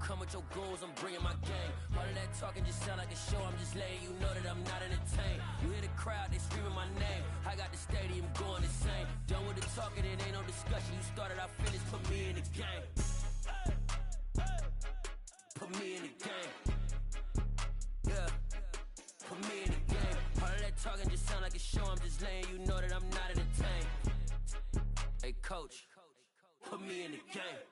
come with your goons, I'm bringing my gang. All of that talking just sound like a show, I'm just letting you know that I'm not entertained. You hear the crowd, they screaming my name. I got the stadium going insane. Done with the talking, it ain't no discussion. You started, I finished, put me in the game. Put me in the game. Yeah, put me in the game. All of that talking just sound like a show, I'm just letting you know that I'm not entertained. Hey coach, put me in the game.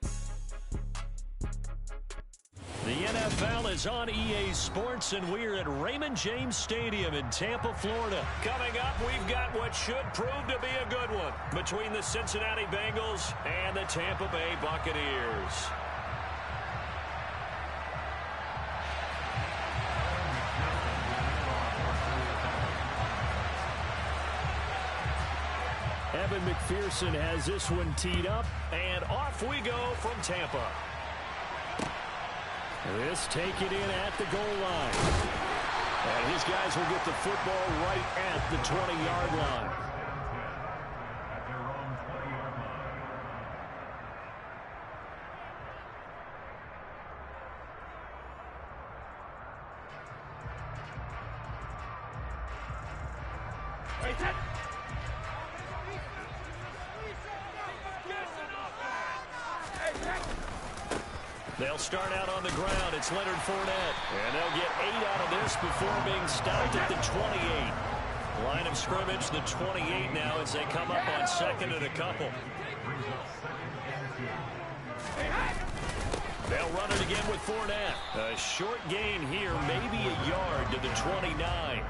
The NFL is on EA Sports, and we're at Raymond James Stadium in Tampa, Florida. Coming up, we've got what should prove to be a good one between the Cincinnati Bengals and the Tampa Bay Buccaneers. Evan McPherson has this one teed up, and off we go from Tampa. This taken in at the goal line. And his guys will get the football right at the 20-yard line. They'll start out on the ground. It's Leonard Fournette. And they'll get 8 out of this before being stopped at the 28. Line of scrimmage, the 28 now as they come up on second and a couple. They'll run it again with Fournette. A short gain here, maybe a yard to the 29.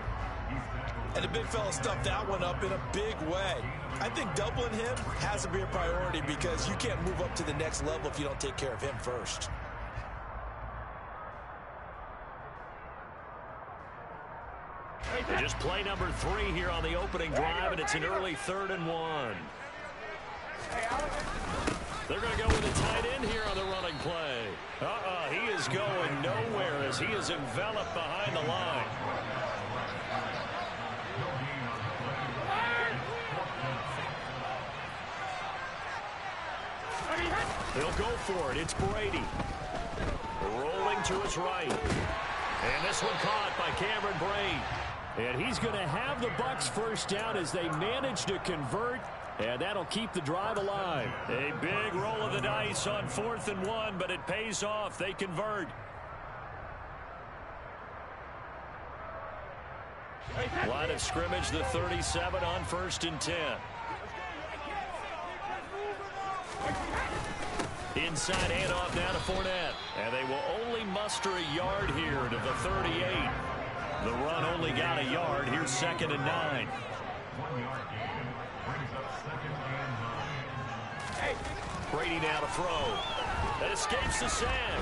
And the big fella stuffed that one up in a big way. I think doubling him has to be a priority because you can't move up to the next level if you don't take care of him first. Just play number 3 here on the opening drive, and it's an early 3rd and 1. They're going to go with a tight end here on the running play. He is going nowhere as he is enveloped behind the line. They'll go for it. It's Brady. Rolling to his right. And this one caught by Cameron Brate. And he's going to have the Bucs first down as they manage to convert. And that'll keep the drive alive. A big roll of the dice on 4th and 1, but it pays off. They convert. Line of scrimmage, the 37 on 1st and 10. Inside handoff now to Fournette. And they will only muster a yard here to the 38. The run only got a yard. Here's 2nd and 9. Brady now to throw. That escapes the sack.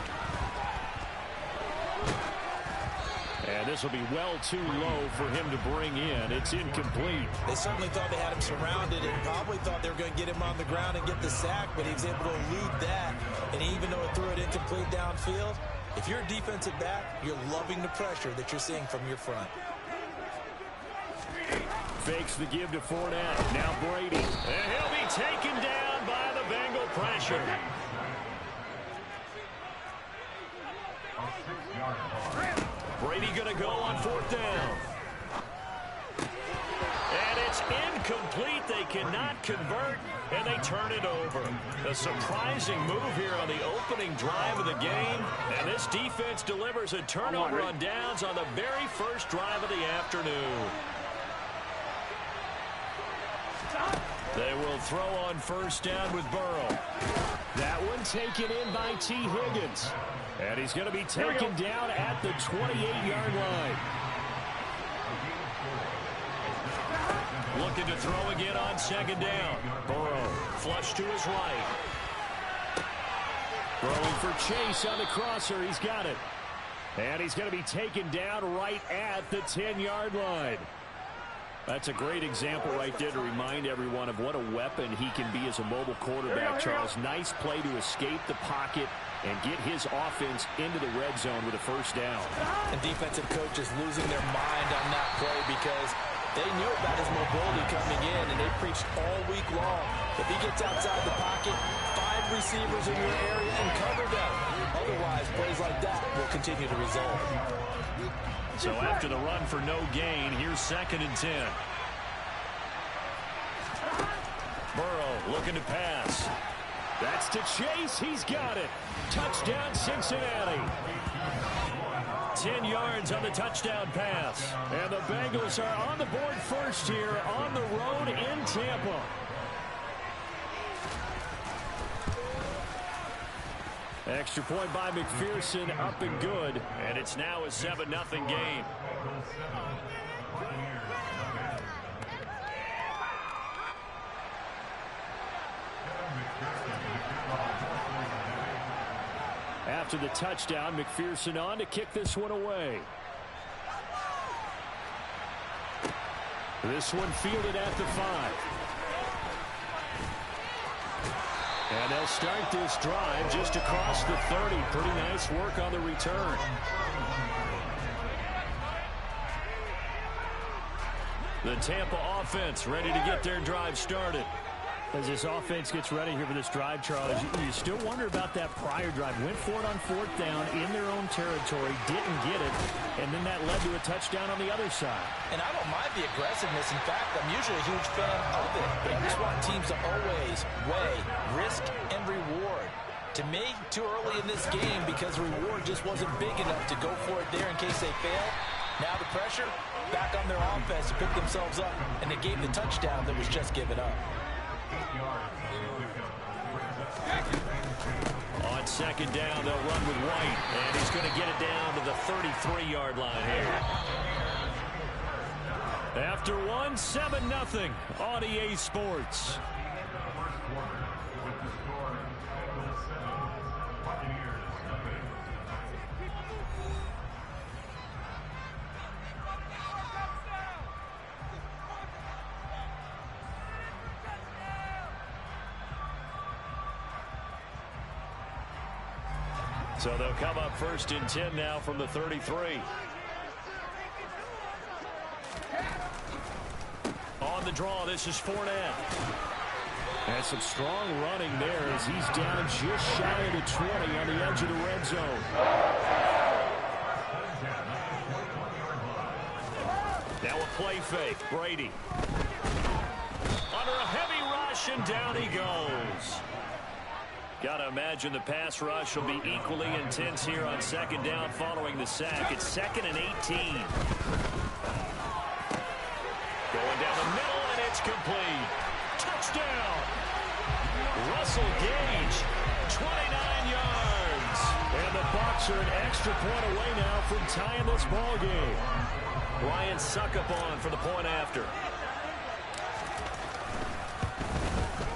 And this will be well too low for him to bring in. It's incomplete. They certainly thought they had him surrounded and probably thought they were going to get him on the ground and get the sack, but he was able to elude that. And even though it threw it incomplete downfield, if you're a defensive back, you're loving the pressure that you're seeing from your front. Fakes the give to Fournette. Now Brady. And he'll be taken down by the Bengal pressure. Brady going to go on 4th down. And it's incomplete. They cannot convert, and they turn it over. A surprising move here on the opening drive of the game. And this defense delivers a turnover on downs on the very first drive of the afternoon. They will throw on 1st down with Burrow. That one taken in by T. Higgins. And he's going to be taken down at the 28-yard line. Looking to throw again on 2nd down. Burrow flush to his right. Throwing for Chase on the crosser. He's got it. And he's going to be taken down right at the 10-yard line. That's a great example right there to remind everyone of what a weapon he can be as a mobile quarterback, Charles. Nice play to escape the pocket and get his offense into the red zone with a 1st down. And defensive coaches losing their mind on that play because they knew about his mobility coming in, and they preached all week long. If he gets outside the pocket, 5 receivers in your area and cover them. Otherwise, plays like that will continue to result. So after the run for no gain, here's 2nd and 10. Burrow looking to pass. That's to Chase. He's got it. Touchdown, Cincinnati. 10 yards on the touchdown pass. And the Bengals are on the board first here on the road in Tampa. Extra point by McPherson, up and good. And it's now a 7-0 game. After the touchdown, McPherson on to kick this one away. This one fielded at the 5. And they'll start this drive just across the 30. Pretty nice work on the return. The Tampa offense ready to get their drive started. As this offense gets ready here for this drive, Charles, you still wonder about that prior drive. Went for it on 4th down in their own territory, didn't get it, and then that led to a touchdown on the other side. And I don't mind the aggressiveness. In fact, I'm usually a huge fan of it. But I just want teams to always weigh risk and reward. To me, too early in this game because reward just wasn't big enough to go for it there in case they fail. Now the pressure back on their offense to pick themselves up, and they gave the touchdown that was just given up. On 2nd down, they'll run with White, and he's going to get it down to the 33-yard line here. After one, 7-0 on EA Sports. So they'll come up 1st and 10 now from the 33. On the draw, this is Fournette. And some strong running there as he's down just shy of the 20 on the edge of the red zone. Now a play fake. Brady. Under a heavy rush, and down he goes. Got to imagine the pass rush will be equally intense here on 2nd down following the sack. It's 2nd and 18. Going down the middle, and it's complete. Touchdown. Russell Gage, 29 yards. And the Bucs are an extra point away now from tying this ball game. Ryan Succop for the point after.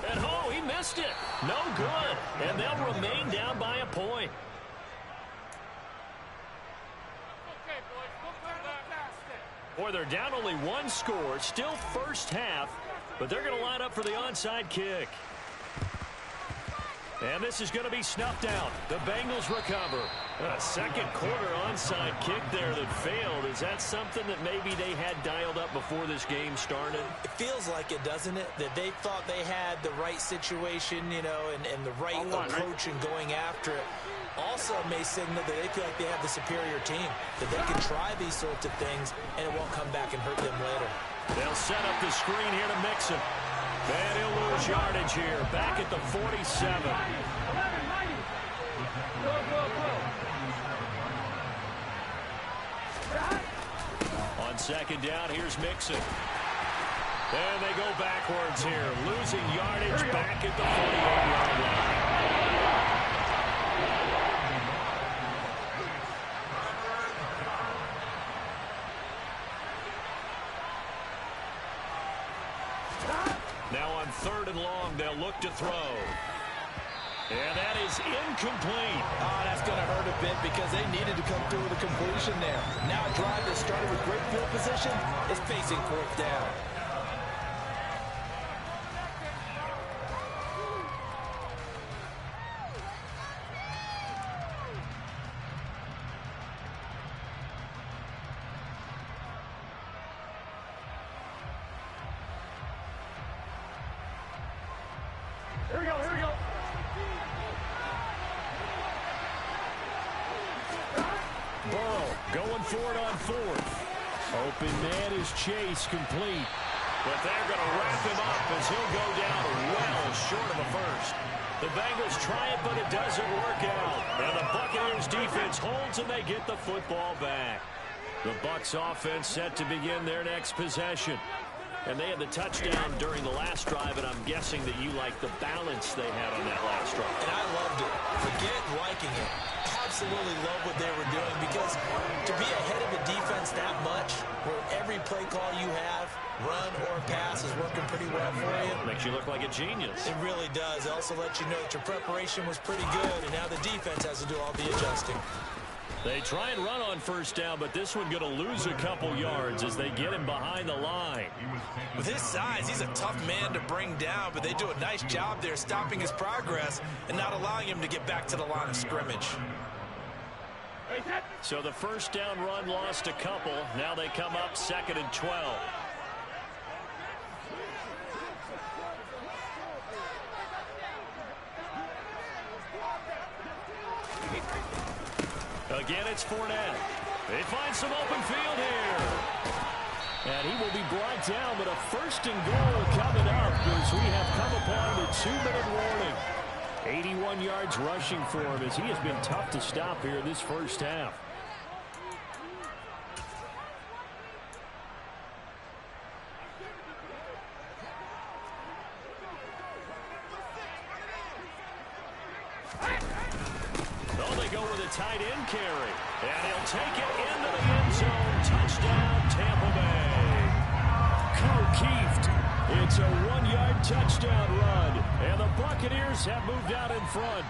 And oh, he missed it. No good. And they'll remain down by a point. Boy, they're down only one score. Still first half, but they're going to line up for the onside kick. And this is going to be snuffed out. The Bengals recover. A second quarter onside kick there that failed. Is that something that maybe they had dialed up before this game started? It feels like it, doesn't it? That they thought they had the right situation, you know, and the right approach in going after it. Also may signal that they feel like they have the superior team, that they can try these sorts of things, and it won't come back and hurt them later. They'll set up the screen here to Mixon. And he'll lose yardage here, back at the 47. On 2nd down, here's Mixon. And they go backwards here, losing yardage back at the 48-yard line. Now on 3rd and long, they'll look to throw. And that is incomplete. Oh, that's going to hurt a bit because they needed to come through with a completion there. Now a drive that started with great field position is facing 4th down. Here we go, here we go. Burrow going for it on fourth. Open man is Chase, complete. But they're going to wrap him up as he'll go down well short of a first. The Bengals try it, but it doesn't work out. And the Buccaneers defense holds, and they get the football back. The Bucs offense set to begin their next possession. And they had the touchdown during the last drive, and I'm guessing that you like the balance they had on that last drive. And I loved it. Forget liking it. Absolutely love what they were doing, because to be ahead of the defense that much, where every play call you have, run or pass, is working pretty well for you. Makes you look like a genius. It really does. It also lets you know that your preparation was pretty good, and now the defense has to do all the adjusting. They try and run on first down, but this one going to lose a couple yards as they get him behind the line. With his size, he's a tough man to bring down, but they do a nice job there stopping his progress and not allowing him to get back to the line of scrimmage. So the first down run lost a couple. Now they come up 2nd and 12. Again, it's Fournette. They find some open field here. And he will be brought down, but a 1st and goal coming up as we have come upon the 2-minute warning. 81 yards rushing for him as he has been tough to stop here this first half. Tight end carry, and he'll take it into the end zone. Touchdown, Tampa Bay. O'Keefe. It's a 1-yard touchdown run, and the Buccaneers have moved out in front.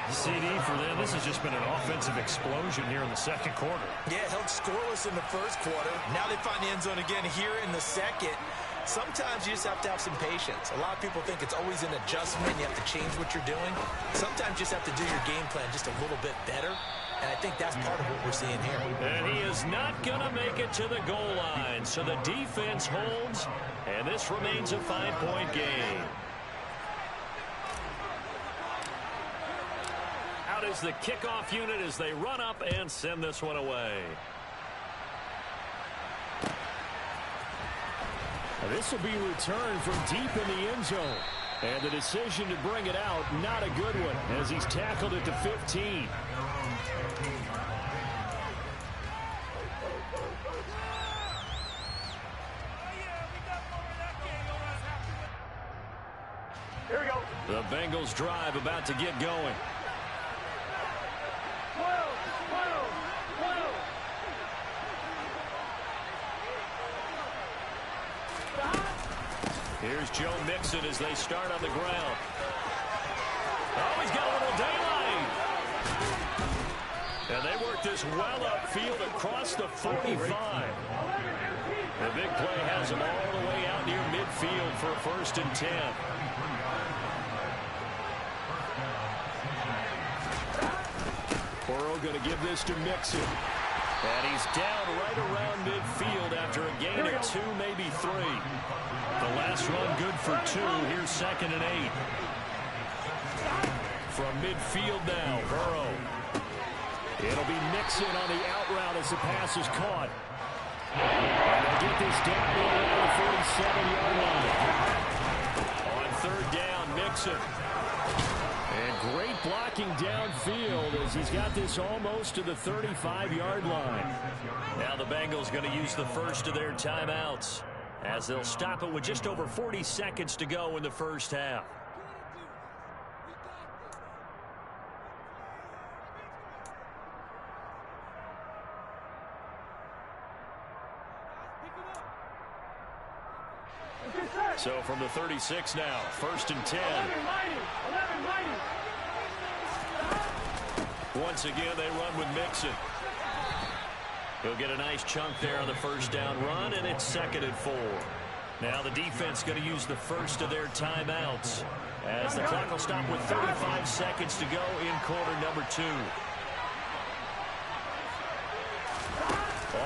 CD for them. This has just been an offensive explosion here in the second quarter. Yeah, held scoreless in the first quarter. Now they find the end zone again here in the second. Sometimes you just have to have some patience. A lot of people think it's always an adjustment. You have to change what you're doing. Sometimes you just have to do your game plan just a little bit better. And I think that's part of what we're seeing here. And he is not going to make it to the goal line. So the defense holds, and this remains a 5-point game. Out is the kickoff unit as they run up and send this one away. This will be returned from deep in the end zone. And the decision to bring it out, not a good one, as he's tackled it to 15. Here we go. The Bengals drive about to get going. Here's Joe Mixon as they start on the ground. Oh, he's got a little daylight. And they work this well upfield across the 45. The big play has them all the way out near midfield for a 1st and 10. Burrow going to give this to Mixon. And he's down right around midfield after a gain of 2, maybe 3. The last run good for 2. Here's 2nd and 8. From midfield now, Burrow. It'll be Mixon on the out route as the pass is caught. And they'll get this down around the 47-yard line. On 3rd down, Mixon. And great blocking downfield as he's got this almost to the 35-yard line. Now the Bengals going to use the first of their timeouts as they'll stop it with just over 40 seconds to go in the first half. So from the 36 now, 1st and 10. Once again, they run with Mixon. He'll get a nice chunk there on the 1st down run, and it's 2nd and 4. Now the defense going to use the first of their timeouts as the clock will stop with 35 seconds to go in quarter number 2.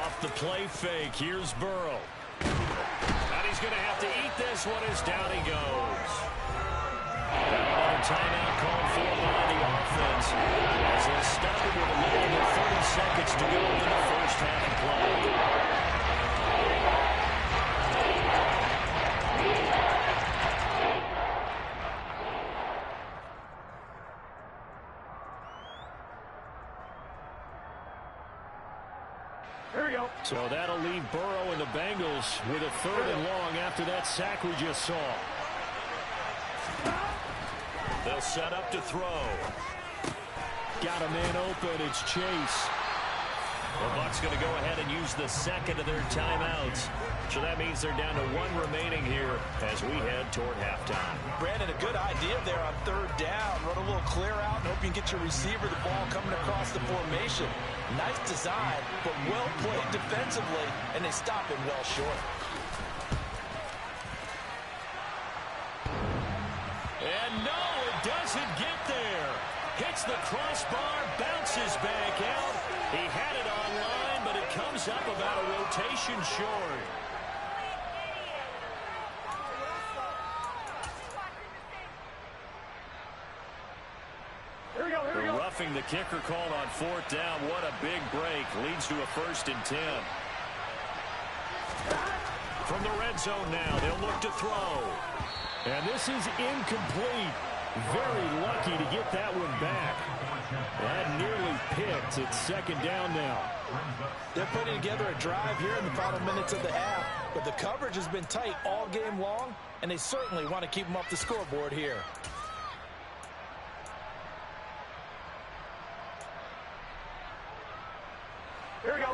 Off the play fake, here's Burrow. And he's going to have to eat this one as down he goes. Another timeout called for by the offense. downs as they'll stop it with a little under 30 seconds to go in the first half of play. So that'll leave Burrow and the Bengals with a 3rd and long after that sack we just saw. They'll set up to throw. Got a man open. It's Chase. The Bucs going to go ahead and use the second of their timeouts. So that means they're down to 1 remaining here as we head toward halftime. Brandon, a good idea there on 3rd down. Run a little clear out and hope you can get your receiver the ball coming across the formation. Nice design, but well played defensively, and they stop him well short. And no, it doesn't get there. Hits the crossbar, bounces back out. He had it online, but it comes up about a rotation short. The roughing the kicker called on 4th down. What a big break. Leads to a 1st and 10. From the red zone now, they'll look to throw. And this is incomplete. Very lucky to get that one back. That nearly picked. It's 2nd down now. They're putting together a drive here in the final minutes of the half, but the coverage has been tight all game long, and they certainly want to keep them off the scoreboard here.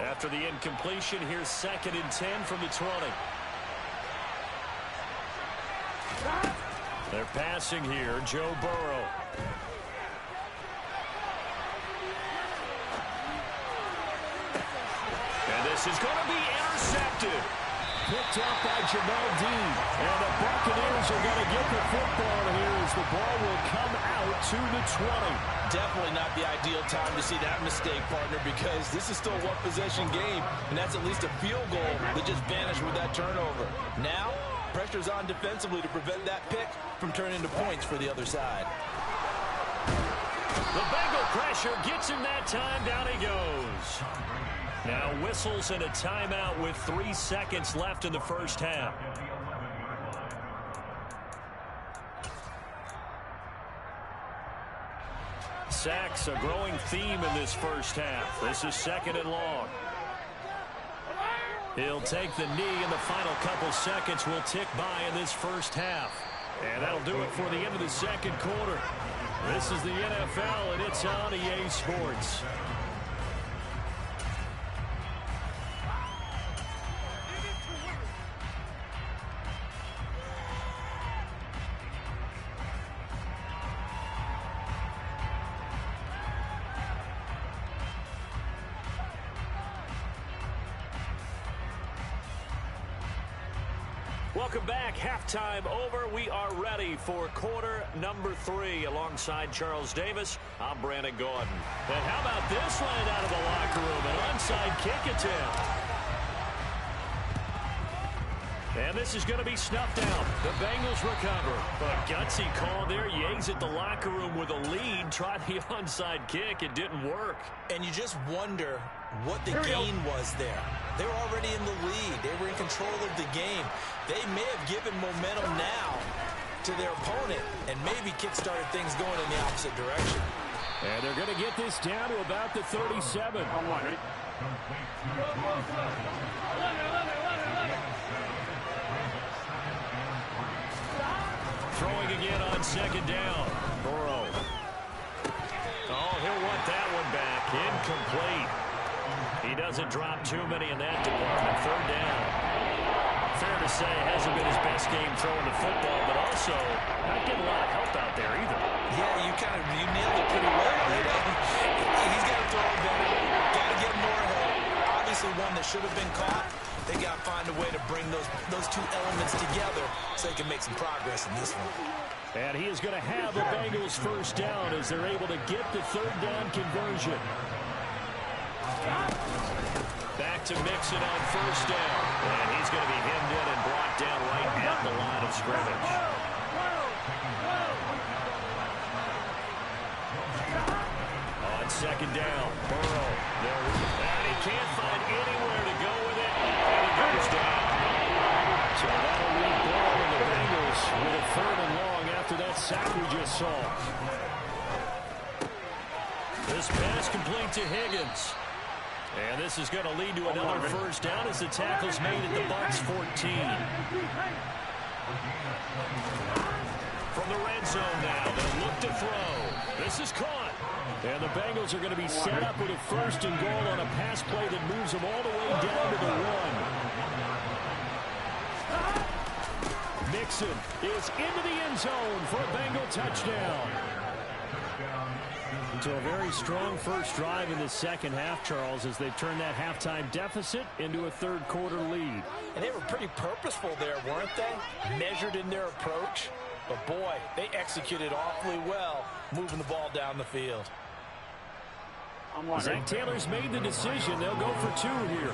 After the incompletion, here's 2nd and 10 from the 20. They're passing here, Joe Burrow. And this is going to be intercepted. Picked up by Jamal Dean. And the Buccaneers are going to get the football here as the ball will come out to the 20. Definitely not the ideal time to see that mistake, partner, because this is still a one-possession game, and that's at least a field goal that just vanished with that turnover. Now, pressure's on defensively to prevent that pick from turning into points for the other side. The Bengal pressure gets him that time. Down he goes. Now whistles and a timeout with 3 seconds left in the first half. Sacks, a growing theme in this first half. This is 2nd and long. He'll take the knee, and the final couple seconds will tick by in this first half. And that'll do it for the end of the 2nd quarter. This is the NFL, and it's on EA Sports. Welcome back. Halftime over. We are ready for quarter number 3. Alongside Charles Davis, I'm Brandon Gordon. And how about this line out of the locker room? An onside kick attempt. And this is going to be snuffed out. The Bengals recover. A gutsy call there. Yates at the locker room with a lead. Tried the onside kick. It didn't work. And you just wonder what the gain was there. They were already in the lead. They were in control of the game. They may have given momentum now to their opponent and maybe kick-started things going in the opposite direction. And they're going to get this down to about the 37. Throwing again on 2nd down. Burrow. Oh, he'll want that one back. Incomplete. He doesn't drop too many in that department. 3rd down. Fair to say, hasn't been his best game throwing the football, but also not getting a lot of help out there either. Yeah, you nailed it pretty well. He's got to throw it better. Got to get more help. Obviously one that should have been caught. They got to find a way to bring those two elements together so they can make some progress in this one. And he is going to have the Bengals 1st down as they're able to get the 3rd down conversion. Back to Mixon on 1st down. And he's going to be hemmed in and brought down right at the line of scrimmage. second down. Burrow. And he can't find anywhere to go with it. And he goes down. So that'll leave Burrow and the Bengals with a 3rd and long after that sack we just saw. This pass complete to Higgins. And this is going to lead to another first down as the tackle's made at the Bucs 14. From the red zone now, they'll look to throw. This is caught. And the Bengals are going to be set up with a 1st and goal on a pass play that moves them all the way down to the 1. Mixon is into the end zone for a Bengal touchdown. So a very strong first drive in the second half, Charles, as they've turned that halftime deficit into a 3rd quarter lead. And they were pretty purposeful there, weren't they? Measured in their approach. But, boy, they executed awfully well moving the ball down the field. Zach Taylor's made the decision. They'll go for 2 here.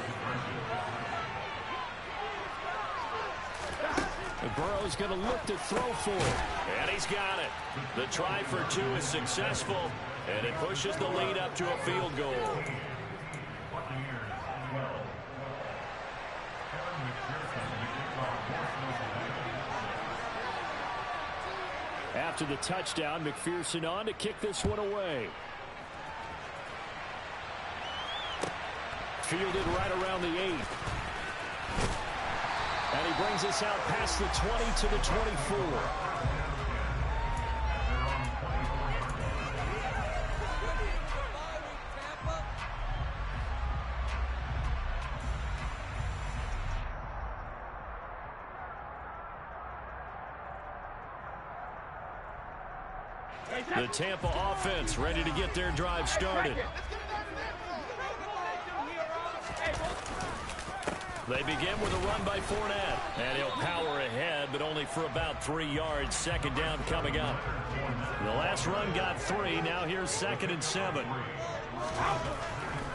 And Burrow's going to look to throw for it. And he's got it. The try for 2 is successful, and it pushes the lead up to a field goal. After the touchdown, McPherson on to kick this one away. Fielded right around the 8. And he brings us out past the 20 to the 24. The Tampa offense ready to get their drive started. They begin with a run by Fournette. And he'll power ahead, but only for about 3 yards. Second down coming up. The last run got 3. Now here's 2nd and 7.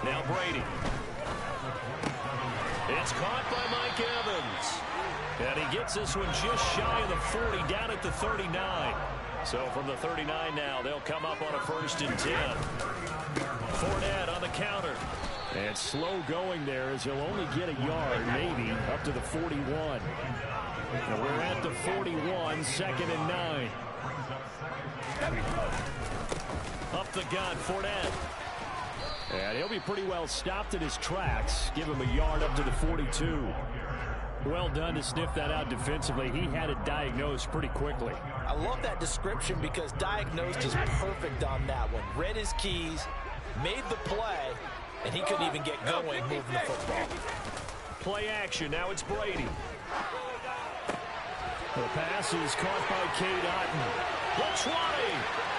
Now Brady. It's caught by Mike Evans. And he gets this one just shy of the 40, down at the 39. So from the 39 now, they'll come up on a 1st and 10. Fournette on the counter. And slow going there as he'll only get a yard, maybe, up to the 41. And we're at the 41, 2nd and 9. Up the gut, Fournette. And he'll be pretty well stopped in his tracks. Give him a yard up to the 42. Well done to sniff that out defensively. He had it diagnosed pretty quickly. I love that description because diagnosed is perfect on that one. Read his keys, made the play, and he couldn't even get going moving the football. Play action. Now it's Brady. The pass is caught by Cade Otton. The 20,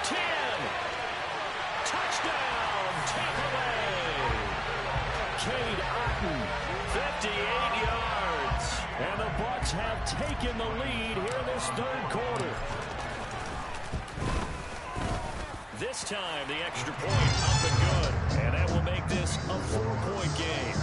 10. Touchdown, Tampa Bay. Cade Otton, 58 yards. And the Bucs have taken the lead here this 3rd quarter. This time, the extra point up and good. And that will make this a 4-point game.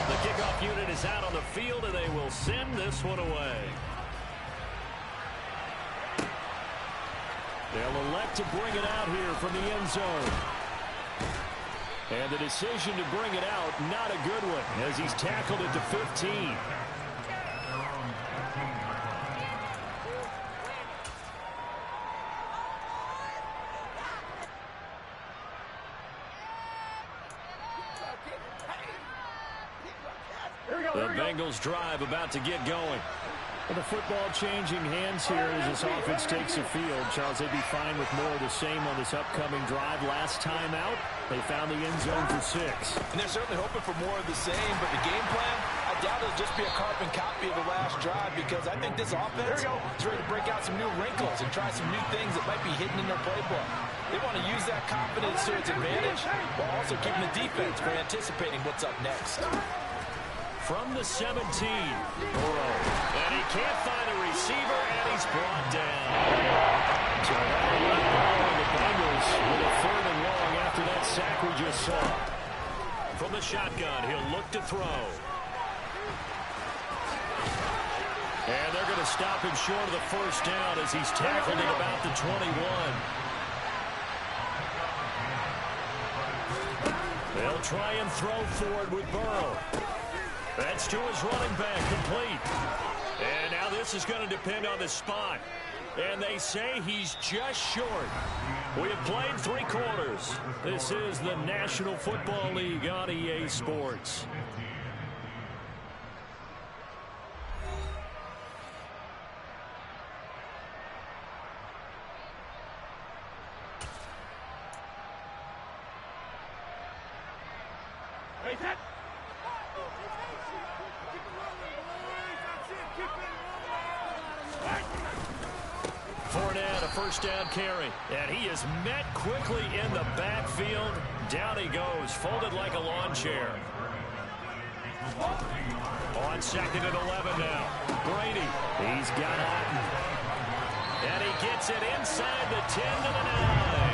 The kickoff unit is out on the field, and they will send this one away. They'll elect to bring it out here from the end zone. And the decision to bring it out, not a good one, as he's tackled at the 15. The Bengals drive about to get going. Well, the football changing hands here as this offense takes the field. Charles, they'd be fine with more of the same on this upcoming drive. Last time out, they found the end zone for 6. And they're certainly hoping for more of the same, but the game plan, I doubt it'll just be a carbon copy of the last drive because I think this offense is ready to break out some new wrinkles and try some new things that might be hidden in their playbook. They want to use that confidence to its advantage while also keeping the defense for anticipating what's up next. From the 17, Burrow. And he can't find a receiver, and he's brought down. So that'll leave Burrow and the Bengals with a 3rd and long after that sack we just saw. From the shotgun, he'll look to throw. And they're going to stop him short of the first down as he's tackled at about the 21. They'll try and throw forward with Burrow. That's to his running back, complete. And now this is going to depend on the spot. And they say he's just short. We have played 3 quarters. This is the National Football League on EA Sports. Fournette, a first down carry. And he is met quickly in the backfield. Down he goes, folded like a lawn chair. On 2nd and 11 now. Brady, he's got Otten. And he gets it inside the 10 to the 9.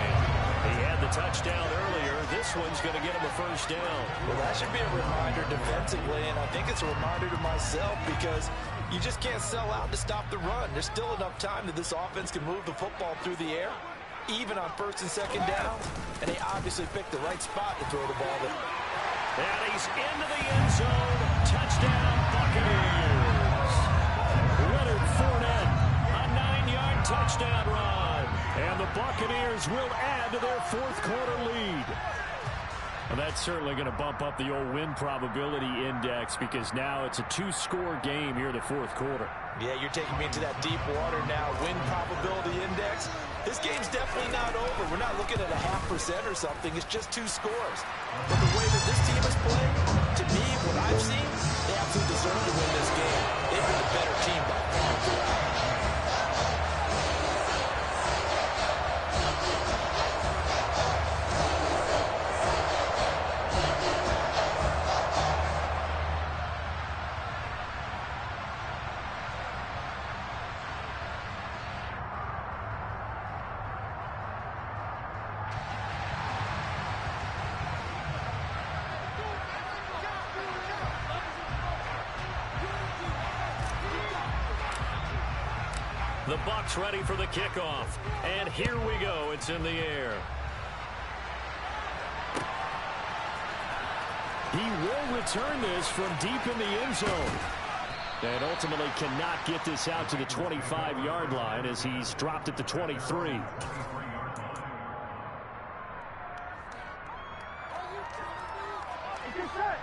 He had the touchdown earlier. This one's going to get him a first down. Well, that should be a reminder defensively, and I think it's a reminder to myself because you just can't sell out to stop the run. There's still enough time that this offense can move the football through the air, even on 1st and 2nd down, and they obviously picked the right spot to throw the ball to. And he's into the end zone. Touchdown, Buccaneers. Leonard Fournette, a 9-yard touchdown run. And the Buccaneers will add to their 4th quarter lead. And that's certainly going to bump up the old win probability index because now it's a 2-score game here in the 4th quarter. Yeah, you're taking me into that deep water now. Win probability index. This game's definitely not over. We're not looking at a 0.5% or something. It's just 2 scores. But the way that this team has played, to me, what I've seen, they absolutely deserve to win this game. They've been the better team by far throughout. The Bucs ready for the kickoff. And here we go. It's in the air. He will return this from deep in the end zone. And ultimately cannot get this out to the 25-yard line as he's dropped at the 23.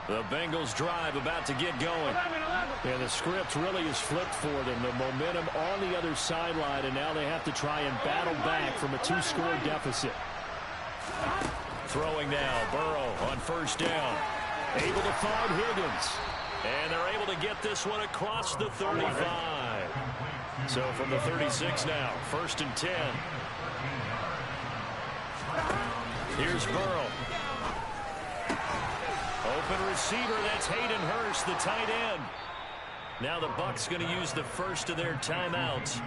The Bengals drive about to get going. And the script really is flipped for them. The momentum on the other sideline, and now they have to try and battle back from a 2-score deficit. Throwing now, Burrow on 1st down. Able to find Higgins. And they're able to get this one across the 35. So from the 36 now, 1st and 10. Here's Burrow. Open receiver, that's Hayden Hurst, the tight end. Now the Bucs going to use the first of their timeouts.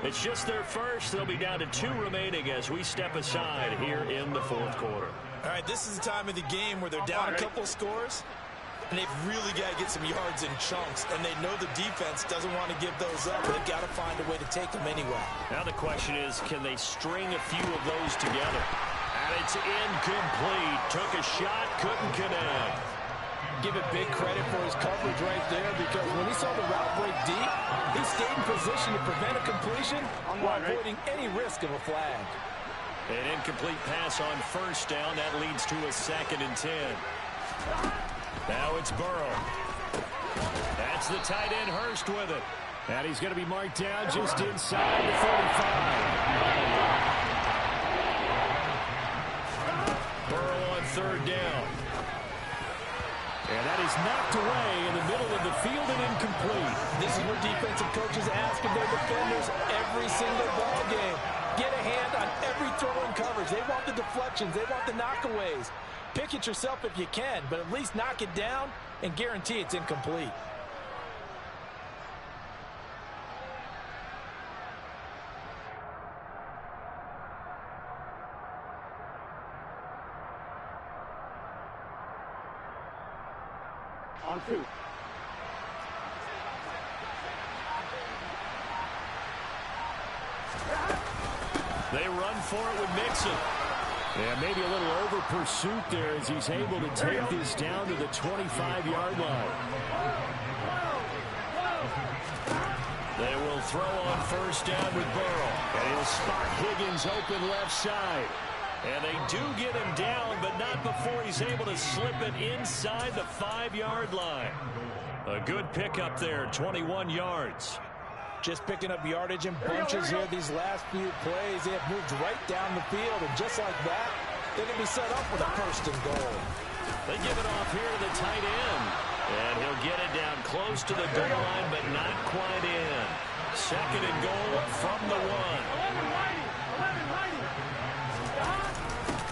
It's just their first. They'll be down to 2 remaining as we step aside here in the 4th quarter. All right, this is the time of the game where they're down a couple scores, and they've really got to get some yards in chunks, and they know the defense doesn't want to give those up. They've got to find a way to take them anyway. Now the question is, can they string a few of those together? And it's incomplete. Took a shot, couldn't connect. Give it big credit for his coverage right there because when he saw the route break deep, he stayed in position to prevent a completion while avoiding any risk of a flag. An incomplete pass on 1st down. That leads to a 2nd and 10. Now it's Burrow. That's the tight end Hurst with it. And he's going to be marked down just inside the 45. Burrow on 3rd down. And that is knocked away in the middle of the field and incomplete. This is what defensive coaches ask of their defenders every single ball game. Get a hand on every throw in coverage. They want the deflections. They want the knockaways. Pick it yourself if you can, but at least knock it down and guarantee it's incomplete. On 2. They run for it with Mixon. Yeah, maybe a little over pursuit there as he's able to take this down to the 25-yard line. They will throw on first down with Burrow. And he'll spot Higgins open left side. And they do get him down, but not before he's able to slip it inside the 5-yard line. A good pickup there, 21 yards. Just picking up yardage in bunches here these last few plays. They have moved right down the field, and just like that, they're going to be set up with a first and goal. They give it off here to the tight end. And he'll get it down close to the goal line, but not quite in. Second and goal from the 1.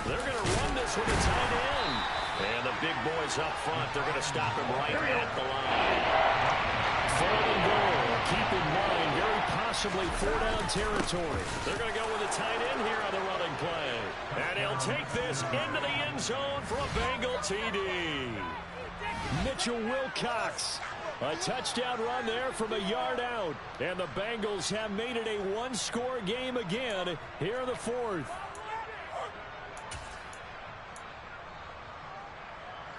They're going to run this with a tight end. And the big boys up front, they're going to stop him right at the line. 4th and goal. Keep in mind, very possibly 4-down territory. They're going to go with a tight end here on the running play. And he'll take this into the end zone for a Bengal TD. Mitchell Wilcox. A touchdown run there from a yard out. And the Bengals have made it a one-score game again here in the 4th.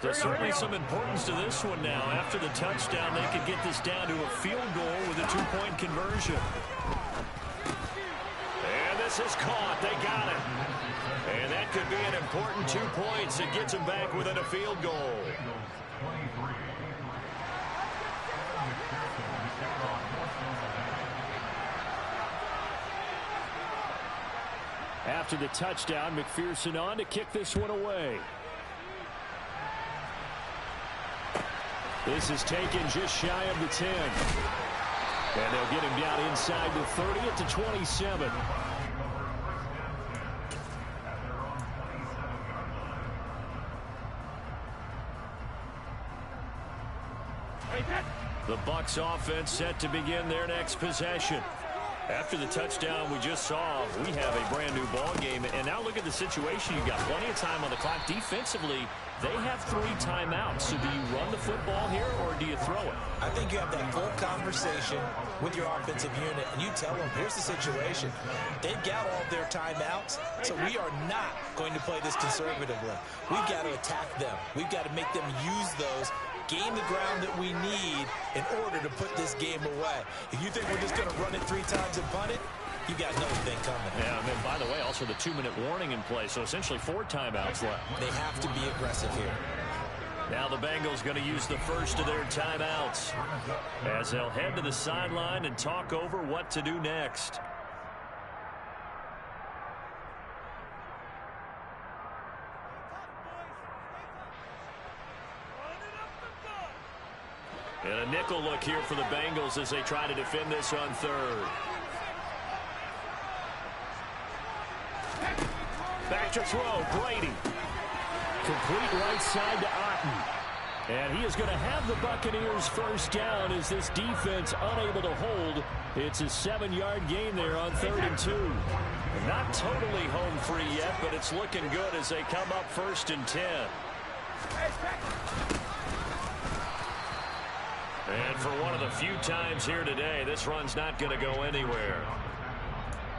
There's certainly some importance to this one now. After the touchdown, they could get this down to a field goal with a 2-point conversion. And this is caught. They got it. And that could be an important 2 points. It gets them back within a field goal. After the touchdown, McPherson on to kick this one away. This is taken just shy of the 10. And they'll get him down inside the 30 at the 27. The Bucs offense set to begin their next possession. After the touchdown we just saw, we have a brand new ball game. And now look at the situation. You've got plenty of time on the clock. Defensively, they have 3 timeouts. So do you run the football here or do you throw it? I think you have that full conversation with your offensive unit, and you tell them, here's the situation. They've got all of their timeouts, so we are not going to play this conservatively. We've got to attack them. We've got to make them use those, gain the ground that we need in order to put this game away. If you think we're just going to run it 3 times and punt it, you got another thing coming. Yeah, and then, by the way, also the 2-minute warning in play, so essentially 4 timeouts left. They have to be aggressive here. Now the Bengals going to use the first of their timeouts as they'll head to the sideline and talk over what to do next. And a nickel look here for the Bengals as they try to defend this on 3rd. Back to throw, Brady. Complete right side to Otten. And he is going to have the Buccaneers first down as this defense unable to hold. It's a 7-yard gain there on 3rd and 2. Not totally home free yet, but it's looking good as they come up 1st and 10. And for one of the few times here today, this run's not going to go anywhere.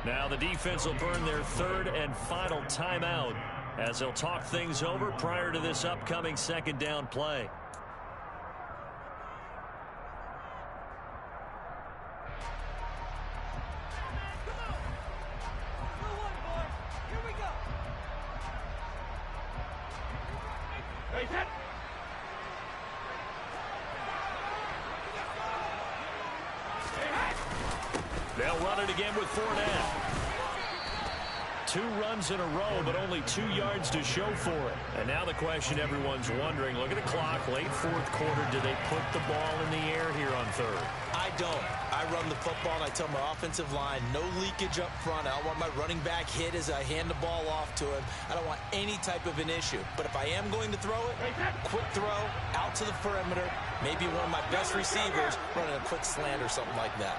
Now the defense will burn their 3rd and final timeout as they'll talk things over prior to this upcoming 2nd down play. They'll run it again with Fournette. 2 runs in a row, but only 2 yards to show for it. And now the question everyone's wondering, look at the clock, late 4th quarter, do they put the ball in the air here on 3rd? I don't. I run the football, and I tell my offensive line, no leakage up front. I don't want my running back hit as I hand the ball off to him. I don't want any type of an issue. But if I am going to throw it, quick throw, out to the perimeter, maybe one of my best receivers running a quick slant or something like that.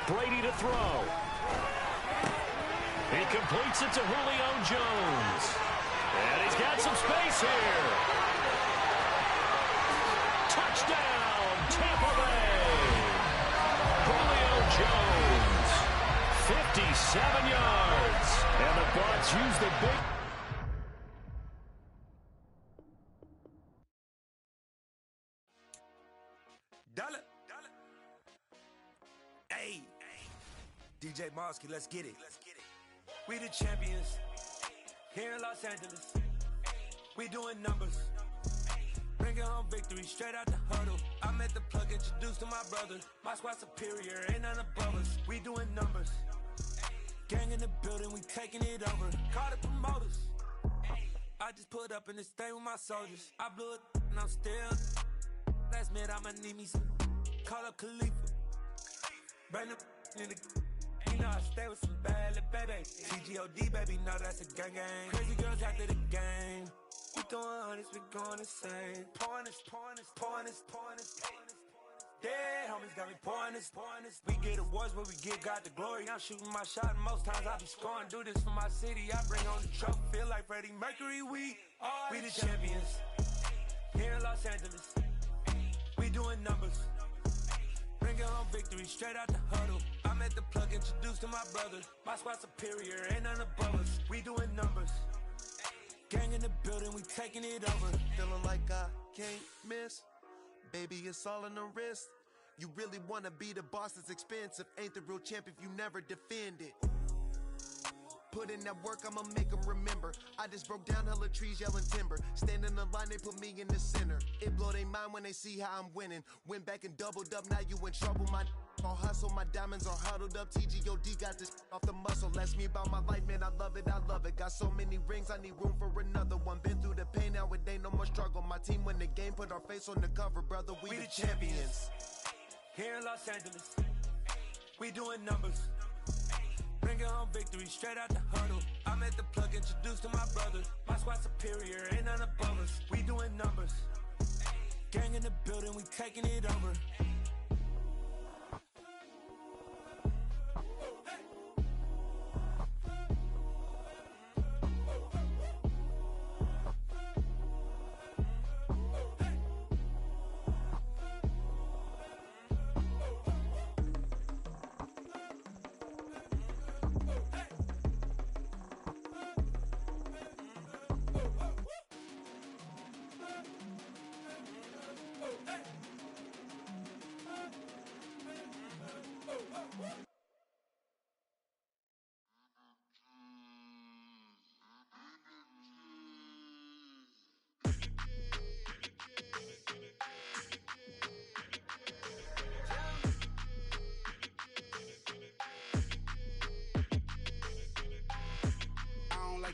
Brady to throw. He completes it to Julio Jones. And he's got some space here. Touchdown, Tampa Bay. Julio Jones, 57 yards. And the Bucs use the big... Dollar. Hey. DJ Mosky, let's get it. We the champions. Here in Los Angeles. We doing numbers. Bringing home victory straight out the huddle. I'm at the plug, introduced to my brother. My squad superior, ain't none above us. We doing numbers. Gang in the building, we taking it over. Call the promoters. I just put up in this thing with my soldiers. I blew it and I'm still. Last minute I'ma need me some. Call up Khalifa. Bring the in the. You know I stay with some bad little baby. TGOD baby, know that's a gang gang. Crazy girls after the game. We throwing hundreds, we going insane. Pouring this. Dead homies got me pouring this. We get awards, but we give God the glory. I'm shooting my shot, and most times I be scoring. Do this for my city, I bring on the trophy. Feel like Freddie Mercury, we the champions. Here in Los Angeles, we doing numbers. Bringing home victory straight out the huddle. I'm at the plug, introduced to my brother. My squad superior, ain't none above us. We doing numbers. Gang in the building, we taking it over. Feeling like I can't miss. Baby, it's all in the wrist. You really wanna be the boss, it's expensive. Ain't the real champ if you never defend it. Put in that work, I'ma make them remember. I just broke down hella trees, yelling timber. Stand in the line, they put me in the center. It blow their mind when they see how I'm winning. Went back and doubled up, now you in trouble. My all hustle, my diamonds are huddled up. TGOD got this off the muscle. Ask me about my life, man, I love it. Got so many rings, I need room for another one. Been through the pain, now it ain't no more struggle. My team win the game, put our face on the cover, brother. We the champions. Here in Los Angeles, we doing numbers. Bringing home victory straight out the huddle. I'm at the plug, introduced to my brother. My squad superior, ain't none above us. We doing numbers. Gang in the building, we taking it over.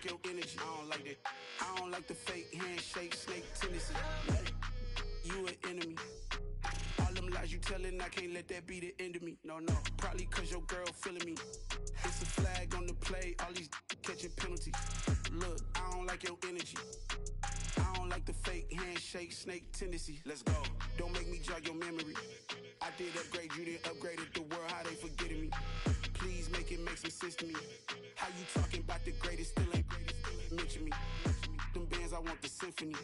Your energy, I don't like that. I don't like the fake handshake, snake tendency. You an enemy. All them lies you telling, I can't let that be the end of me. No, probably cause your girl feeling me. It's a flag on the play, all these catching penalties. Look, I don't like your energy. I don't like the fake handshake, snake tendency. Let's go. Don't make me jog your memory. I did upgrade, you didn't upgrade it. The world, how they forgetting me. Please make it make some sense to me. How you talking about the greatest, still ain't mention me. Them bands, I want the symphony.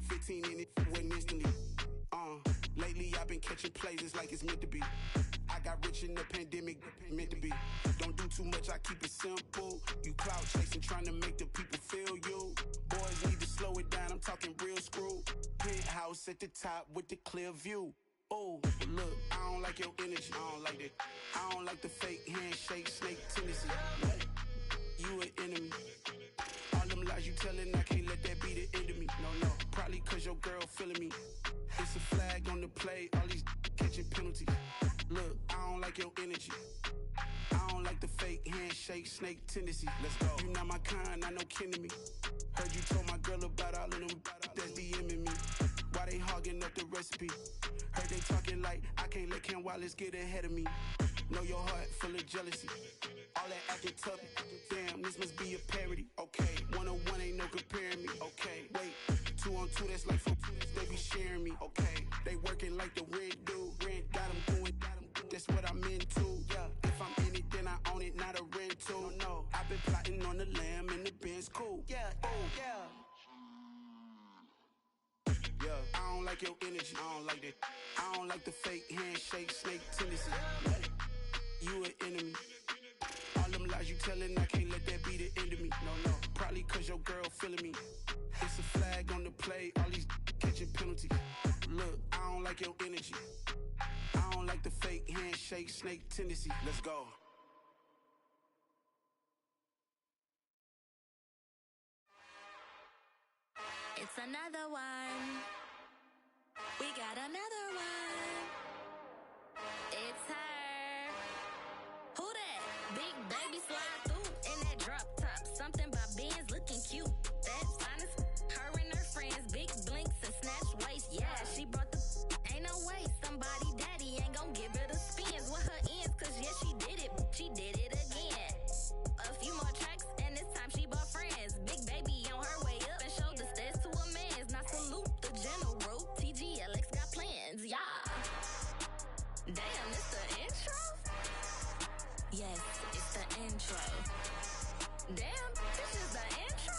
15 in it, went instantly. Lately I've been catching plays, it's like it's meant to be. I got rich in the pandemic, meant to be. Don't do too much, I keep it simple. You clout chasing, trying to make the people feel you. Boys need to slow it down, I'm talking real screw. Penthouse at the top with the clear view. Oh, look, I don't like your energy, I don't like that. I don't like the fake handshake, snake tendency. You an enemy. All them lies you telling, I can't let that be the end of me. No, probably cause your girl feeling me. It's a flag on the play, all these catching penalties. Look, I don't like your energy. I don't like the fake handshake, snake tendency. Let's go. You not my kind, I know kin to me. Heard you told my girl about all of them that's DMing me. Why they hogging up the recipe? Heard they talking like I can't let Ken Wallace get ahead of me. Know your heart full of jealousy. All that acting tough, damn, this must be a parody. Okay, 1-on-1 ain't no comparing me. Okay, wait, 2-on-2, that's like 4, they be sharing me. Okay, they working like the rent dude. Rent got them going, that's what I'm into. Yeah, if I'm in it, then I own it, not a rental. No, I've been plotting on the lamb and the Benz cool. Yeah, oh, yeah. Yeah, I don't like your energy, I don't like that. I don't like the fake handshake, snake tendency. you an enemy. All them lies you telling, I can't let that be the end of me. No, probably cause your girl feeling me. It's a flag on the play, all these catching penalties. Look, I don't like your energy. I don't like the fake handshake, snake tendency. Let's go. It's another one. We got another one. It's her. Who that? Big baby slide through in that drop top. Something by Benz looking cute. That's honest. Her and her friends, big blinks and snatch waist. Yeah, she brought the. Ain't no way somebody daddy ain't gon' give her the spins with her ends. Cause yeah, she did it. She did it again. A few more tracks and this time she bought friends. Big baby on her way up and showed the stairs to a man's. Now salute the general. TGLX got plans, yeah. Damn, it's the intro? Yes, it's the intro. Damn, this is the intro?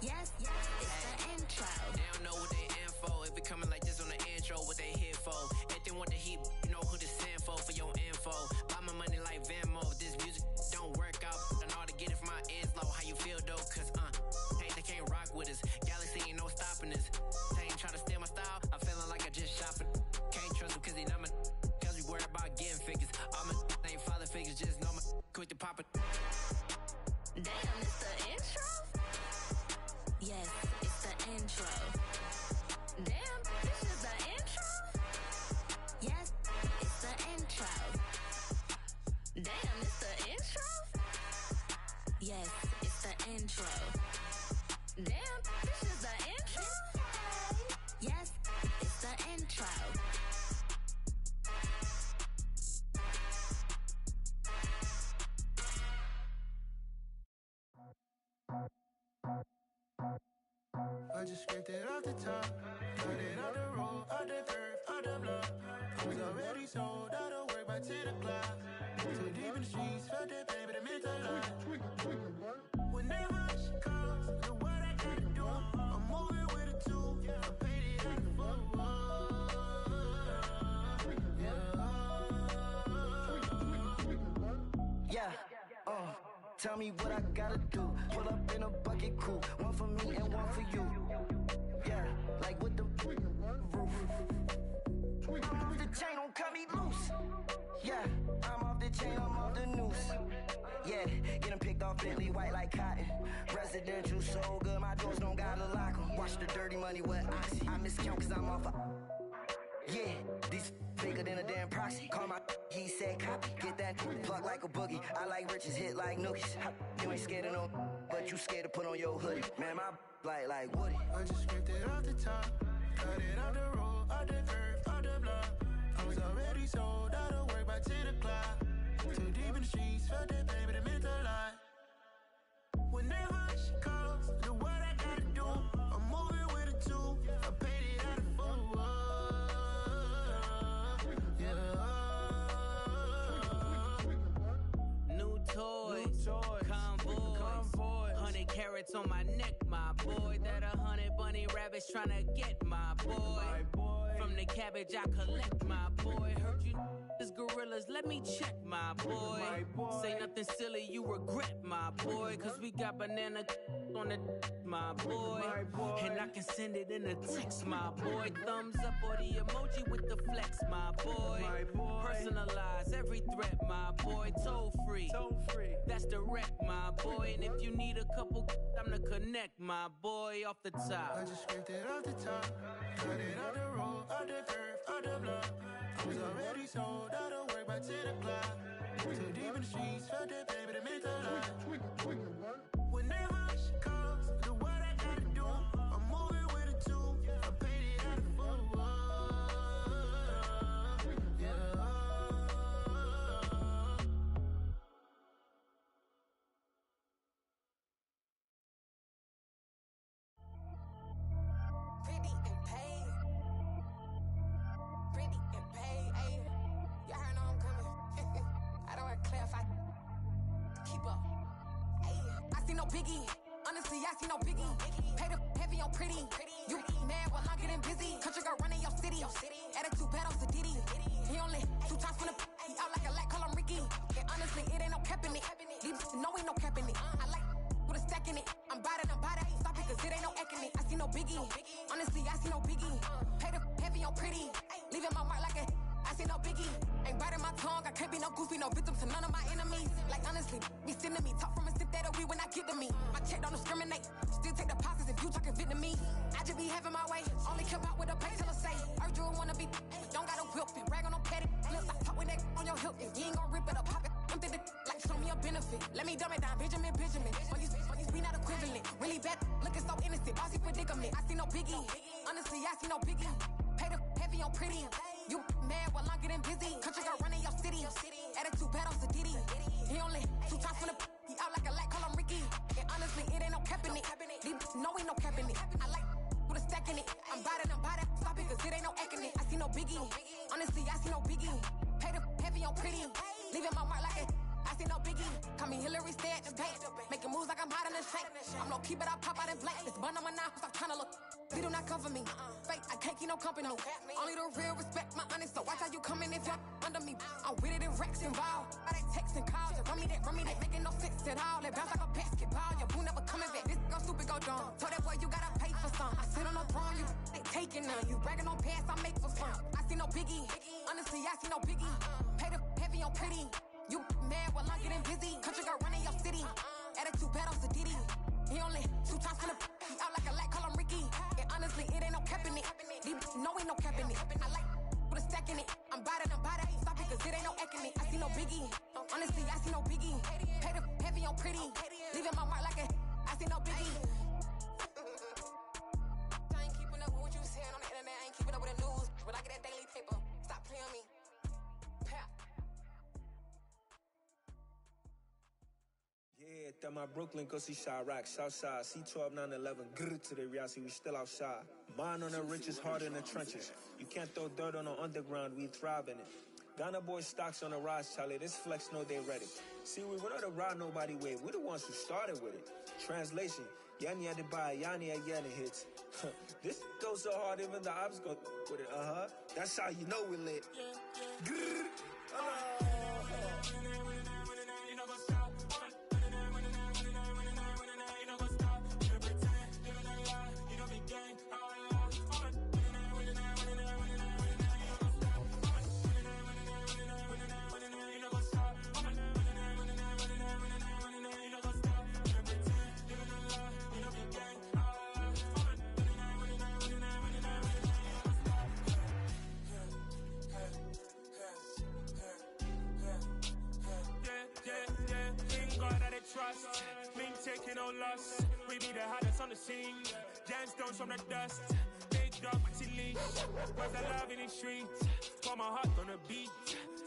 Yes, it's the intro. They don't know what they in for. If it coming like this on the intro, what they here for? If they want the heat, you know who to send for your info. Buy my money like Venmo. If this music don't work out, I know how to get it from my ends low. How you feel though? Cause hey, they can't rock with us. Galaxy ain't no stopping us. They ain't trying to steal my style. I'm feeling like I just shopping. Can't trust them cause they not my. Cause we worried about getting figures. All my ain't father figures, just know my quick to pop it. Damn, it's the intro? Yes, it's the intro. Damn, this is the intro? Yes, it's the intro. Damn, it's the intro? Yes, it's the intro. Damn, this is the intro? Yes, it's the intro. I just scraped it off the top, cut it out the road, out the curve, out the block. I was already sold out of work by 10 o'clock. Too deep in the streets, felt that baby, the mental lie. Whenever she calls, look what I gotta do. I'm moving with a two, I paid it out the full. Yeah, tell me what I gotta do. Pull up in a bucket coupe, one for me and one for you. Yeah, like with the roof. I'm off the chain, don't cut me loose. Yeah, I'm off the chain, I'm off the noose. Yeah, get them picked off Bentley, white like cotton. Residential, so good, my doors don't gotta lock them. Watch the dirty money with Oxy. I miscount cause I'm off a. Yeah, these bigger than a damn proxy. Call my he said copy. Get that plug like a boogie. I like riches, hit like nookies. You ain't scared of no, but you scared to put on your hoodie. Man, my like Woody. I just scraped it off the top, cut it out the road, out the curve, out the block. I was already sold out of work by 10 o'clock. Too deep in the streets, felt that baby, the mental lie. Whenever she calls, look what I gotta do. I'm moving with a two, I paid it out of full. New toy, convoy, 100 carats on my neck, my boy. That 100 bunny rabbits tryna get my boy. From the cabbage I collect, my boy. Heard you is gorillas, let me check, my boy. Say nothing silly, you regret, my boy. Cause we got banana on the my boy. And I can send it in a text, my boy. Thumbs up or the emoji with the flex, my boy. Personalize every threat, my boy. Toll free, that's direct, my boy. And if you need a couple, I'm to connect, my boy, off the top. I just scraped it off the top, cut it out the road, out the curve, out the block. I was already sold out of work by 10 o'clock. Too deep in the streets, felt that baby, the mental lie. Whenever she calls, look what I gotta do. I'm moving with a two, I paid it out of full. Pretty and paid. Pretty and paid, ayy. Y'all heard I'm coming. I don't want to clarify. Keep up. Ayy. I see no biggie. Honestly, I see no biggie. Pay the heavy heavy on pretty. You mad while I'm getting busy. Country girl running your city. Attitude bad on Diddy. He only 2 times from the he out like a light, call him Ricky. And honestly, it ain't no cap in it. No, ain't no cap in it. I like with a stack in it. I'm bad it. Stop it, cause it ain't no eck in it. I see no biggie. Honestly, I see no biggie. Pay the heavy on pretty. Leaving my mark like a I see no biggie. Ain't biting my tongue. I can't be no goofy, no victim to none of my enemies. Like honestly, be sending me. Talk from a sip that we when I get to me. My check don't discriminate. Still take deposits if you talking Vietnamese. I just be having my way. Only come out with a pay till I say. Urge you wanna be. Don't got a whip and brag on no petty. Flips, I talk with that on your hip. If you ain't gon' rip it up, pop it. I'm thinking like show me a benefit. Let me dumb it down, Benjamin. When you we not equivalent. Really bad, looking so innocent. Bossy predicament. I see no biggie. Honestly, I see no biggie. Pay the heavy on pretty. You mad while I'm getting busy. Country girl running your city. Attitude bad on Diddy. He only 2 times from the he out like a light, call him Ricky. And honestly, it ain't no cap in it. No, ain't no cap in it. I like with a stack in it. I'm bad it. Stop it, cause it ain't no eck in it. I see no biggie. Honestly, I see no biggie. Pay the heavy on pretty. Leaving my mark like it. I see no biggie. Call me Hillary, stay at the bank. Making moves like I'm hot in the shank. I'm low key, but I pop out in blank. This bun on my knife, stop trying to look. They do not come for me. Fake, I can't keep no company. Only the real respect my honest. So watch how you coming if you're under me. I'm with it in Rex involved. I they text and calls. Run me that, making no sense at all. They bounce like a basketball. Your boo never coming back. This go stupid, go dumb. Told that boy you gotta pay for some. I sit on the throne, you they taking none. You bragging on past, I make for fun. I see no biggie. Honestly, I see no biggie. Pay the heavy on pretty. You mad while I'm getting busy. Country girl running your city. Attitude bad on Diddy. He only 2 times from the he out like a light, call him Ricky. And honestly, it ain't no cap in it. No, ain't no cap in it. I like with a stack in it. I'm bad it. Stop it, cause it ain't no eck in it. I see no biggie. Honestly, I see no biggie. Pay the heavy on pretty. Leaving my mark like a I see no biggie. I ain't keeping up with what you saying on the internet. I ain't keeping up with the news. But I get that daily paper. Stop playing me. Yeah, that my Brooklyn, go see Chirac, Southside, C12, 911, grrr to the reality, we still outside. Mine on the richest, hard in the trenches. You can't throw dirt on the underground, we thrive in it. Ghana boys stocks on the rise, Charlie, this flex know they ready. See, we were not to ride nobody wave, we the ones who started with it. Translation, Yanni had to buy, Yanni again hits. This goes so hard, even the ops go with it, That's how you know we lit. Grrr, trust, me taking no loss. We be the hardest on the scene. Gemstones from the dust. Big dog with the leash. Where's the love in the streets? Pour my heart on the beat.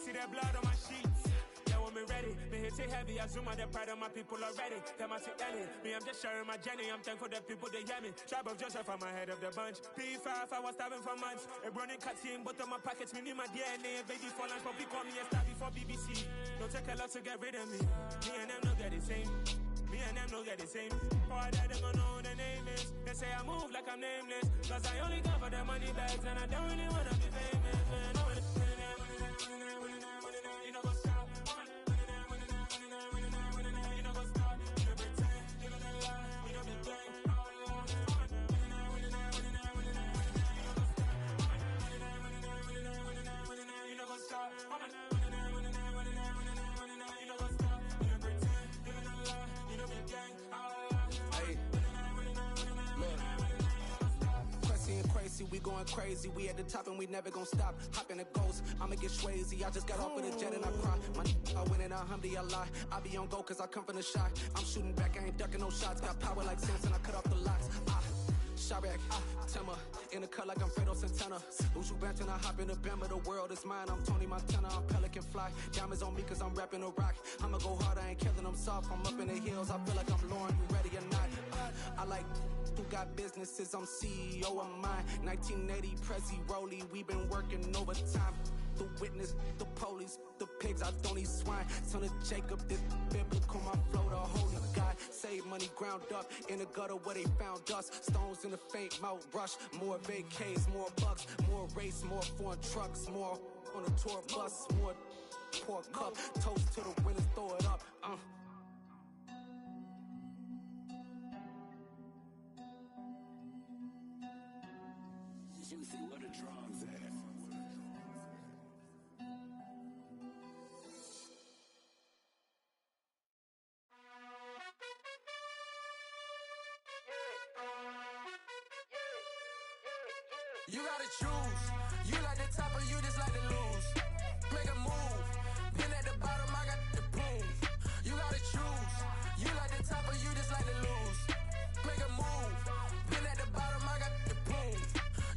See that blood on my sheets. Yeah, when me ready, me hit it heavy. I zoom out the pride of my people already. Them I see Ellie. Me, I'm just sharing my journey. I'm thankful that people they hear me. Tribe of Joseph, I'm ahead of the bunch. P5, I was starving for months. A running cutscene, but on my pockets, me need my DNA. Baby for lunch, but we call me a star before BBC. Don't take a lot to get rid of me. Me and them don't get the same. Me and them don't get the same. All that them gonna know who the name is. They say I move like I'm nameless. Cause I only come for the money bags and I don't really wanna be famous, man. You know go stop. You know go stop. You know pretend. You know the lie. You know be gang. You know go stop. We going crazy, we at the top and we never gonna stop. Hop in a ghost, I'ma get swayzy. I just got off of the jet and I cry. I win it, alhamdulillah. I be on go cause I come from the shot. I'm shooting back, I ain't ducking no shots. Got power like Samson, I cut off the locks. Chirac, Timmer, in the cut like I'm Fredo Santana. Uju Banton, I hop in the Bama, the world is mine. I'm Tony Montana, I'm Pelican Fly. Diamonds on me cause I'm rapping a rock. I'ma go hard, I ain't killing them soft. I'm up in the hills, I feel like I'm Lauren, you ready or not? I like who got businesses, I'm CEO of mine. 1980 Prezi Rolly, we been working overtime. The witness, the police, the pigs, I don't eat swine. Son of Jacob, this biblical, my flow, the holy God. Say save money ground up in the gutter where they found us. Stones in the faint mouth rush. More vacays, more bucks, more race, more foreign trucks, more on a tour bus, more pour cup. Toast to the winners, throw it up. Juicy, where the drums at? You gotta choose. You like the top or you just like to lose. Make a move. Been at the bottom, I got the prove. You gotta choose. You like the top or you just like to lose. Make a move. Been at the bottom, I got the prove.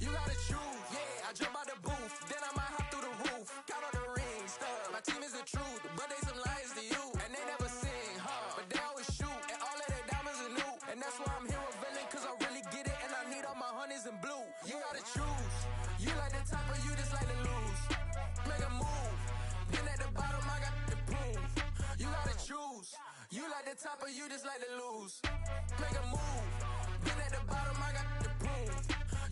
You gotta choose. Yeah, I jump out the booth, then I might hop through the roof. Count on the rings, my team is the truth, but they some liars to you, and they never sing, but they always shoot, and all of their diamonds are new, and that's why I'm here with villain, cause I really get it, and I need all my honeys in blue. You gotta choose. You like the top or you just like to lose. Make a move. Been at the bottom, I got the proof. You gotta choose. You like the top or you just like to lose. Make a move. Been at the bottom, I got the proof.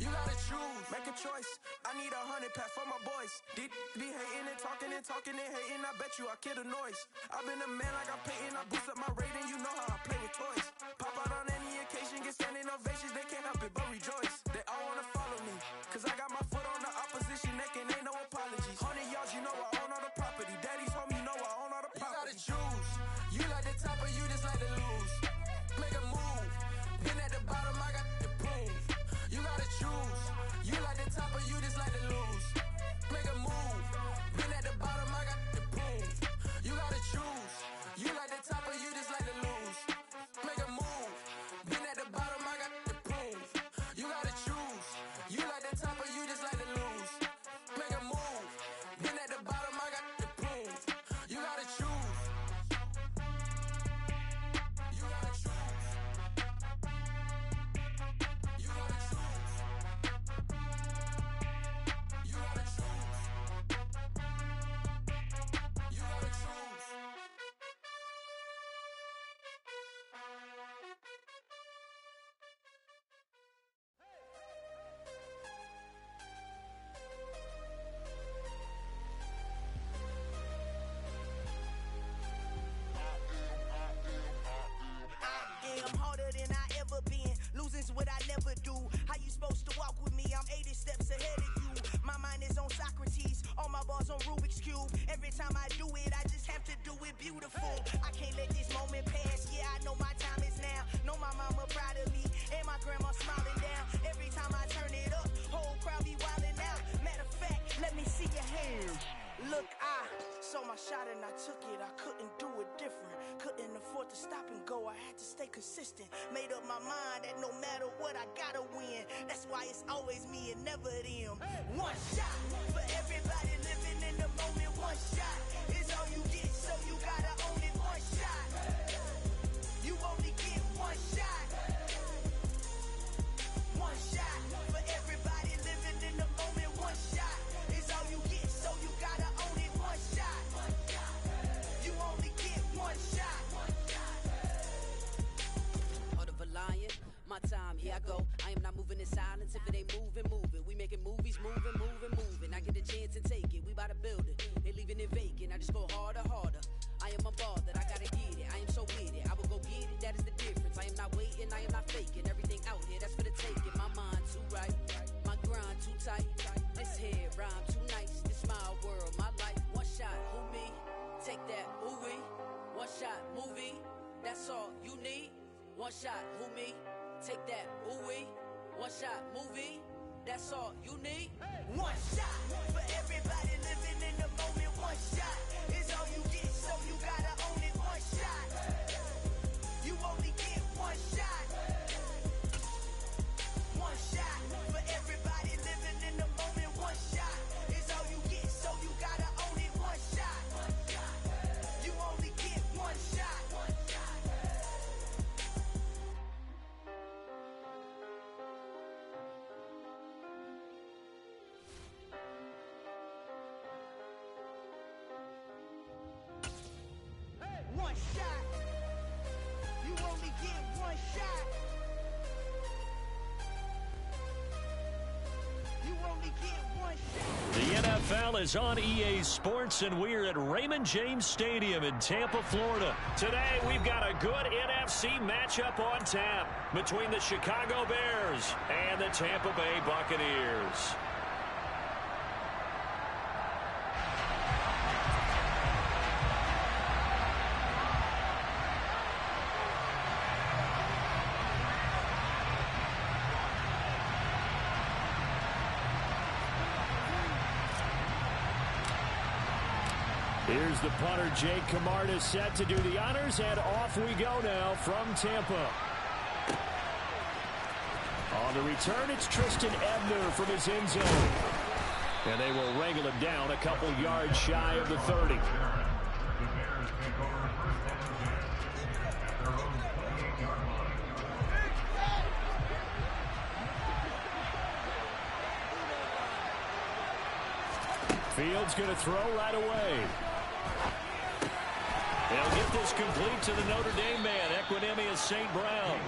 You gotta choose. Make a choice. I need 100 pack for my boys. Be hating and talking and talking and hating. I bet you I kill the noise. I've been a man like I'm Peyton. I boost up my rating. You know how I play with toys. Pop out on any occasion, get standing ovations. They can't help it but rejoice. They all wanna follow me, cause I got my foot on the opposition neck and ain't no apologies. 100 yards, you know I own all the property. Daddy's home, you know I own all the property. You gotta choose. You like the top or you just like to lose. Make a move. Been at the bottom, I got the proof. You gotta choose. You like the top or you just like to lose. Make a move. Been at the bottom, I got the proof. You gotta choose. You like the top or you just like to lose. Make a move. Been at the bottom, I got the proof. You gotta choose. You like the top or you just like to lose. Make a move. Been at the bottom, I got the proof. You gotta choose. You gotta choose. You gotta choose. You gotta choose. You gotta choose. I am harder than I ever been. Losing's what I never do. How you supposed to walk with me? I'm 80 steps ahead of you. My mind is on Socrates. All my bars on Rubik's Cube. Every time I do it, I just have to do it beautiful. I can't let this moment pass. Yeah, I know my time is now. Know my mama proud of me. And my grandma smiling down. Every time I turn it up, whole crowd be wildin' out. Matter of fact, let me see your hands. Look, I saw my shot and I took it. I couldn't do it different. Couldn't afford to stop and go. I had to stay consistent. Made up my mind that no matter what, I gotta win. That's why it's always me and never them. One shot for everybody living in the moment. One shot is all you get, so you gotta own it. One shot. You only get one shot. One shot for everybody living in the moment. One shot is all you get, so you gotta own it. One shot. You only get one shot. Heart of a lion, my time, here I go. I am not moving in silence. If it ain't moving, moving. We making movies, moving, moving, moving. I get a chance and take it. We bout to build it. They leaving it vacant. I just go harder, harder. I am unbothered. I gotta get it. I am so with it. I will go get it. That is the difference. I am not waiting. I am not faking. Everything out here, that's for the taking. My mind too right. My grind too tight. This head rhyme too nice. This my world, my life. One shot, who me? Take that, ooh wee. One shot, movie. That's all you need. One shot, who me? Take that, ooh wee. One shot, movie. That's all you need. One shot for everybody living in the moment. One shot is all you get, so you gotta own it. One shot. You only get one shot. One shot for everybody living in the moment. One shot is all you get, so you gotta own it. One shot. You only get one shot. NFL is on EA Sports, and we're at Raymond James Stadium in Tampa, Florida. Today, we've got a good NFC matchup on tap between the Chicago Bears and the Tampa Bay Buccaneers. Here's the punter, Jake Camarda, set to do the honors, and off we go now from Tampa. On the return, it's Tristan Ebner from his end zone. And they will wrangle him down a couple yards shy of the 30. Fields going to throw right away. They'll get this complete to the Notre Dame man, Equanimeous St. Brown.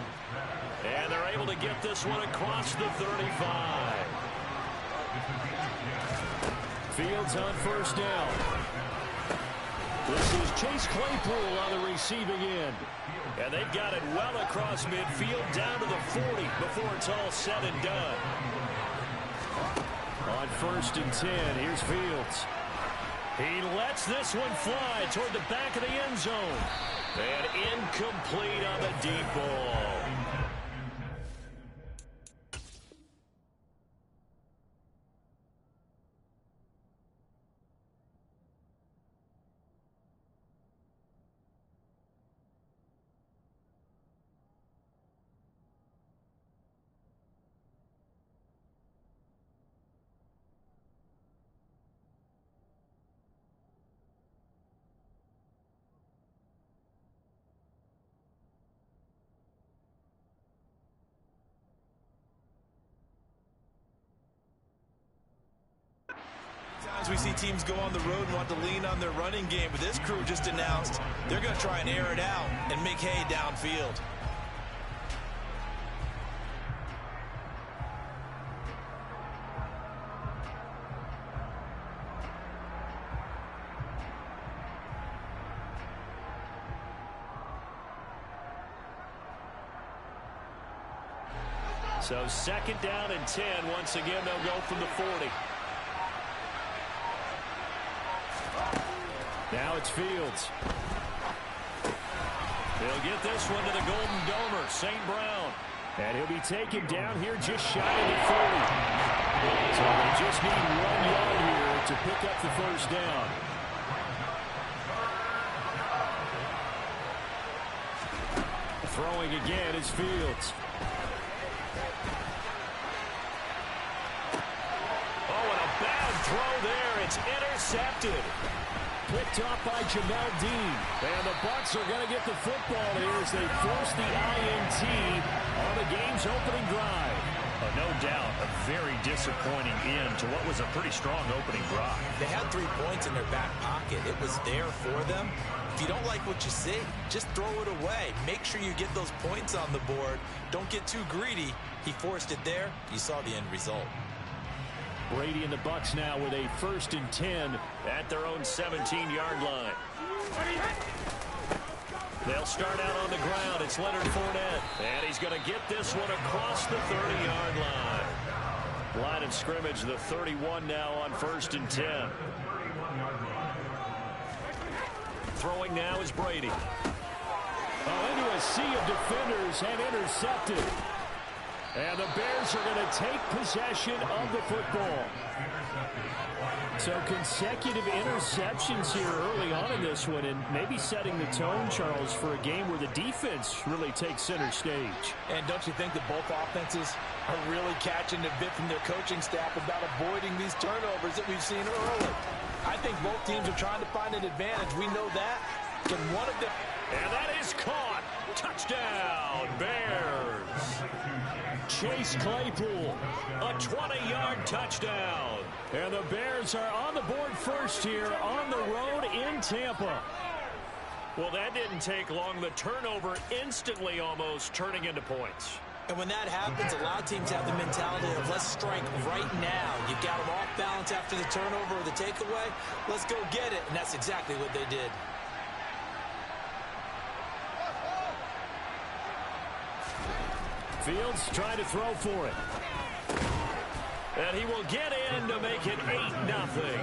And they're able to get this one across the 35. Fields on first down. This is Chase Claypool on the receiving end. And they've got it well across midfield down to the 40 before it's all said and done. On first and 10, here's Fields. He lets this one fly toward the back of the end zone. And incomplete on the deep ball. We see teams go on the road and want to lean on their running game, but this crew just announced they're going to try and air it out and make hay downfield. So second down and 10. Once again, they'll go from the 40. Now it's Fields. They'll get this one to the Golden Domer, St. Brown. And he'll be taken down here just shy of the 40. So they just need 1 yard here to pick up the first down. Throwing again is Fields. Oh, and a bad throw there. It's intercepted. Picked off by Jamel Dean. And the Bucs are going to get the football here as they force the INT on the game's opening drive. No doubt, a very disappointing end to what was a pretty strong opening drive. They had 3 points in their back pocket. It was there for them. If you don't like what you see, just throw it away. Make sure you get those points on the board. Don't get too greedy. He forced it there. You saw the end result. Brady and the Bucs now with a first and 10 at their own 17-yard line. They'll start out on the ground. It's Leonard Fournette. And he's going to get this one across the 30-yard line. Line of scrimmage, the 31 now on first and 10. Throwing now is Brady. Oh, into a sea of defenders and intercepted. And the Bears are going to take possession of the football. So consecutive interceptions here early on in this one, and maybe setting the tone, Charles, for a game where the defense really takes center stage. And don't you think that both offenses are really catching a bit from their coaching staff about avoiding these turnovers that we've seen early? I think both teams are trying to find an advantage. We know that. Can one of them... And that is caught. Touchdown, Bears. Chase Claypool, a 20-yard touchdown. And the Bears are on the board first here on the road in Tampa. Well, that didn't take long. The turnover instantly almost turning into points. And when that happens, a lot of teams have the mentality of let's strike right now. You got them off balance after the turnover or the takeaway. Let's go get it. And that's exactly what they did. Fields trying to throw for it. And he will get in to make it 8-0.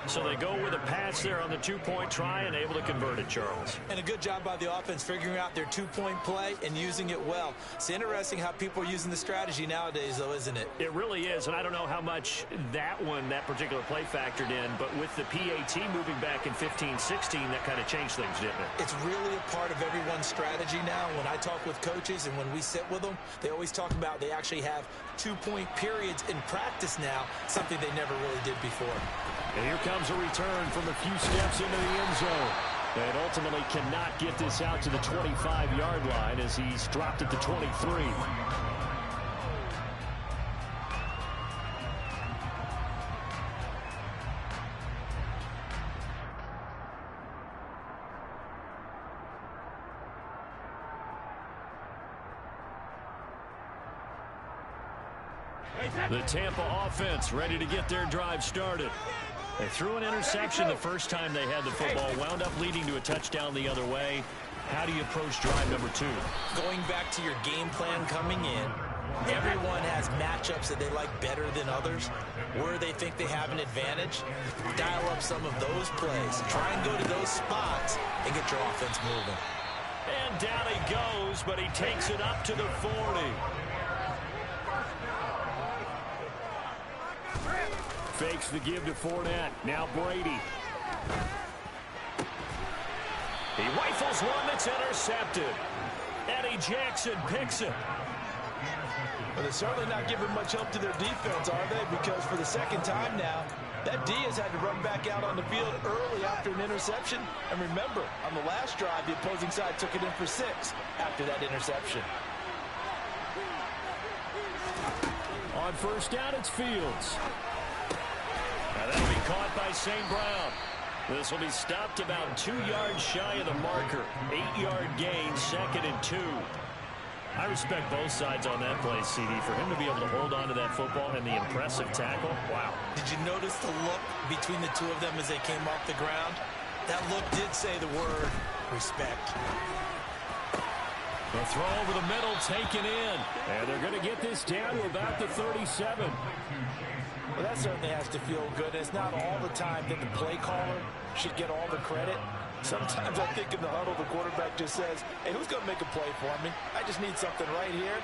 So they go with a pass there on the two-point try and able to convert it, Charles. And a good job by the offense figuring out their two-point play and using it well. It's interesting how people are using the strategy nowadays, though, isn't it? It really is, and I don't know how much that particular play factored in, but with the PAT moving back in 15-16, that kind of changed things, didn't it? It's really a part of everyone's strategy now. When I talk with coaches and when we sit with them, they always talk about they actually have two-point periods in practice now, something they never really did before. And here comes a return from a few steps into the end zone. And ultimately cannot get this out to the 25-yard line as he's dropped at the 23. The Tampa offense ready to get their drive started. They threw an interception the first time they had the football, wound up leading to a touchdown the other way. How do you approach drive number 2? Going back to your game plan coming in, everyone has matchups that they like better than others. Where they think they have an advantage, dial up some of those plays. Try and go to those spots and get your offense moving. And down he goes, but he takes it up to the 40. Fakes the give to Fournette. Now Brady. He rifles one that's intercepted. Eddie Jackson picks it. Well, they're certainly not giving much help to their defense, are they? Because for the second time now, that D has had to run back out on the field early after an interception. And remember, on the last drive, the opposing side took it in for 6 after that interception. On first down, it's Fields. Now that'll be caught by St. Brown. This will be stopped about 2 yards shy of the marker. 8-yard gain, 2nd and 2. I respect both sides on that play, CD. For him to be able to hold on to that football and the impressive tackle, wow. Did you notice the look between the two of them as they came off the ground? That look did say the word respect. The throw over the middle taken in. And they're going to get this down to about the 37. Well, that certainly has to feel good. It's not all the time that the play caller should get all the credit. Sometimes I think in the huddle, the quarterback just says, hey, who's going to make a play for me? I just need something right here.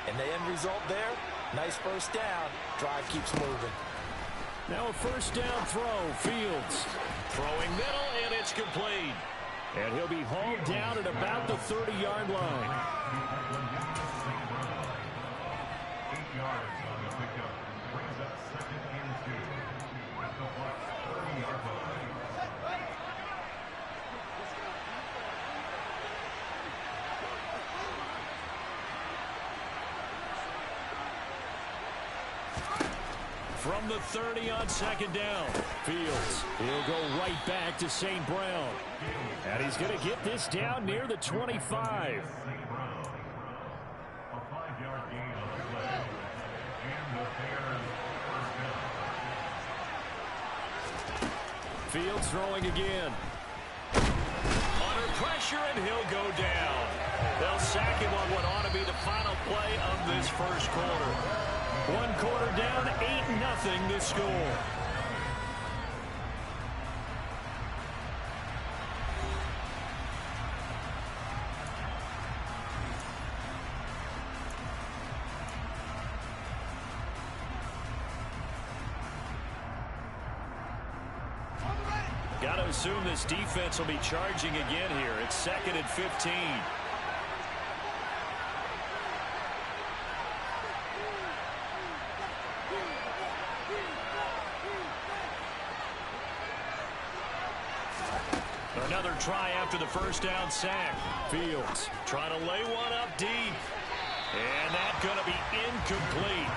And the end result there, nice first down. Drive keeps moving. Now a first down throw. Fields throwing middle, and it's complete. And he'll be hauled down at about the 30-yard line. 8 yards on the pickup. Brings up 2nd and 2. At the 30-yard line. From the 30 on 2nd down, Fields. He'll go right back to St. Brown. And he's going to get this down near the 25. A 5-yard gain on the play. And the Bears first down. Fields throwing again. Under pressure, and he'll go down. They'll sack him on what ought to be the final play of this first quarter. 1 quarter down, 8-0 to score. Got to assume this defense will be charging again here. It's 2nd and 15. Another try after the first down sack. Fields trying to lay one up deep. And that's going to be incomplete.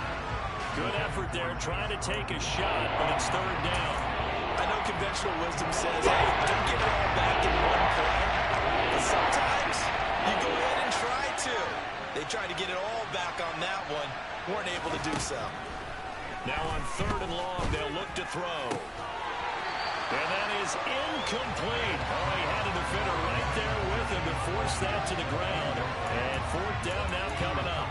Good effort there, trying to take a shot, but it's 3rd down. I know conventional wisdom says, hey, don't get it all back in one play. But sometimes you go ahead and try to. They tried to get it all back on that one. Weren't able to do so. Now on 3rd and long, they'll look to throw. And that is incomplete. Oh, he had a defender right there with him to force that to the ground. And 4th down now coming up.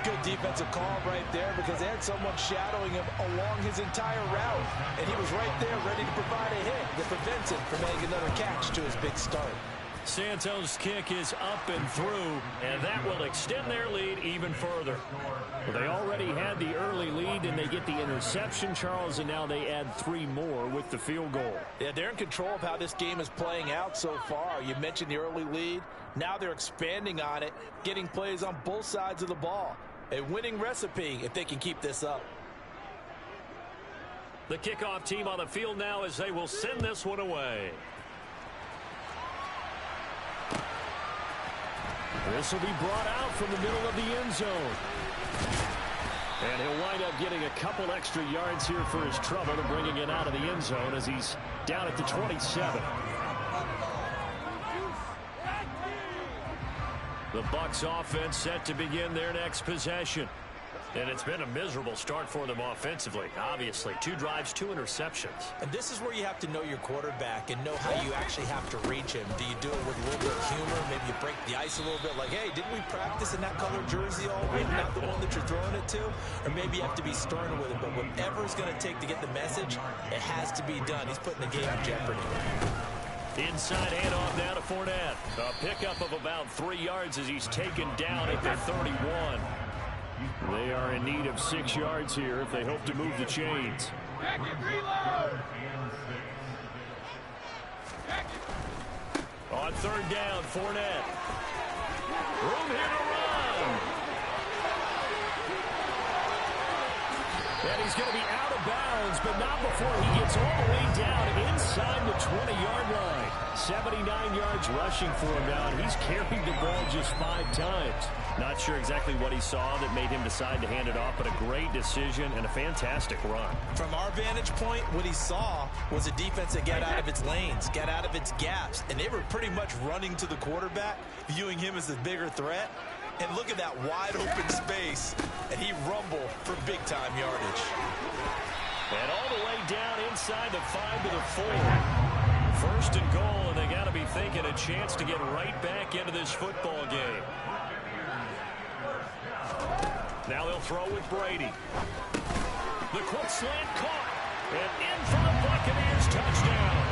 Good defensive call right there because they had someone shadowing him along his entire route. And he was right there ready to provide a hit that prevents him from making another catch to his big start. Santos' kick is up and through, and that will extend their lead even further. Well, they already had the early lead, and they get the interception, Charles, and now they add 3 more with the field goal. Yeah, they're in control of how this game is playing out so far. You mentioned the early lead. Now they're expanding on it, getting plays on both sides of the ball. A winning recipe if they can keep this up. The kickoff team on the field now as they will send this one away. This will be brought out from the middle of the end zone. And he'll wind up getting a couple extra yards here for his trouble and bringing it out of the end zone as he's down at the 27. The Bucs offense set to begin their next possession. And it's been a miserable start for them offensively. Obviously, 2 drives, 2 interceptions. And this is where you have to know your quarterback and know how you actually have to reach him. Do you do it with a little bit of humor? Maybe you break the ice a little bit like, hey, didn't we practice in that color jersey all week? Not the one that you're throwing it to? Or maybe you have to be stern with him. But whatever it's going to take to get the message, it has to be done. He's putting the game in jeopardy. Inside handoff now to Fournette. A pickup of about 3 yards as he's taken down at the 31. They are in need of 6 yards here if they hope to move the chains. On 3rd down, Fournette. Room here to run. And he's going to be out of bounds, but not before he gets all the way down inside the 20-yard line. 79 yards rushing for him now, and he's carried the ball just 5 times. Not sure exactly what he saw that made him decide to hand it off, but a great decision and a fantastic run. From our vantage point, what he saw was a defense that got out of its lanes, got out of its gaps, and they were pretty much running to the quarterback, viewing him as the bigger threat. And look at that wide open space, and he rumbled for big-time yardage. And all the way down inside the 5 to the 4. 1st and goal, and they got to be thinking a chance to get right back into this football game. Now they'll throw with Brady. The quick slant caught. And in for the Buccaneers touchdown.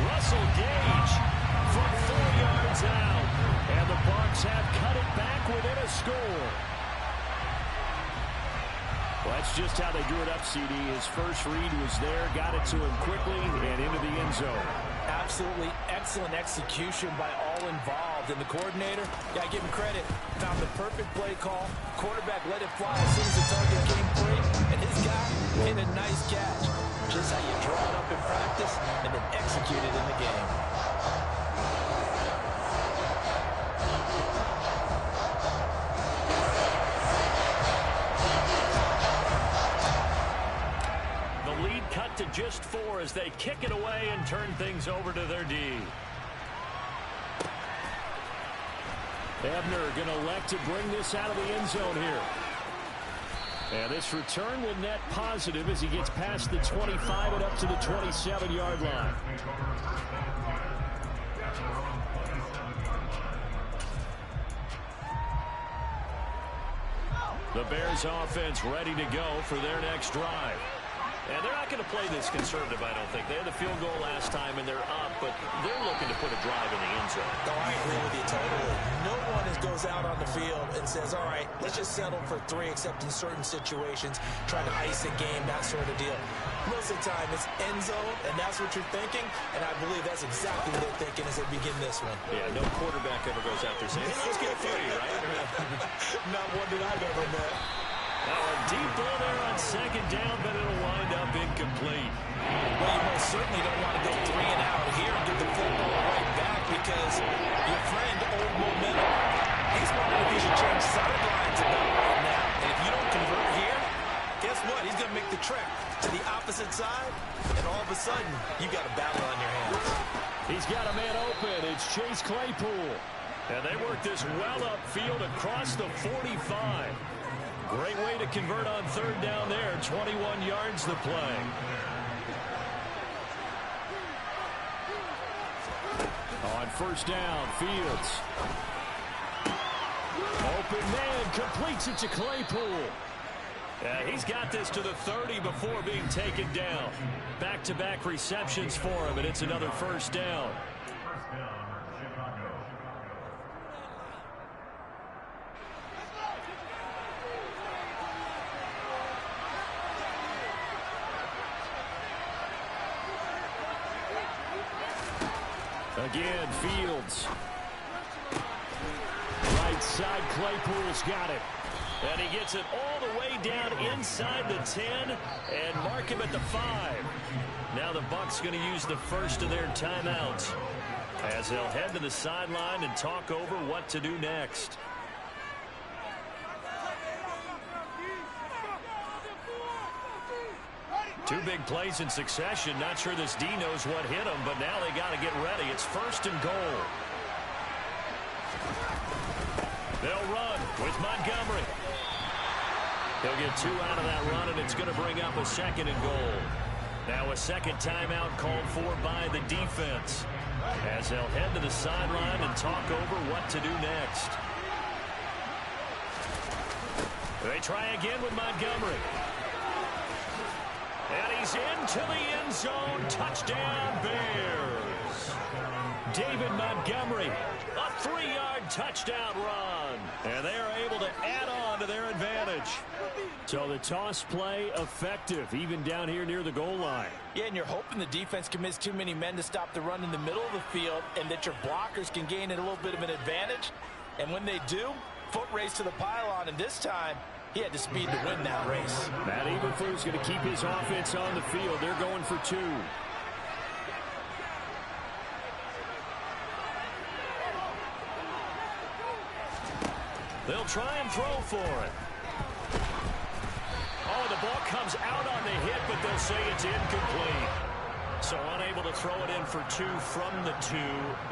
Russell Gage from 4 yards out. And the Bucs have cut it back within a score. Well, that's just how they drew it up, CD. His first read was there, got it to him quickly, and into the end zone. Absolutely excellent execution by all involved. And the coordinator, got to give him credit, found the perfect play call. Quarterback let it fly as soon as the target came free. And his guy hit a nice catch. Just how you draw it up in practice and then execute it in the game. Cut to just 4 as they kick it away and turn things over to their D. Ebner going to elect to bring this out of the end zone here. And this return will net positive as he gets past the 25 and up to the 27-yard line. The Bears offense ready to go for their next drive. And they're not going to play this conservative, I don't think. They had the field goal last time, and they're up, but they're looking to put a drive in the end zone. Oh, I agree with you totally. No one goes out on the field and says, all right, let's just settle for 3, except in certain situations, trying to ice a game, that sort of deal. Most of the time, it's end zone, and that's what you're thinking, and I believe that's exactly what they're thinking as they begin this one. Yeah, no quarterback ever goes out there saying, hey, let's get 3, right? Not one that I've ever met. Now a deep ball there on 2nd down, but it'll wind up incomplete. Well, you most certainly don't want to go 3 and out here and get the football right back because your friend, Old Momentum, he's wondering if he should change sidelines about right now. And if you don't convert here, guess what? He's going to make the trek to the opposite side, and all of a sudden, you've got a battle on your hands. He's got a man open. It's Chase Claypool. And they work this well upfield across the 45. Great way to convert on third down there. 21 yards to play. On first down, Fields. Open man, completes it to Claypool. He's got this to the 30 before being taken down. Back-to-back receptions for him, and it's another first down. Again, Fields. Right side, Claypool's got it. And he gets it all the way down inside the 10 and mark him at the 5. Now the Bucs going to use the first of their timeouts as they'll head to the sideline and talk over what to do next. Two big plays in succession. Not sure this D knows what hit him, but now they got to get ready. It's first and goal. They'll run with Montgomery. He'll get 2 out of that run, and it's going to bring up a second and goal. Now a second timeout called for by the defense as they'll head to the sideline and talk over what to do next. They try again with Montgomery. And he's into the end zone. Touchdown, Bears. David Montgomery, a 3-yard touchdown run. And they are able to add on to their advantage. So the toss play effective, even down here near the goal line. Yeah, and you're hoping the defense commits too many men to stop the run in the middle of the field and that your blockers can gain a little bit of an advantage. And when they do, foot race to the pylon, and this time, he had the speed to win that race. Matt Eberflus going to keep his offense on the field. They're going for 2. They'll try and throw for it. Oh, the ball comes out on the hit, but they'll say it's incomplete. So unable to throw it in for 2 from the 2.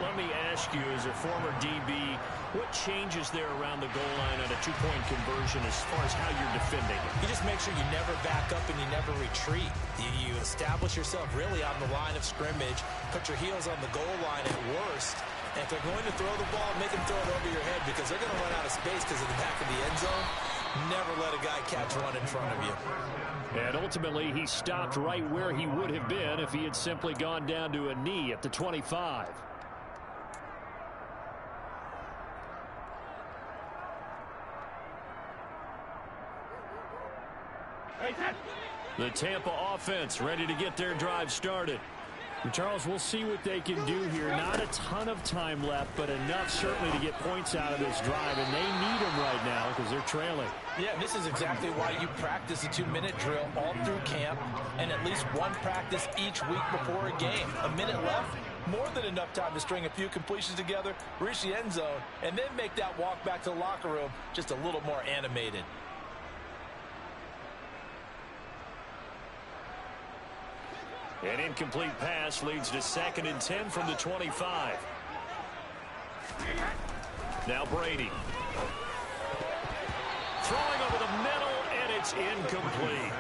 Let me ask you, as a former DB, what changes there around the goal line on a 2-point conversion as far as how you're defending it? You just make sure you never back up and you never retreat. You establish yourself really on the line of scrimmage, put your heels on the goal line at worst, and if they're going to throw the ball, make them throw it over your head because they're going to run out of space because of the back of the end zone. Never let a guy catch one in front of you. And ultimately, he stopped right where he would have been if he had simply gone down to a knee at the 25. The Tampa offense ready to get their drive started. And Charles, we'll see what they can do here. Not a ton of time left, but enough certainly to get points out of this drive, and they need them right now because they're trailing. Yeah, this is exactly why you practice a 2-minute drill all through camp and at least one practice each week before a game. A minute left, more than enough time to string a few completions together, reach the end zone, and then make that walk back to the locker room just a little more animated. An incomplete pass leads to 2nd and 10 from the 25. Now Brady. Throwing over the middle, and it's incomplete.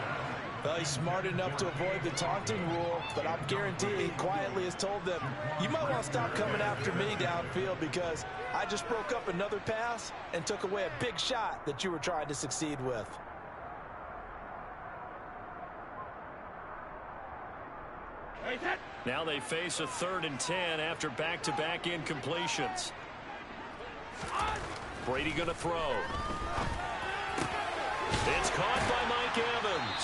Well, he's smart enough to avoid the taunting rule, but I'm guaranteeing he quietly has told them, you might want to stop coming after me downfield because I just broke up another pass and took away a big shot that you were trying to succeed with. Now they face a 3rd and 10 after back-to-back incompletions. Brady going to throw. It's caught by Mike Evans.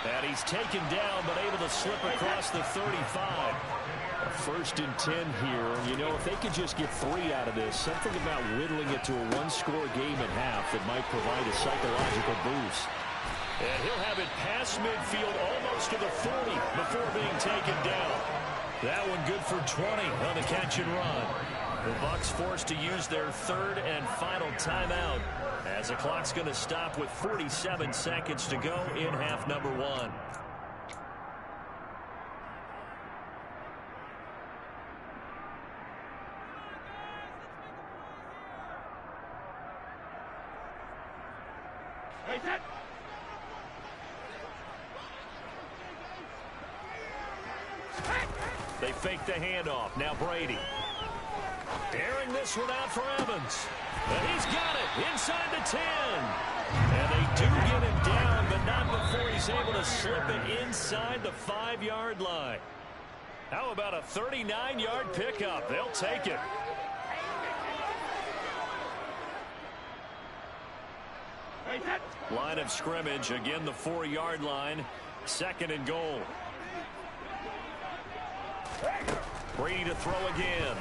And he's taken down, but able to slip across the 35. A 1st and 10 here. And, you know, if they could just get 3 out of this, something about whittling it to a 1-score game at half that might provide a psychological boost. And he'll have it past midfield almost to the 40 before being taken down. That one good for 20 on the catch and run. The Bucs forced to use their 3rd and final timeout as the clock's going to stop with 47 seconds to go in half number 1. They fake the handoff. Now Brady. Airing this one out for Evans. And he's got it inside the 10. And they do get him down, but not before he's able to slip it inside the 5-yard line. How about a 39-yard pickup? They'll take it. Line of scrimmage, again the 4-yard line. 2nd and goal. Brady to throw again.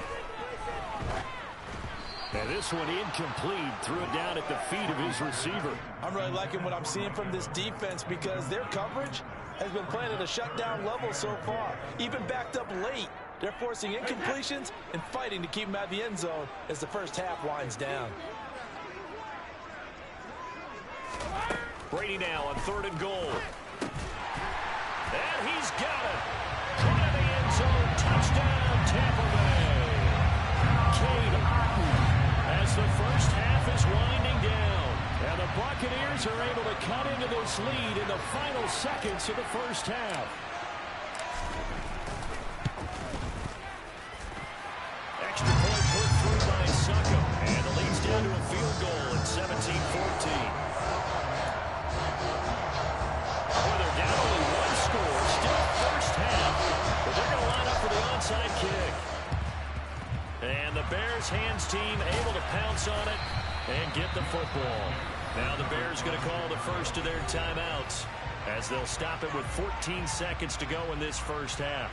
And this one incomplete. Threw it down at the feet of his receiver. I'm really liking what I'm seeing from this defense because their coverage has been playing at a shutdown level so far. Even backed up late. They're forcing incompletions and fighting to keep them out of the end zone as the first half winds down. Brady now on 3rd and goal. And he's got it. Caught in the end zone. Touchdown, Tampa Bay. Cade Otton as the first half is winding down. And the Buccaneers are able to cut into this lead in the final seconds of the first half. Extra point put through by Succop. And the lead's down to a field goal at 17-14. They're down only one score, still first half, but they're going to line up for the onside kick. And the Bears hands team able to pounce on it and get the football. Now the Bears going to call the first of their timeouts as they'll stop it with 14 seconds to go in this first half.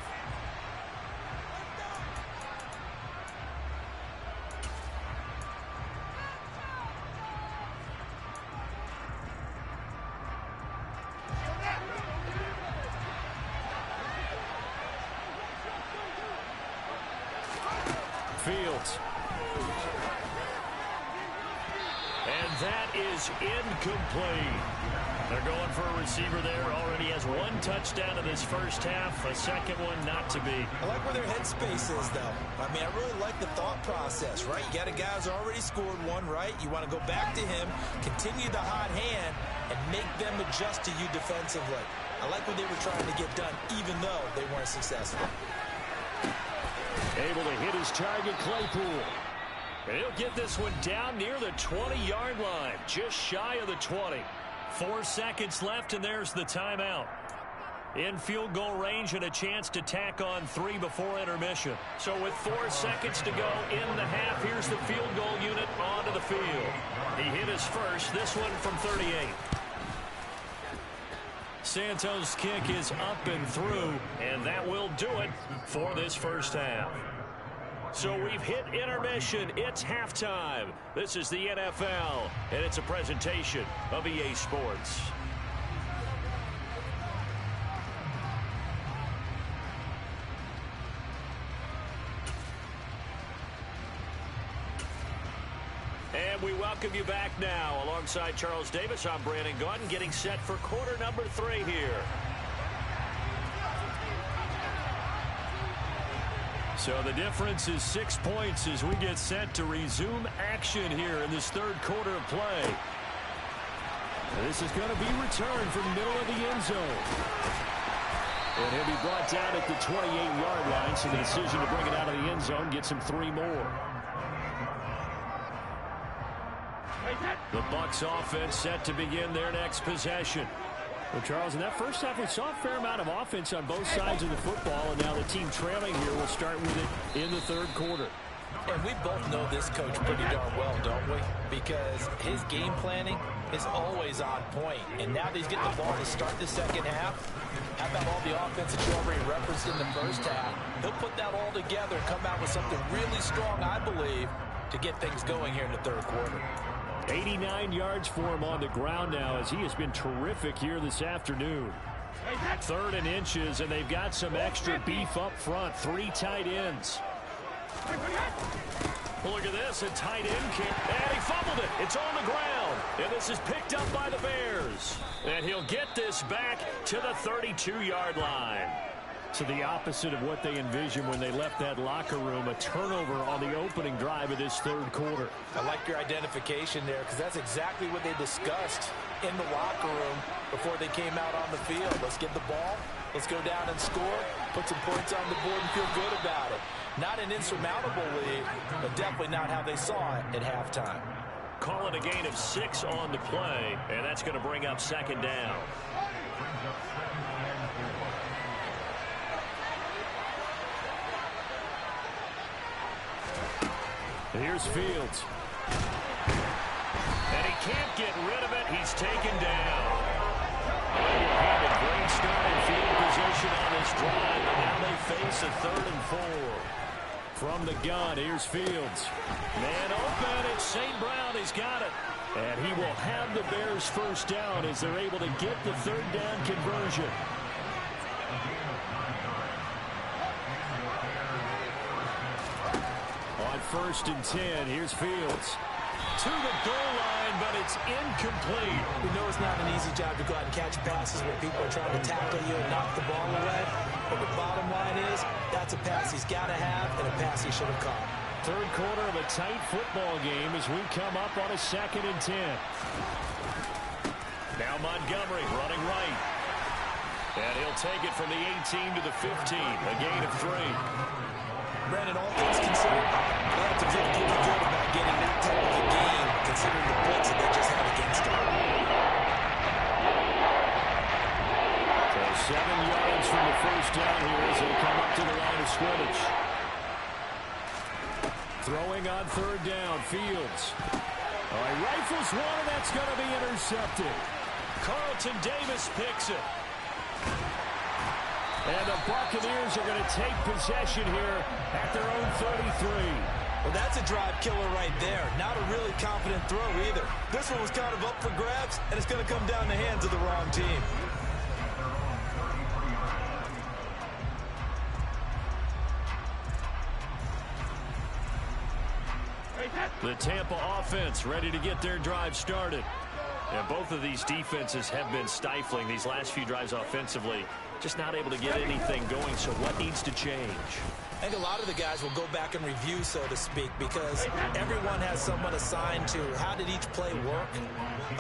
Fields. And that is incomplete. They're going for a receiver there. Already has one touchdown in this first half. A second one not to be. I like where their headspace is, though. I mean, I really like the thought process, right? You got a guy who's already scored one, right? You want to go back to him, continue the hot hand, and make them adjust to you defensively. I like what they were trying to get done, even though they weren't successful. Able to hit his target, Claypool. And he'll get this one down near the 20-yard line, just shy of the 20. 4 seconds left, and there's the timeout. In field goal range and a chance to tack on 3 before intermission. So with 4 seconds to go in the half, here's the field goal unit onto the field. He hit his first, this one from 38. Santos' kick is up and through, and that will do it for this first half. So we've hit intermission. It's halftime. This is the NFL, and it's a presentation of EA Sports. And we welcome you back now. Alongside Charles Davis, I'm Brandon Gaudin, getting set for quarter number 3 here. So the difference is 6 points as we get set to resume action here in this third quarter of play. This is going to be returned from the middle of the end zone. And he'll be brought down at the 28-yard line, so the decision to bring it out of the end zone gets him 3 more. The Bucs offense set to begin their next possession. Well, Charles, in that first half, we saw a fair amount of offense on both sides of the football, and now the team trailing here will start with it in the third quarter. And we both know this coach pretty darn well, don't we? Because his game planning is always on point. And now that he's getting the ball to start the second half, how about all the offense that you already referenced in the first half? He'll put that all together and come out with something really strong, I believe, to get things going here in the third quarter. 89 yards for him on the ground now as he has been terrific here this afternoon. 3rd and inches, and they've got some extra beef up front. 3 tight ends. Well, look at this, a tight end kick, and he fumbled it. It's on the ground, and this is picked up by the Bears. And he'll get this back to the 32-yard line. So the opposite of what they envisioned when they left that locker room, a turnover on the opening drive of this third quarter. I like your identification there because that's exactly what they discussed in the locker room before they came out on the field. Let's get the ball. Let's go down and score, put some points on the board and feel good about it. Not an insurmountable lead, but definitely not how they saw it at halftime. Calling a gain of 6 on the play, and that's going to bring up second down. Here's Fields. And he can't get rid of it. He's taken down. Having a great start in field position on this drive, and now they face a 3rd and 4. From the gun, here's Fields. Man open, it's St. Brown. He's got it. And he will have the Bears first down as they're able to get the 3rd down conversion. On 1st and 10, here's Fields. To the goal line, but it's incomplete. We know it's not an easy job to go out and catch passes when people are trying to tackle you and knock the ball away. But the bottom line is, that's a pass he's got to have and a pass he should have caught. Third quarter of a tight football game as we come up on a 2nd and 10. Now Montgomery running right. And he'll take it from the 18 to the 15, a gain of 3. Brandon, all things considered, they have to feel pretty good about getting that type of a game, considering the blitz that they just had against them. So 7 yards from the first down here as they come up to the line of scrimmage. Throwing on 3rd down, Fields. All right, rifles one, and that's going to be intercepted. Carlton Davis picks it. And the Buccaneers are going to take possession here at their own 33. Well, that's a drive killer right there. Not a really confident throw either. This one was kind of up for grabs, and it's going to come down the hands of the wrong team. The Tampa offense ready to get their drive started. And both of these defenses have been stifling these last few drives offensively. Just not able to get anything going, so what needs to change? I think a lot of the guys will go back and review, so to speak, because everyone has someone assigned to how did each play work.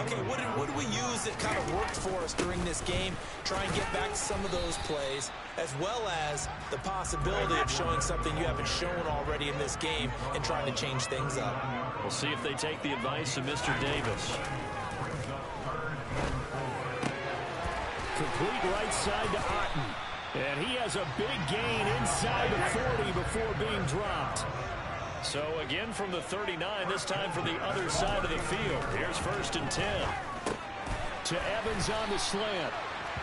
Okay, what did we use that kind of worked for us during this game? Try and get back to some of those plays, as well as the possibility of showing something you haven't shown already in this game and trying to change things up. We'll see if they take the advice of Mr. Davis. Complete right side to Otten. And he has a big gain inside the 40 before being dropped. So again from the 39, this time from the other side of the field. Here's 1st and 10. To Evans on the slant.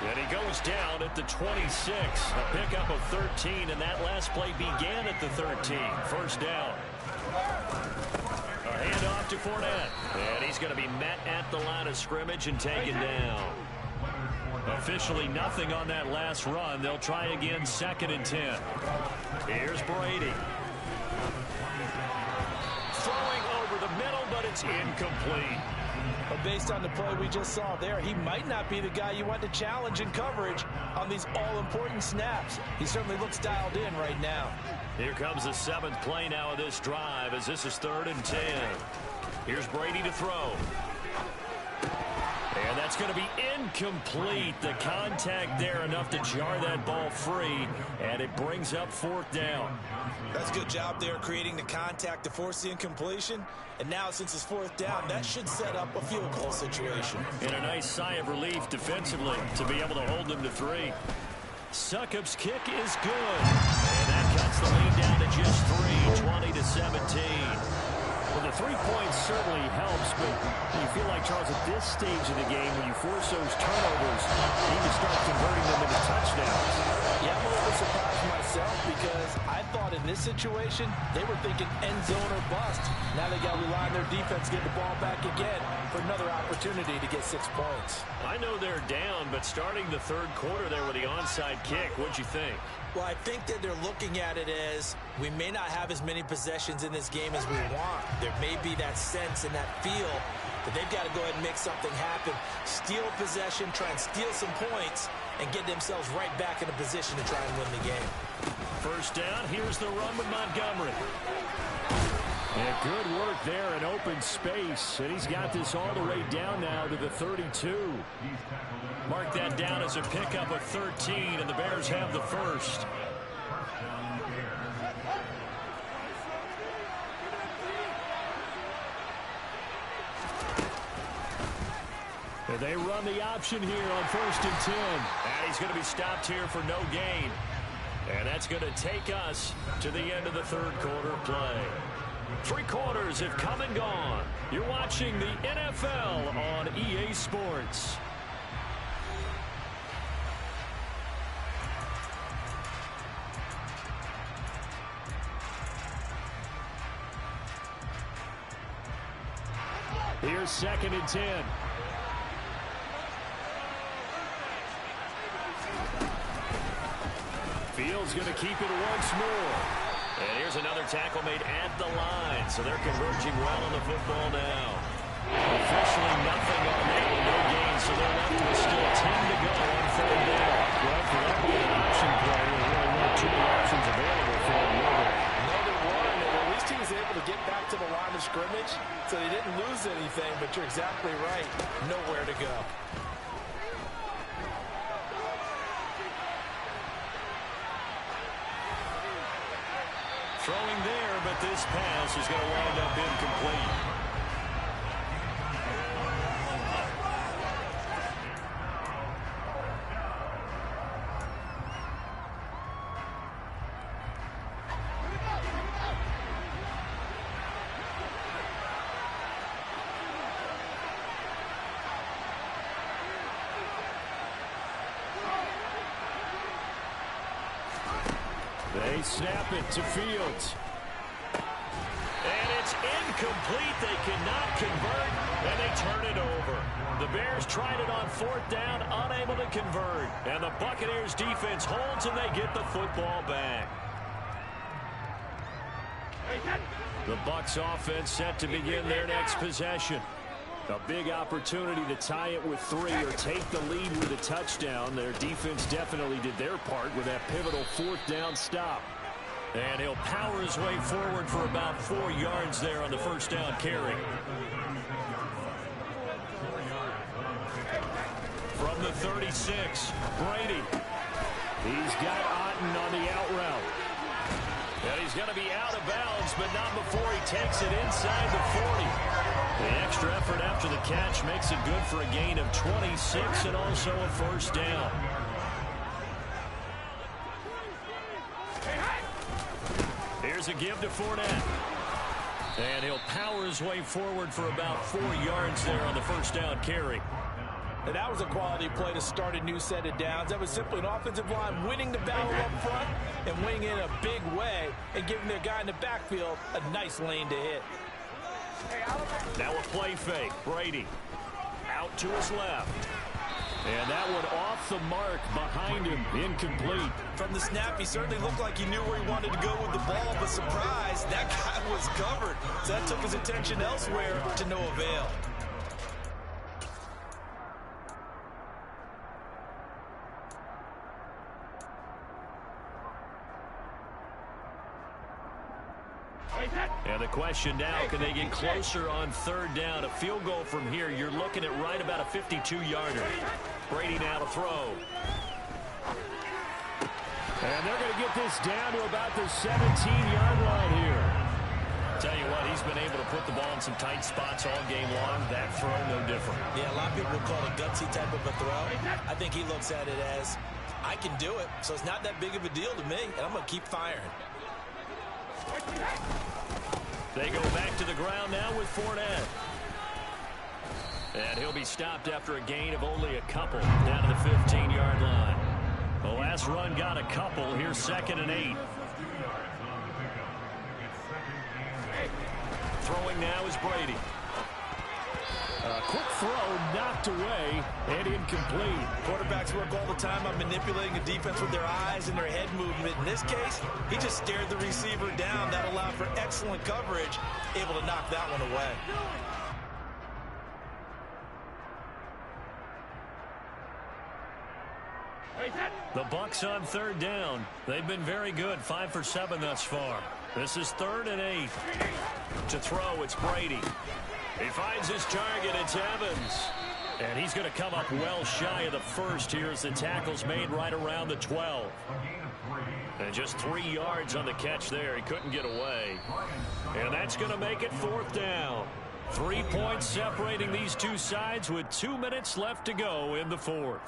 And he goes down at the 26. A pickup of 13, and that last play began at the 13. First down. A handoff to Fournette. And he's going to be met at the line of scrimmage and taken down. Officially nothing on that last run. They'll try again 2nd and 10. Here's Brady. Throwing over the middle, but it's incomplete. But based on the play we just saw there, he might not be the guy you want to challenge in coverage on these all-important snaps. He certainly looks dialed in right now. Here comes the 7th play now of this drive as this is 3rd and 10. Here's Brady to throw. And that's going to be incomplete. The contact there enough to jar that ball free, and it brings up 4th down. That's a good job there creating the contact to force the incompletion. And now since it's 4th down, that should set up a field goal situation. And a nice sigh of relief defensively to be able to hold them to 3. Succop's kick is good. And that cuts the lead down to just 3, 20-17. Well, the 3 points certainly helps, but you feel like, Charles, at this stage of the game, when you force those turnovers, you need to start converting them into touchdowns. Yeah, I'm a little surprised myself because I thought in this situation, they were thinking end zone or bust. Now they got to rely on their defense to get the ball back again for another opportunity to get 6 points. I know they're down, but starting the 3rd quarter there with the onside kick, what'd you think? Well, I think that they're looking at it as we may not have as many possessions in this game as we want. There may be that sense and that feel that they've got to go ahead and make something happen, steal possession, try and steal some points, and get themselves right back in a position to try and win the game. First down, here's the run with Montgomery. And good work there in open space. And he's got this all the way down now to the 32. Mark that down as a pickup of 13, and the Bears have the first. And they run the option here on 1st and 10. And he's going to be stopped here for no gain. And that's going to take us to the end of the third quarter play. 3 quarters have come and gone. You're watching the NFL on EA Sports. Here's 2nd and 10. Fields going to keep it once more. And here's another tackle made at the line. So they're converging well on the football now. Officially nothing on that one, no gain. So they're left with still 10 to go on 3rd down. Well, for that being an option play, there really weren't too many options available for him. No, there weren't. And at least he was able to get back to the line of scrimmage, so they didn't lose anything. But you're exactly right. Nowhere to go. Throwing there, but this pass is going to wind up incomplete. They snap it to Fields. And it's incomplete. They cannot convert, and they turn it over. The Bears tried it on 4th down, unable to convert. And the Buccaneers defense holds, and they get the football back. The Bucs offense set to begin their next possession. A big opportunity to tie it with 3 or take the lead with a touchdown. Their defense definitely did their part with that pivotal 4th down stop. And he'll power his way forward for about 4 yards there on the 1st down carry. From the 36, Brady. He's got Otten on the out route. And he's going to be out of bounds, but not before he takes it inside the 40. The extra effort after the catch makes it good for a gain of 26 and also a 1st down. Here's a give to Fournette. And he'll power his way forward for about 4 yards there on the 1st down carry. And that was a quality play to start a new set of downs. That was simply an offensive line winning the battle up front and winning in a big way and giving their guy in the backfield a nice lane to hit. Now a play fake. Brady out to his left. And that one off the mark behind him. Incomplete. From the snap, he certainly looked like he knew where he wanted to go with the ball, but surprise, that guy was covered. So that took his attention elsewhere to no avail. And the question now, can they get closer on 3rd down? A field goal from here, you're looking at right about a 52-yarder. Brady now to throw. And they're going to get this down to about the 17-yard line here. Tell you what, he's been able to put the ball in some tight spots all game long. That throw, no different. Yeah, a lot of people would call it a gutsy type of a throw. I think he looks at it as, I can do it, so it's not that big of a deal to me, and I'm going to keep firing. They go back to the ground now with Fournette. And he'll be stopped after a gain of only a couple down to the 15-yard line. The last run got a couple. Here's 2nd and 8. Throwing now is Brady. A quick throw knocked away and incomplete. Quarterbacks work all the time on manipulating a defense with their eyes and their head movement. In this case, he just stared the receiver down. That allowed for excellent coverage, able to knock that one away. The Bucs on third down. They've been very good, 5 for 7 thus far. This is 3rd and 8. To throw, it's Brady. He finds his target, it's Evans. And he's going to come up well shy of the first here as the tackle's made right around the 12. And just 3 yards on the catch there. He couldn't get away. And that's going to make it 4th down. 3 points separating these two sides with 2 minutes left to go in the 4th.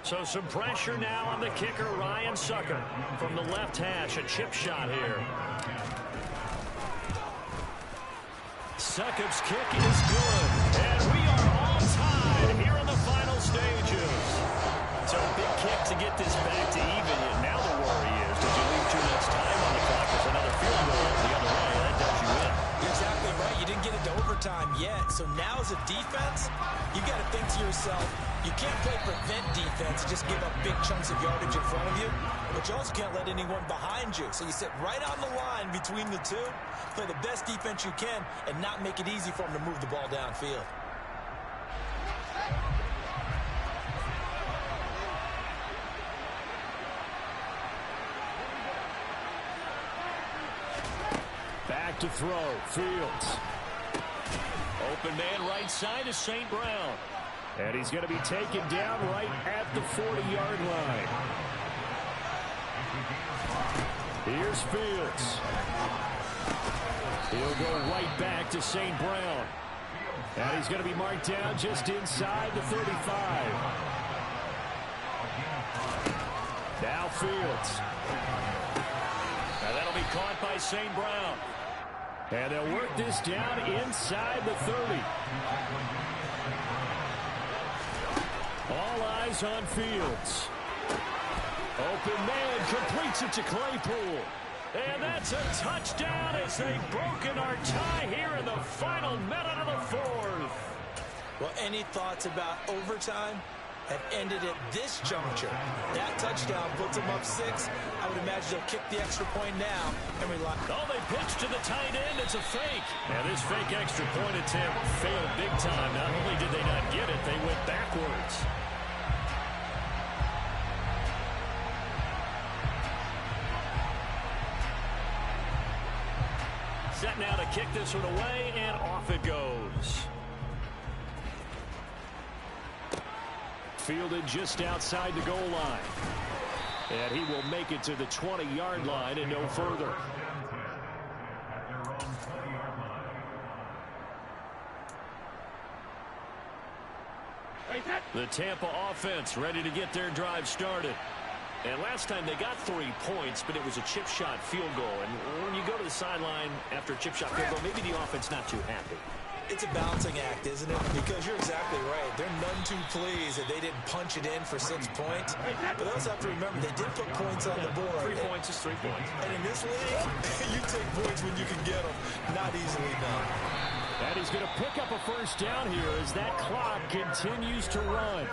So some pressure now on the kicker, Ryan Sucker. From the left hash, a chip shot here. Succop's kick is good. And we are all tied here in the final stages. So a big kick to get this back to even. And now the worry is, did you leave too much time on the clock? There's another field goal the other way. That does you in. You're exactly right. You didn't get it to overtime yet. So now as a defense, you got to think to yourself, you can't play prevent defense and just give up big chunks of yardage in front of you, but you also can't let anyone behind you. So you sit right on the line between the two, play the best defense you can, and not make it easy for them to move the ball downfield. Back to throw, Fields. Open man right side is St. Brown. And he's going to be taken down right at the 40-yard line. Here's Fields. He'll go right back to St. Brown. And he's going to be marked down just inside the 35. Now Fields. And that'll be caught by St. Brown. And they'll work this down inside the 30. All eyes on Fields. Open man completes it to Claypool. And that's a touchdown as they've broken our tie here in the final minute of the 4th. Well, any thoughts about overtime have ended at this juncture? That touchdown puts them up 6. I would imagine they'll kick the extra point now and rely. Oh, they pitch to the tight end. It's a fake. And this fake extra point attempt failed big time. Not only did they not get it, they went backwards. Set now to kick this one away, and off it goes. Fielded just outside the goal line. And he will make it to the 20-yard line and no further. The Tampa offense ready to get their drive started. And last time they got 3 points, but it was a chip shot field goal. And when you go to the sideline after a chip shot field goal, maybe the offense not too happy. It's a balancing act, isn't it? Because you're exactly right. They're none too pleased that they didn't punch it in for 6 points. But they also have to remember they did put points on the board. 3 points is 3 points. And in this league, you take points when you can get them. Not easily done. And he's going to pick up a first down here as that clock continues to run.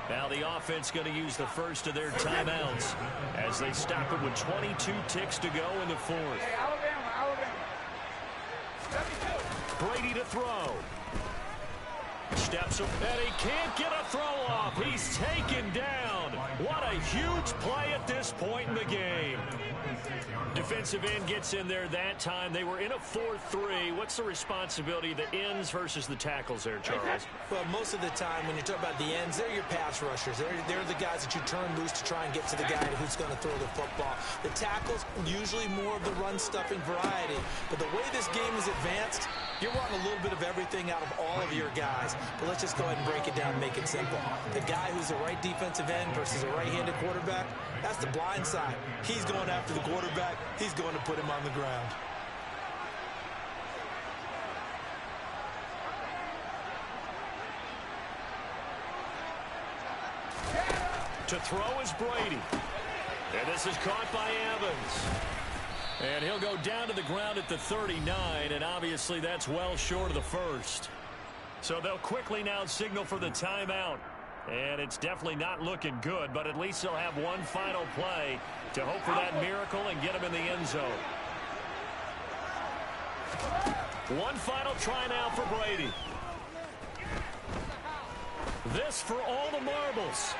Now the offense going to use the first of their timeouts as they stop it with 22 ticks to go in the 4th. Brady to throw. Steps up, and he can't get a throw off. He's taken down. What a huge play at this point in the game. Defensive end gets in there that time. They were in a 4-3. What's the responsibility of the ends versus the tackles there, Charles? Well, most of the time when you talk about the ends, they're your pass rushers. They're the guys that you turn loose to try and get to the guy who's going to throw the football. The tackles, usually more of the run-stuffing variety. But the way this game is advanced, you're wanting a little bit of everything out of all of your guys. But let's just go ahead and break it down and make it simple. The guy who's the right defensive end versus a right-handed quarterback, that's the blind side. He's going after the quarterback. He's going to put him on the ground. To throw is Brady. And this is caught by Evans. And he'll go down to the ground at the 39, and obviously that's well short of the first. So they'll quickly now signal for the timeout. And it's definitely not looking good, but at least they'll have one final play to hope for that miracle and get him in the end zone. One final try now for Brady. This for all the marbles.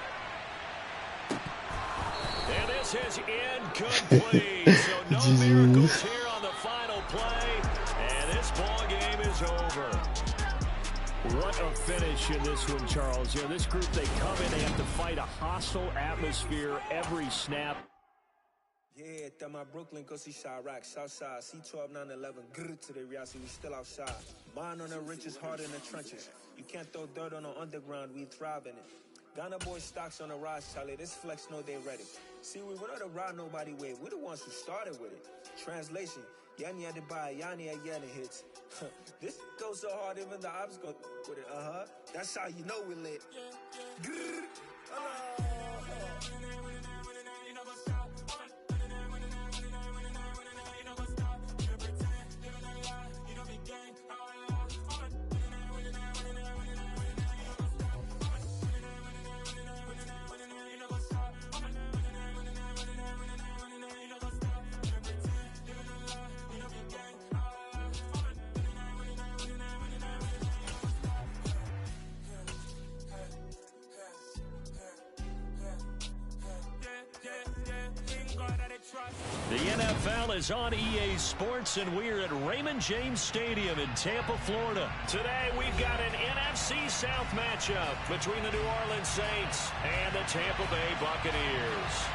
And this is incomplete. So no miracles here on the final play. And this ball game is over. What a finish in this one, Charles. You know, this group, they come in, they have to fight a hostile atmosphere every snap. Yeah, that my Brooklyn, go see Chirac, Southside, C12, 911, grr to the Riasi, we still outside. Mine on the richest, heart in the trenches. You can't throw dirt on the underground, we thrive in it. Ghana boys stocks on the rise, Charlie, this flex know they ready. See, we're not the ride nobody with, we're the ones who started with it. Translation, Yanni had to buy, Yanni had Yanni hits. This goes so hard, even the ops go with it, That's how you know we lit. Grr. The NFL is on EA Sports, and we're at Raymond James Stadium in Tampa, Florida. Today, we've got an NFC South matchup between the New Orleans Saints and the Tampa Bay Buccaneers.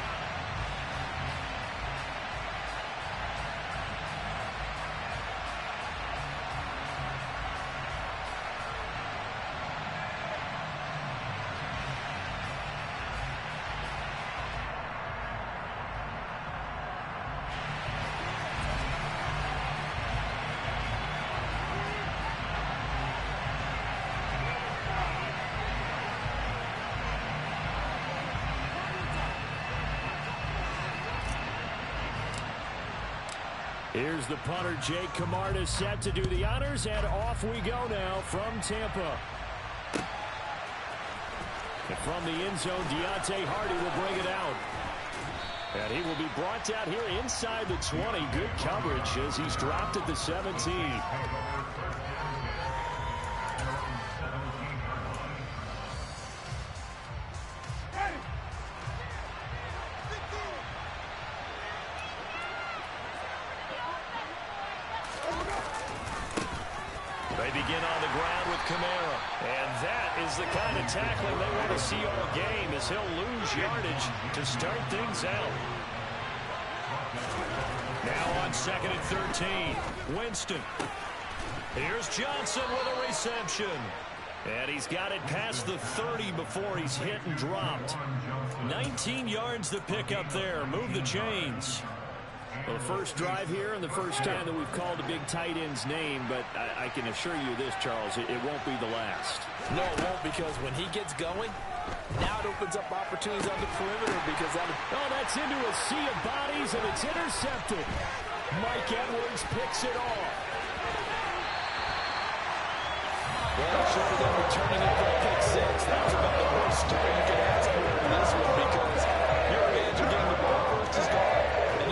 Here's the punter, Jake Camarda, set to do the honors, and off we go now from Tampa. And from the end zone, Deontay Hardy will bring it out. And he will be brought down here inside the 20. Good coverage as he's dropped at the 17. They begin on the ground with Kamara. And that is the kind of tackling they want to see all game, as he'll lose yardage to start things out. Now on 2nd and 13. Winston. Here's Johnson with a reception. And he's got it past the 30 before he's hit and dropped. 19 yards to pick up there. Move the chains. Well, the first drive here and the first time that we've called a big tight end's name, but I can assure you this, Charles, it won't be the last. No, it won't, because when he gets going, now it opens up opportunities on the perimeter because that's into a sea of bodies, and it's intercepted. Mike Edwards picks it off. Well, short of them returning it for a pick six, that was about the worst start you could ask for in this one, because your advantage of getting the ball first is gone.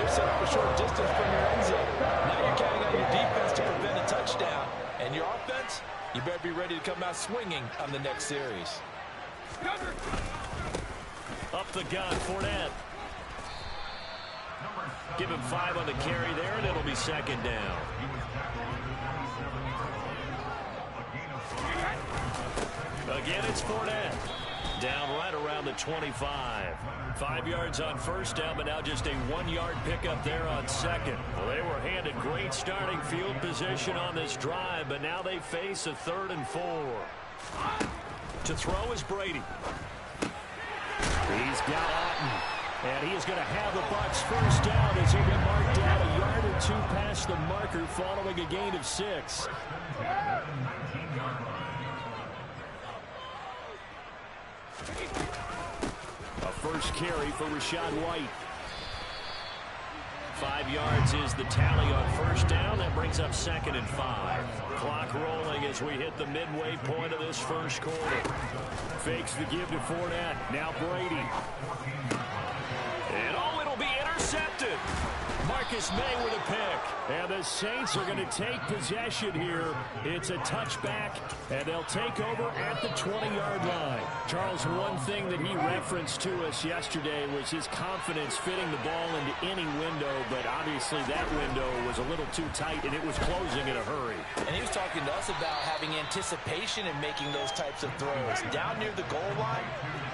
Set up a short distance from your end zone. Now you're counting on your defense to prevent a touchdown. And your offense, you better be ready to come out swinging on the next series. Up the gun, Fournette. Give him 5 on the carry there, and it'll be second down. Again, it's Fournette. Down right around the 25. 5 yards on first down, but now just a 1-yard pickup there on second. Well, they were handed great starting field position on this drive, but now they face a 3rd and 4. To throw is Brady. He's got Otten. And he is going to have the Bucs first down as he'll be marked down a yard or 2 past the marker following a gain of 6. A first carry for Rachaad White. 5 yards is the tally on first down. That brings up 2nd and 5. Clock rolling as we hit the midway point of this first quarter. Fakes the give to Fournette. Now Brady. And it'll be intercepted. Marcus May with a pick. And the Saints are going to take possession here. It's a touchback, and they'll take over at the 20-yard line. Charles, one thing that he referenced to us yesterday was his confidence fitting the ball into any window, but obviously that window was a little too tight, and it was closing in a hurry. And he was talking to us about having anticipation in making those types of throws. Down near the goal line,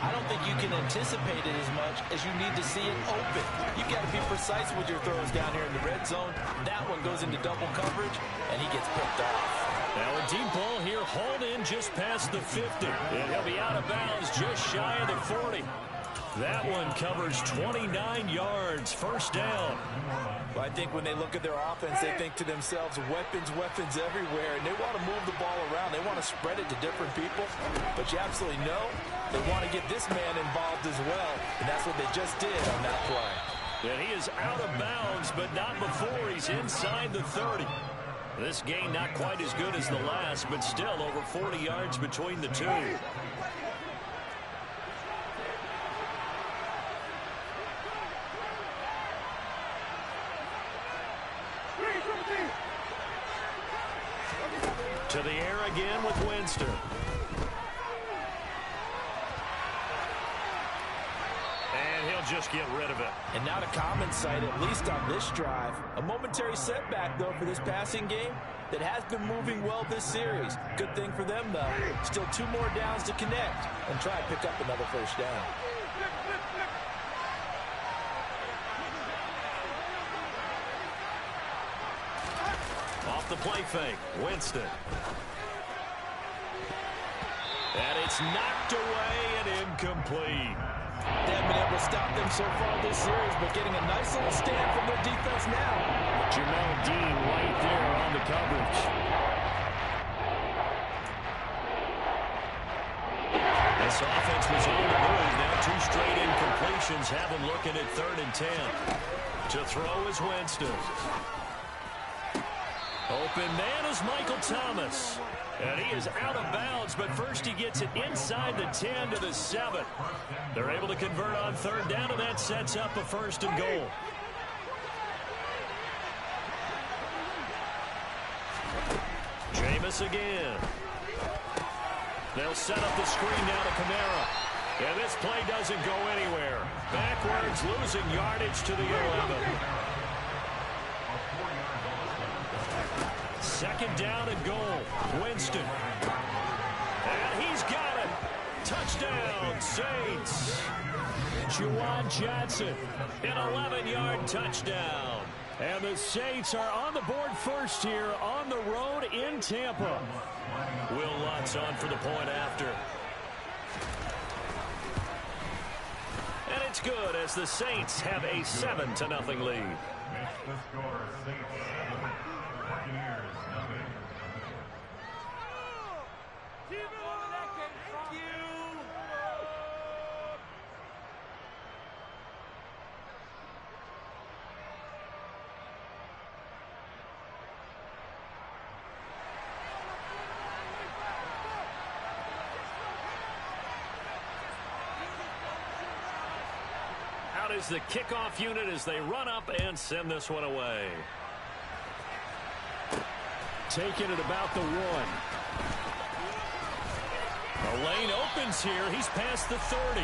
I don't think you can anticipate it as much as you need to see it open. You've got to be precise with your throws down here in the red zone. That one goes into double coverage, and he gets picked off. Now a deep ball here, hauled in just past the 50. And he'll be out of bounds just shy of the 40. That one covers 29 yards, first down. Well, I think when they look at their offense, they think to themselves, weapons everywhere, and they want to move the ball around. They want to spread it to different people, but you absolutely know they want to get this man involved as well, and that's what they just did on that play. And he is out of bounds, but not before he's inside the 30. This gain not quite as good as the last, but still over 40 yards between the two. To the air again with Winston. And he'll just get rid of it. And not a common sight, at least on this drive. A momentary setback, though, for this passing game that has been moving well this series. Good thing for them, though. Still 2 more downs to connect and try and pick up another first down. Off the play fake, Winston. And it's knocked away and incomplete. They haven't been able to stop them so far this series, but getting a nice little stand from their defense now. Jamel Dean right there on the coverage. This offense was on the move. Now 2 straight incompletions have them looking at 3rd and 10. To throw is Winston. Open man is Michael Thomas. And he is out of bounds, but first he gets it inside the 10 to the 7. They're able to convert on 3rd down, and that sets up a 1st and goal. Jameis again. They'll set up the screen now to Kamara. And this play doesn't go anywhere. Backwards, losing yardage to the 11. 2nd down and goal. Winston. And he's got it. Touchdown, Saints. Juwan Johnson, an 11-yard touchdown. And the Saints are on the board first here on the road in Tampa. Will Lutz on for the point after. And it's good as the Saints have a 7-0 lead. Makes the score Saints 7, Buccaneers nothing. Out is the kickoff unit as they run up and send this one away. Taking it about the 1. A lane opens here. He's past the 30.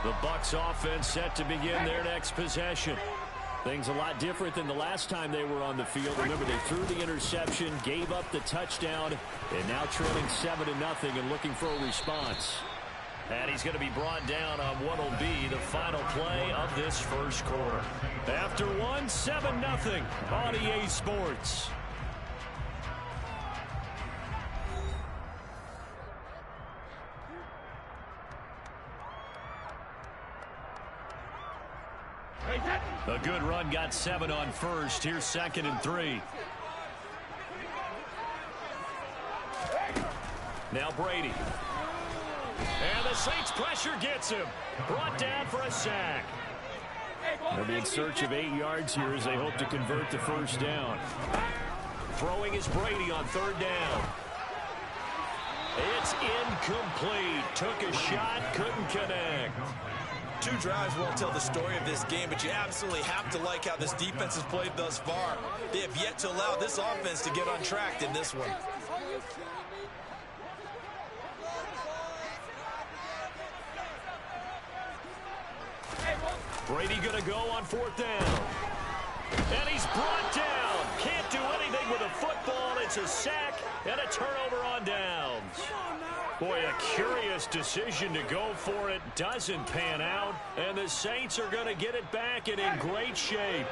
The Bucs offense set to begin their next possession. Things a lot different than the last time they were on the field. Remember, they threw the interception, gave up the touchdown, and now trailing 7-0 and looking for a response. And he's going to be brought down on what will be the final play of this first quarter. After 1, 7-0 on EA Sports. A good run, got 7 on first. Here's 2nd and 3. Now Brady. And the Saints pressure gets him. Brought down for a sack. They'll be in search of 8 yards here as they hope to convert the first down. Throwing is Brady on 3rd down. It's incomplete. Took a shot, couldn't connect. 2 drives won't tell the story of this game, but you absolutely have to like how this defense has played thus far. They have yet to allow this offense to get untracked in this one. Brady going to go on 4th down. And he's brought down. Can't do anything with a football. It's a sack and a turnover on downs. Boy, a curious decision to go for it. Doesn't pan out. And the Saints are going to get it back and in great shape.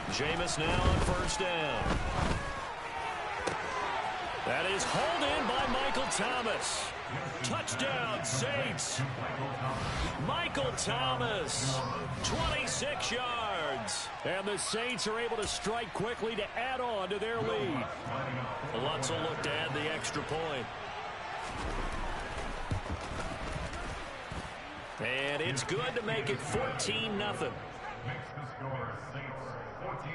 Jameis now on 1st down. That is hauled in by Michael Thomas. Touchdown, Saints. Michael Thomas, 26 yards. And the Saints are able to strike quickly to add on to their lead. Lutz will look to add the extra point. And it's good to make it 14-0. Makes the score Saints 14,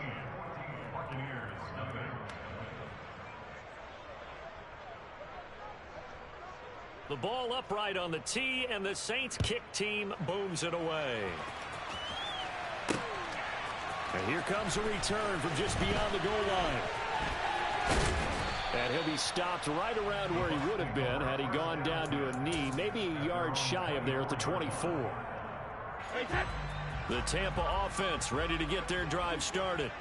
Buccaneers nothing. The ball upright on the tee, and the Saints kick team booms it away. And here comes a return from just beyond the goal line. And he'll be stopped right around where he would have been had he gone down to a knee, maybe a yard shy of there at the 24. The Tampa offense ready to get their drive started.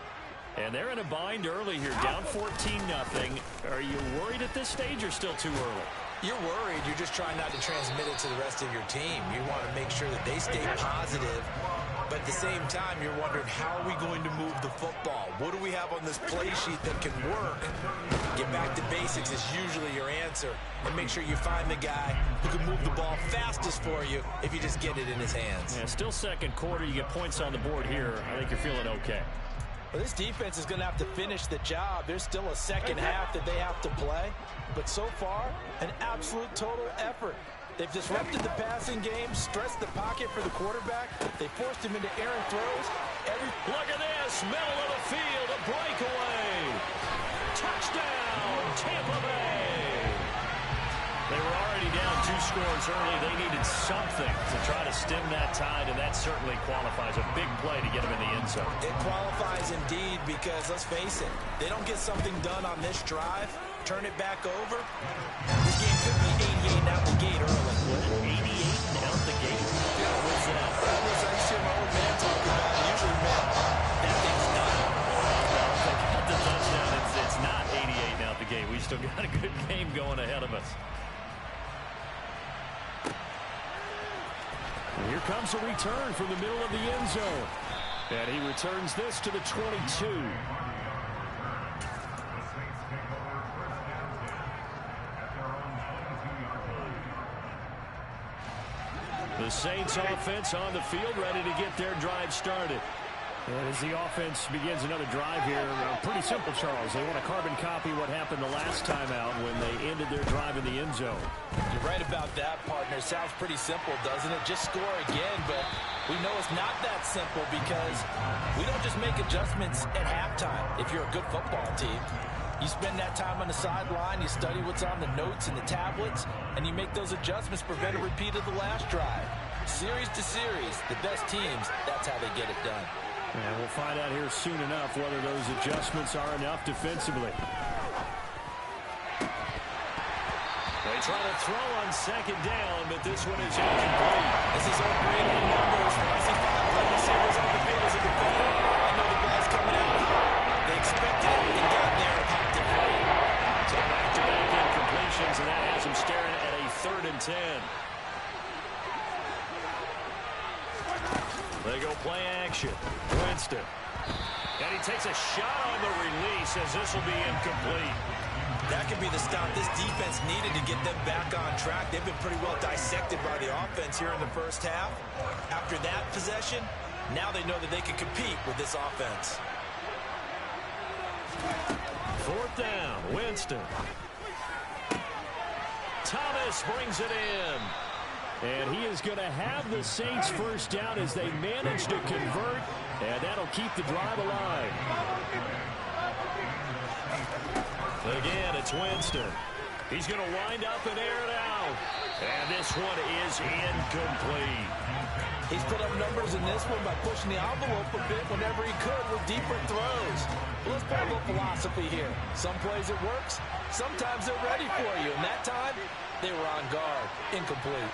And they're in a bind early here, down 14-0. Are you worried at this stage or still too early? You're worried. You're just trying not to transmit it to the rest of your team. You want to make sure that they stay positive. But at the same time, you're wondering, how are we going to move the football? What do we have on this play sheet that can work? Get back to basics is usually your answer. And make sure you find the guy who can move the ball fastest for you if you just get it in his hands. Yeah, still 2nd quarter. You get points on the board here. I think you're feeling okay. Well, this defense is going to have to finish the job. There's still a second half that they have to play. But so far, an absolute total effort. They've disrupted the passing game, stressed the pocket for the quarterback. They forced him into errant throws. Look at this, middle of the field, a breakaway. Touchdown, Tampa Bay. They were already down 2 scores early. They needed something to try to stem that tide, and that certainly qualifies. A big play to get them in the end zone. It qualifies indeed because, let's face it, they don't get something done on this drive, turn it back over. This game could be 88 out the gate early. 88 out the gate? Yeah, what's that? That was, I used to hear my old man talk about it. Usually meant that thing's done. Well, if they got the touchdown, it's not 88 out the gate. We still got a good game going ahead of us. And here comes a return from the middle of the end zone. And he returns this to the 22. The Saints offense on the field, ready to get their drive started. And as the offense begins another drive here, pretty simple, Charles. They want to carbon copy what happened the last time out when they ended their drive in the end zone. You're right about that, partner. Sounds pretty simple, doesn't it? Just score again, but we know it's not that simple because we don't just make adjustments at halftime if you're a good football team. You spend that time on the sideline, you study what's on the notes and the tablets, and you make those adjustments to prevent a repeat of the last drive. Series to series, the best teams, that's how they get it done. And we'll find out here soon enough whether those adjustments are enough defensively. They try to throw on 2nd down, but this one is incomplete. This is all great in numbers. When I see 5 wide receivers on the field as a defender, I know the ball's coming out. They expected it and got there and popped it free. So back-to-back incompletions, and that has them staring at a 3rd and 10. They go play action. Winston. And he takes a shot on the release as this will be incomplete. That could be the stop this defense needed to get them back on track. They've been pretty well dissected by the offense here in the first half. After that possession, now they know that they can compete with this offense. 4th down, Winston. Thomas brings it in. And he is going to have the Saints 1st down as they manage to convert, and that'll keep the drive alive. Again, it's Winston. He's going to wind up and air it out. And this one is incomplete. He's put up numbers in this one by pushing the envelope a bit whenever he could with deeper throws. Well, let's play a little philosophy here. Some plays it works. Sometimes they're ready for you. And that time, they were on guard. Incomplete.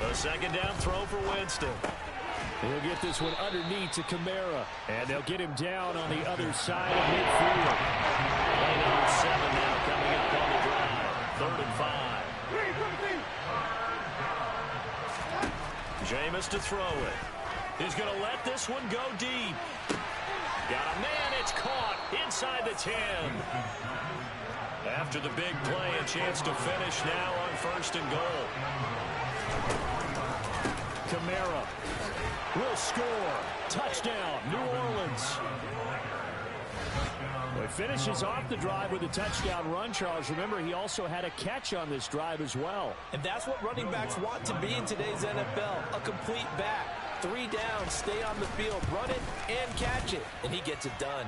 A second down throw for Winston. He'll get this one underneath to Kamara. And they'll get him down on the other side of midfield. Play number 7 now coming up on the drive. 3rd and 5. Jameis to throw it. He's going to let this one go deep. Got a man. It's caught inside the 10. After the big play, a chance to finish now on 1st and goal. Kamara will score. Touchdown, New Orleans. Well, he finishes off the drive with a touchdown run, Charles. Remember, he also had a catch on this drive as well. And that's what running backs want to be in today's NFL, a complete back. 3 down, stay on the field, run it, and catch it. And he gets it done.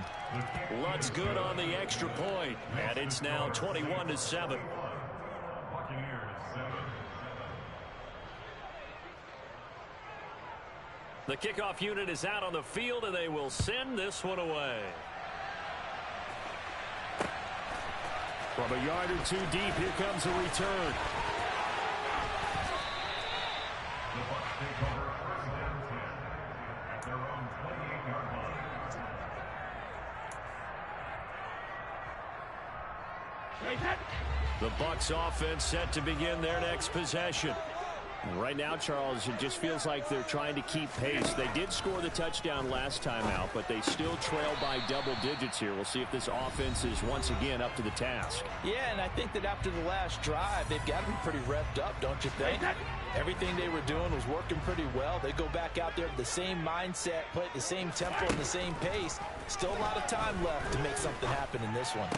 Lutt's good on the extra point, and it's now 21-7. The kickoff unit is out on the field, and they will send this one away. From a yard or 2 deep, here comes a return. The Bucs take over 1st and 10 at their own 28-yard line. The Bucs offense set to begin their next possession. Right now, Charles, it just feels like they're trying to keep pace. They did score the touchdown last time out, but they still trail by double digits here. We'll see if this offense is once again up to the task. Yeah, and I think that after the last drive, they've got to be pretty revved up, don't you think? Everything they were doing was working pretty well. They go back out there with the same mindset, play at the same tempo and the same pace. Still a lot of time left to make something happen in this one.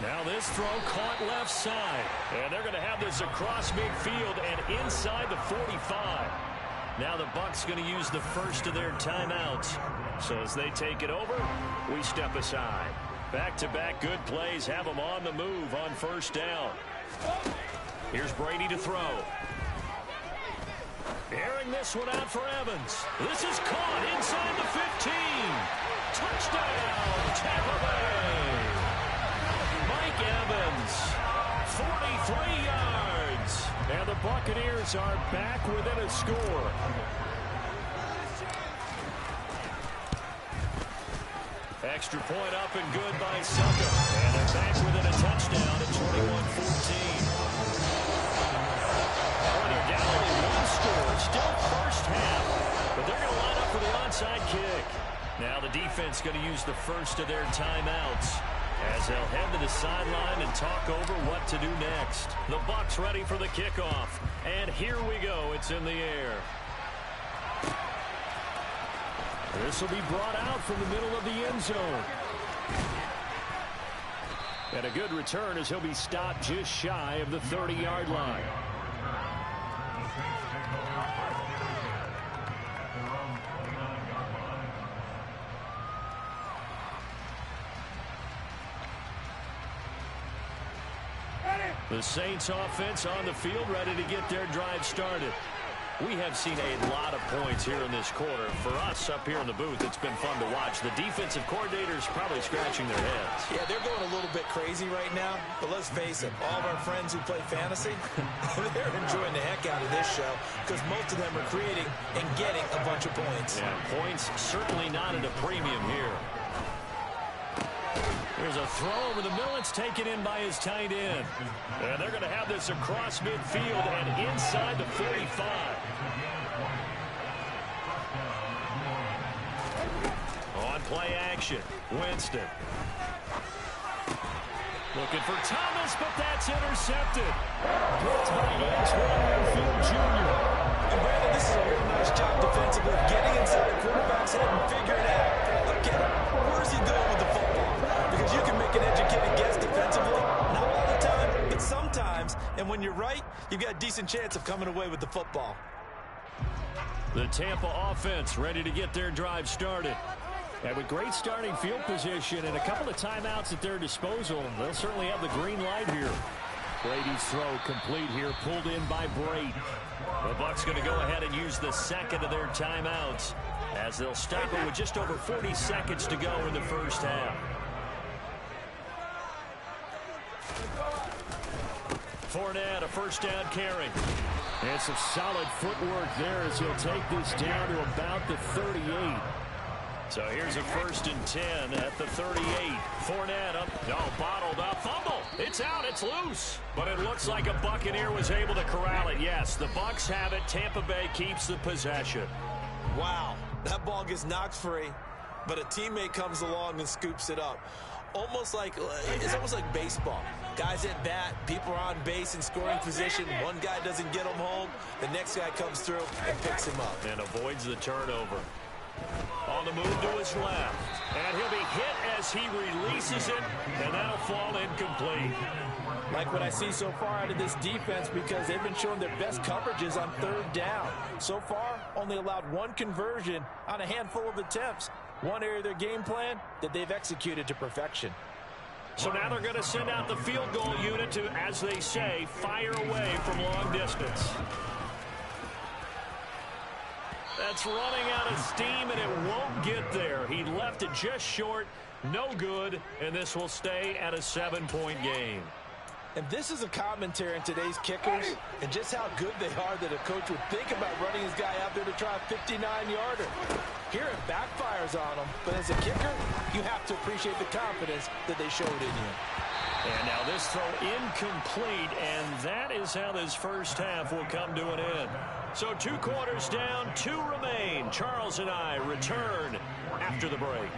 Now this throw caught left side. And they're going to have this across midfield and inside the 45. Now the Bucs going to use the first of their timeouts. So as they take it over, we step aside. Back-to-back good plays have them on the move on 1st down. Here's Brady to throw. Airing this one out for Evans. This is caught inside the 15. Touchdown, Tampa Bay. Mike Evans, 43 yards. And the Buccaneers are back within a score. Extra point up and good by Succo. And they're back within a touchdown at 21-14. Oh, they're down only 1 score. Still first half. But they're going to line up for the onside kick. Now the defense going to use the first of their timeouts as they'll head to the sideline and talk over what to do next. The Bucs ready for the kickoff. And here we go. It's in the air. This will be brought out from the middle of the end zone. And a good return as he'll be stopped just shy of the 30-yard line. The Saints offense on the field ready to get their drive started. We have seen a lot of points here in this quarter. For us up here in the booth, it's been fun to watch. The defensive coordinators probably scratching their heads. Yeah, they're going a little bit crazy right now. But let's face it, all of our friends who play fantasy, they're enjoying the heck out of this show because most of them are creating and getting a bunch of points. Yeah, points certainly not at a premium here. There's a throw over the middle. It's taken in by his tight end. And they're going to have this across midfield and inside the 45. On play action, Winston. Looking for Thomas, but that's intercepted. Picked by Antoine Winfield Jr. And Brandon, this is a real nice job defensively, getting inside the quarterback's head and figuring out, okay, where's he going with the football? Because you can make an educated guess defensively, not all the time, but sometimes. And when when you're right, you've got a decent chance of coming away with the football. The Tampa offense ready to get their drive started. And with great starting field position and a couple of timeouts at their disposal, they'll certainly have the green light here. Brady's throw complete here, pulled in by Brady. The Bucs going to go ahead and use the second of their timeouts as they'll stop it with just over 40 seconds to go in the first half. Fournette, a first down carry. And some solid footwork there as he'll take this down to about the 38. So here's a 1st and 10 at the 38. Fournette up. No, bottled up. Fumble. It's out. It's loose. But it looks like a Buccaneer was able to corral it. Yes, the Bucs have it. Tampa Bay keeps the possession. Wow. That ball gets knocked free, but a teammate comes along and scoops it up. It's almost like baseball. Guys at bat, people are on base in scoring position. One guy doesn't get him home. The next guy comes through and picks him up. And avoids the turnover. On the move to his left. And he'll be hit as he releases it, and that'll fall incomplete. Like what I see so far out of this defense, because they've been showing their best coverages on 3rd down. So far, only allowed 1 conversion on a handful of attempts. One area of their game plan that they've executed to perfection. So now they're going to send out the field goal unit to, as they say, fire away from long distance. That's running out of steam, and it won't get there. He left it just short, no good, and this will stay at a 7-point game. And this is a commentary on today's kickers and just how good they are that a coach would think about running his guy out there to try a 59-yarder. Here it backfires on him, but as a kicker, you have to appreciate the confidence that they showed in you. And now this throw incomplete, and that is how this first half will come to an end. So 2 quarters down, 2 remain. Charles and I return after the break.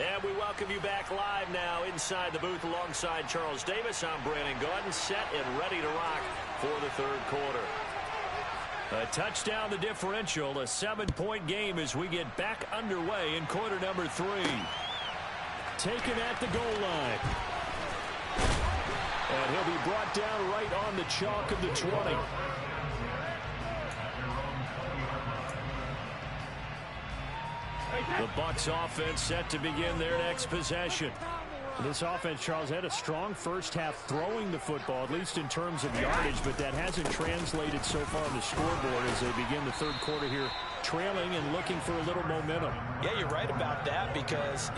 And we welcome you back live now inside the booth alongside Charles Davis. I'm Brandon Gaudin, set and ready to rock for the 3rd quarter. A touchdown the differential, a 7-point game as we get back underway in quarter number 3. Taken at the goal line. And he'll be brought down right on the chalk of the 20. The Bucs offense set to begin their next possession. This offense, Charles, had a strong first half throwing the football, at least in terms of yardage, but that hasn't translated so far on the scoreboard as they begin the 3rd quarter here, trailing and looking for a little momentum. Yeah, you're right about that because,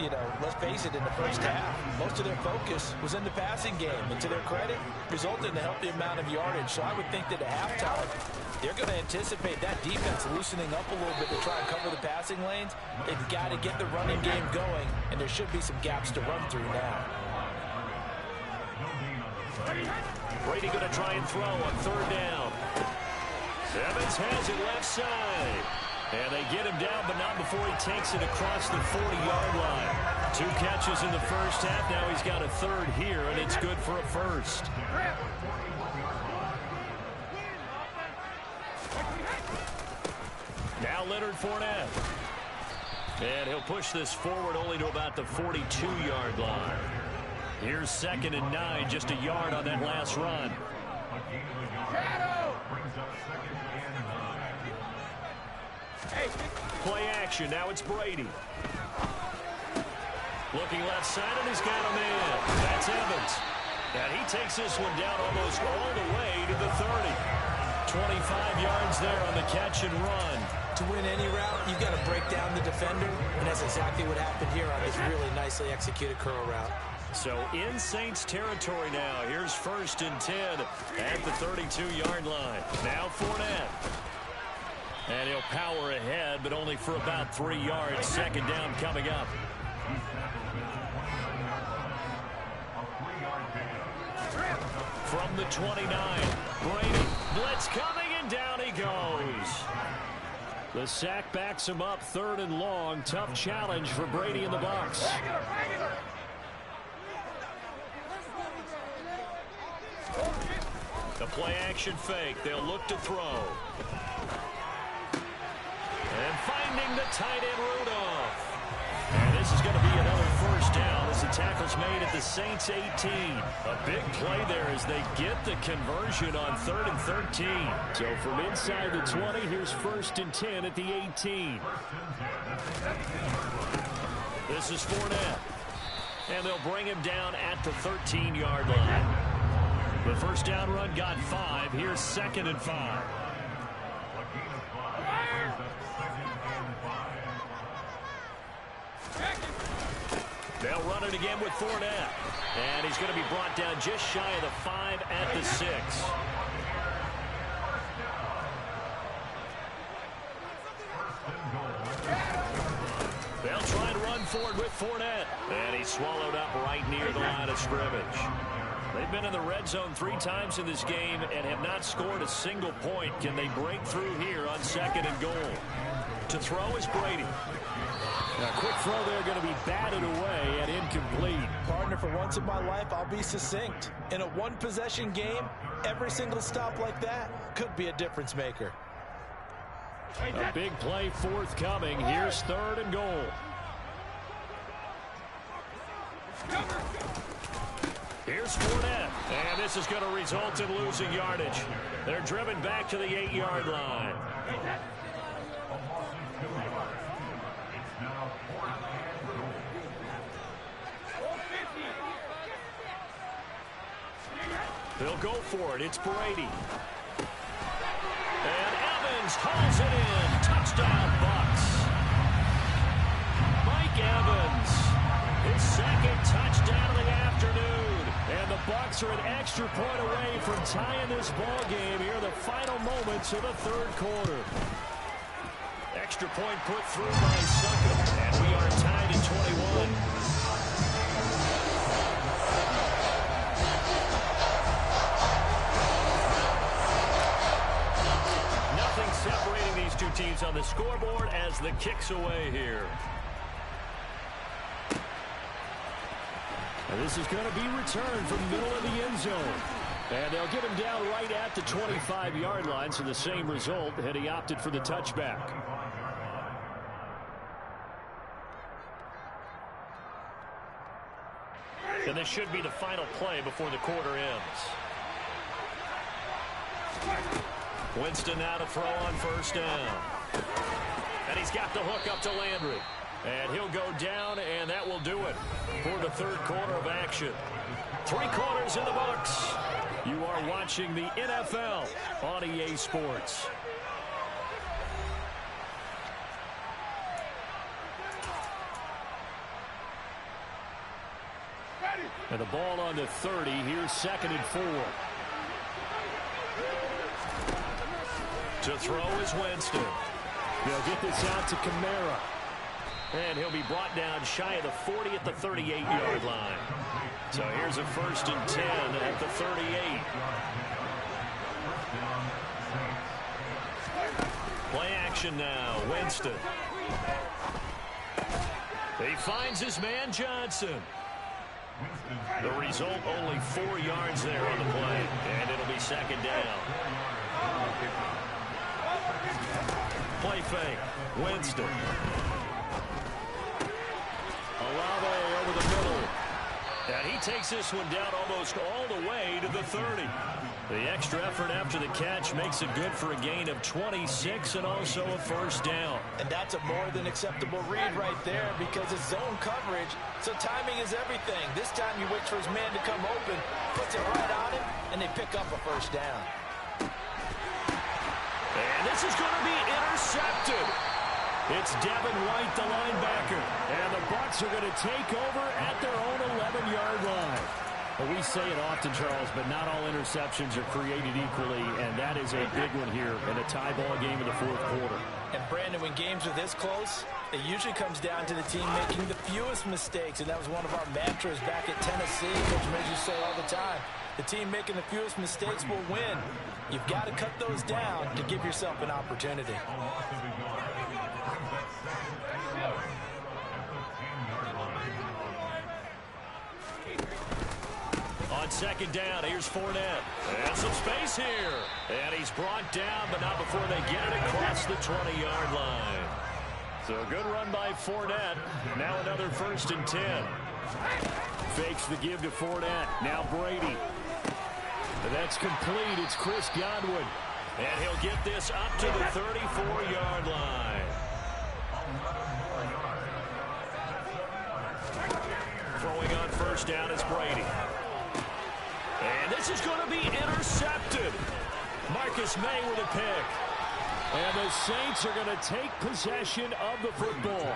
let's face it, in the first half, most of their focus was in the passing game. And to their credit, resulted in a healthy amount of yardage. So I would think that at halftime, they're going to anticipate that defense loosening up a little bit to try and cover the passing lanes. They've got to get the running game going, and there should be some gaps to run through now. Brady going to try and throw on 3rd down. Evans has it left side. And they get him down, but not before he takes it across the 40-yard line. 2 catches in the first half. Now he's got a 3rd here, and it's good for a 1st. Now Leonard Fournette. And he'll push this forward only to about the 42-yard line. Here's 2nd and 9, just a yard on that last run. Play action. Now it's Brady. Looking left side, and he's got a man. That's Evans. And he takes this one down almost all the way to the 30. 25 yards there on the catch and run. To win any route, you've got to break down the defender, and that's exactly what happened here on this really nicely executed curl route. So in Saints territory now. Here's 1st and 10 at the 32-yard line. Now Fournette. And he'll power ahead, but only for about 3 yards. 2nd down coming up. From the 29, Brady. Blitz coming, and down he goes. The sack backs him up, 3rd and long. Tough challenge for Brady and the Bucs. The play action fake. They'll look to throw. And finding the tight end Rudolph. first down as the tackle's made at the Saints 18. A big play there as they get the conversion on 3rd and 13. So from inside the 20, here's 1st and 10 at the 18. This is Fournette. And they'll bring him down at the 13-yard line. The first down run got 5. Here's 2nd and 5. They'll run it again with Fournette. And he's going to be brought down just shy of the 5 at the 6. They'll try and run forward with Fournette. And he's swallowed up right near the line of scrimmage. They've been in the red zone 3 times in this game and have not scored a single point. Can they break through here on 2nd and goal? To throw is Brady. Now, quick throw there, going to be batted away and incomplete. Partner, for once in my life, I'll be succinct. In a one-possession game, every single stop like that could be a difference maker. A big play forthcoming. Here's 3rd and goal. Here's Fournette. And this is going to result in losing yardage. They're driven back to the 8-yard line. They'll go for it. It's Brady. And Evans hauls it in. Touchdown, Bucs. Mike Evans, his 2nd touchdown of the afternoon. And the Bucs are an extra point away from tying this ball game here in the final moments of the 3rd quarter. Extra point put through by Succop. And we are tied at 21. Separating these two teams on the scoreboard as the kick's away here. And this is going to be returned from the middle of the end zone. And they'll get him down right at the 25-yard line, so the same result had he opted for the touchback. And this should be the final play before the quarter ends. Winston now to throw on 1st down. And he's got the hook up to Landry. And he'll go down, and that will do it for the 3rd quarter of action. 3 quarters in the books. You are watching the NFL on EA Sports. And the ball on the 30. Here's 2nd and 4. To throw is Winston. They'll get this out to Kamara. And he'll be brought down shy of the 40 at the 38-yard line. So here's a 1st and 10 at the 38. Play action now. Winston. He finds his man Johnson. The result, only 4 yards there on the play. And it'll be 2nd down. Play fake. Winston. Olave over the middle. And he takes this one down almost all the way to the 30. The extra effort after the catch makes it good for a gain of 26 and also a 1st down. And that's a more than acceptable read right there because it's zone coverage, so timing is everything. This time you wait for his man to come open, puts it right on him, and they pick up a 1st down. And this is going to be intercepted. It's Devin White, the linebacker. And the Bucs are going to take over at their own 11-yard line. Well, we say it often, Charles, but not all interceptions are created equally, and that is a big one here in a tie ball game in the 4th quarter. And, Brandon, when games are this close, it usually comes down to the team making the fewest mistakes, and that was one of our mantras back at Tennessee. Coach Major say all the time, the team making the fewest mistakes will win. You've got to cut those down to give yourself an opportunity. On 2nd down, here's Fournette. And some space here. And he's brought down, but not before they get it across the 20-yard line. So a good run by Fournette. Now another 1st and 10. Fakes the give to Fournette. Now Brady. That's complete. It's Chris Godwin. And he'll get this up to the 34-yard line. Throwing on first down is Brady. And this is going to be intercepted. Marcus May with a pick. And the Saints are going to take possession of the football.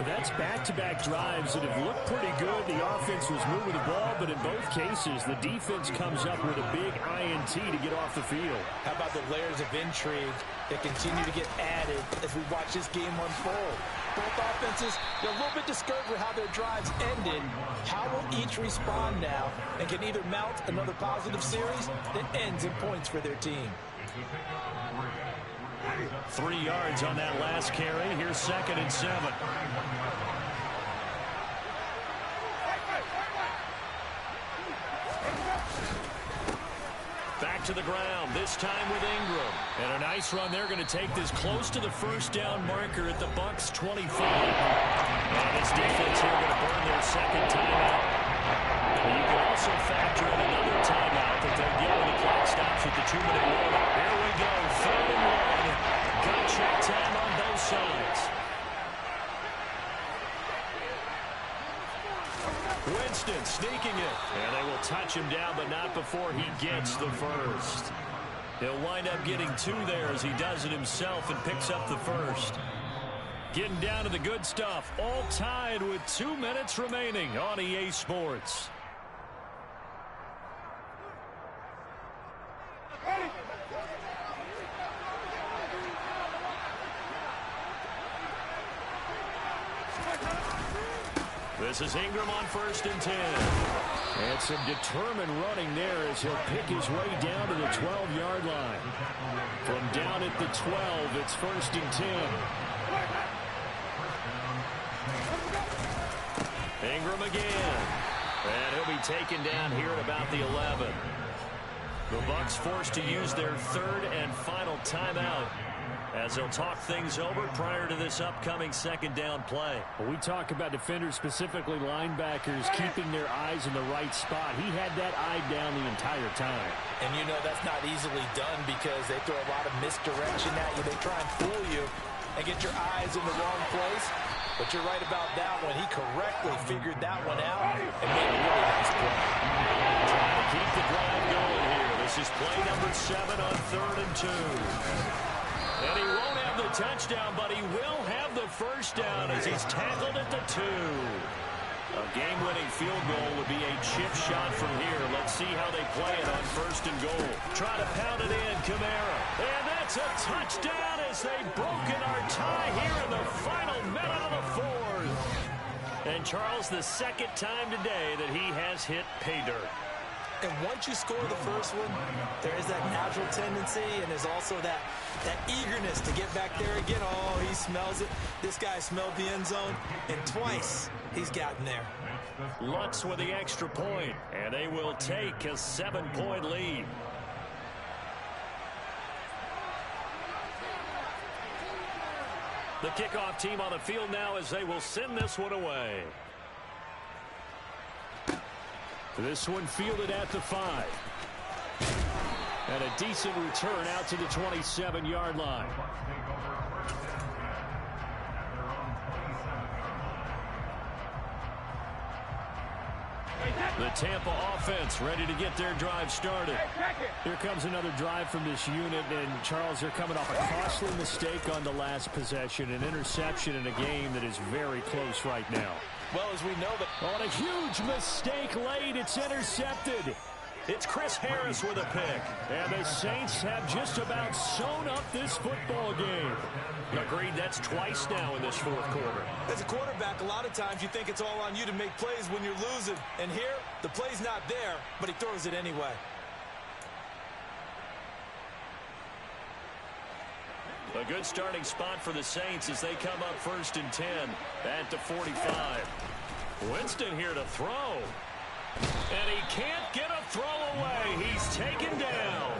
That's back-to-back drives that have looked pretty good. The offense was moving the ball, but in both cases, the defense comes up with a big INT to get off the field. How about the layers of intrigue that continue to get added as we watch this game unfold? Both offenses, they're a little bit discouraged with how their drives ended. How will each respond now and can either mount another positive series that ends in points for their team? 3 yards on that last carry. Here's 2nd and 7. Back to the ground, this time with Ingram. And a nice run. They're going to take this close to the first down marker at the Bucs 25. And this defense here going to burn their 2nd timeout. But you can also factor in another timeout that they'll get when the clock stops at the 2-minute warning. Here we go, 3rd and 1. Got check time on both sides. Winston sneaking it. And they will touch him down, but not before he gets the first. He'll wind up getting 2 there as he does it himself and picks up the first. Getting down to the good stuff. All tied with 2 minutes remaining on EA Sports. This is Ingram on 1st and 10. And some determined running there as he'll pick his way down to the 12-yard line. From down at the 12, it's 1st and 10. Ingram again. And he'll be taken down here at about the 11. The Bucs forced to use their 3rd and final timeout as they'll talk things over prior to this upcoming 2nd down play. Well, we talk about defenders, specifically linebackers, keeping their eyes in the right spot. He had that eye down the entire time. And you know that's not easily done because they throw a lot of misdirection at you. They try and fool you and get your eyes in the wrong place. But you're right about that one. He correctly figured that one out and made a really nice play. Trying to keep the drive going here. This is play number 7 on 3rd and 2. And he won't have the touchdown, but he will have the first down as he's tackled at the 2. A game-winning field goal would be a chip shot from here. Let's see how they play it on 1st and goal. Try to pound it in, Kamara. And that's a touchdown as they've broken our tie here in the final minute of the 4th. And Charles, the 2nd time today that he has hit pay dirt. And once you score the first one, there is that natural tendency, and there's also that eagerness to get back there again. Oh, he smells it. This guy smelled the end zone, and twice he's gotten there. Lutz with the extra point, and they will take a 7-point lead. The kickoff team on the field now as they will send this one away. This one fielded at the 5. And a decent return out to the 27-yard line. The Tampa offense ready to get their drive started. Here comes another drive from this unit, and Charles, they're coming off a costly mistake on the last possession, an interception in a game that is very close right now. Well, as we know that on a huge mistake late, it's intercepted. It's Chris Harris with a pick. And the Saints have just about sewn up this football game. Agreed, that's twice now in this 4th quarter. As a quarterback, a lot of times you think it's all on you to make plays when you're losing. And here, the play's not there, but he throws it anyway. A good starting spot for the Saints as they come up 1st and 10 at the 45. Winston here to throw. And he can't get a throw away. He's taken down.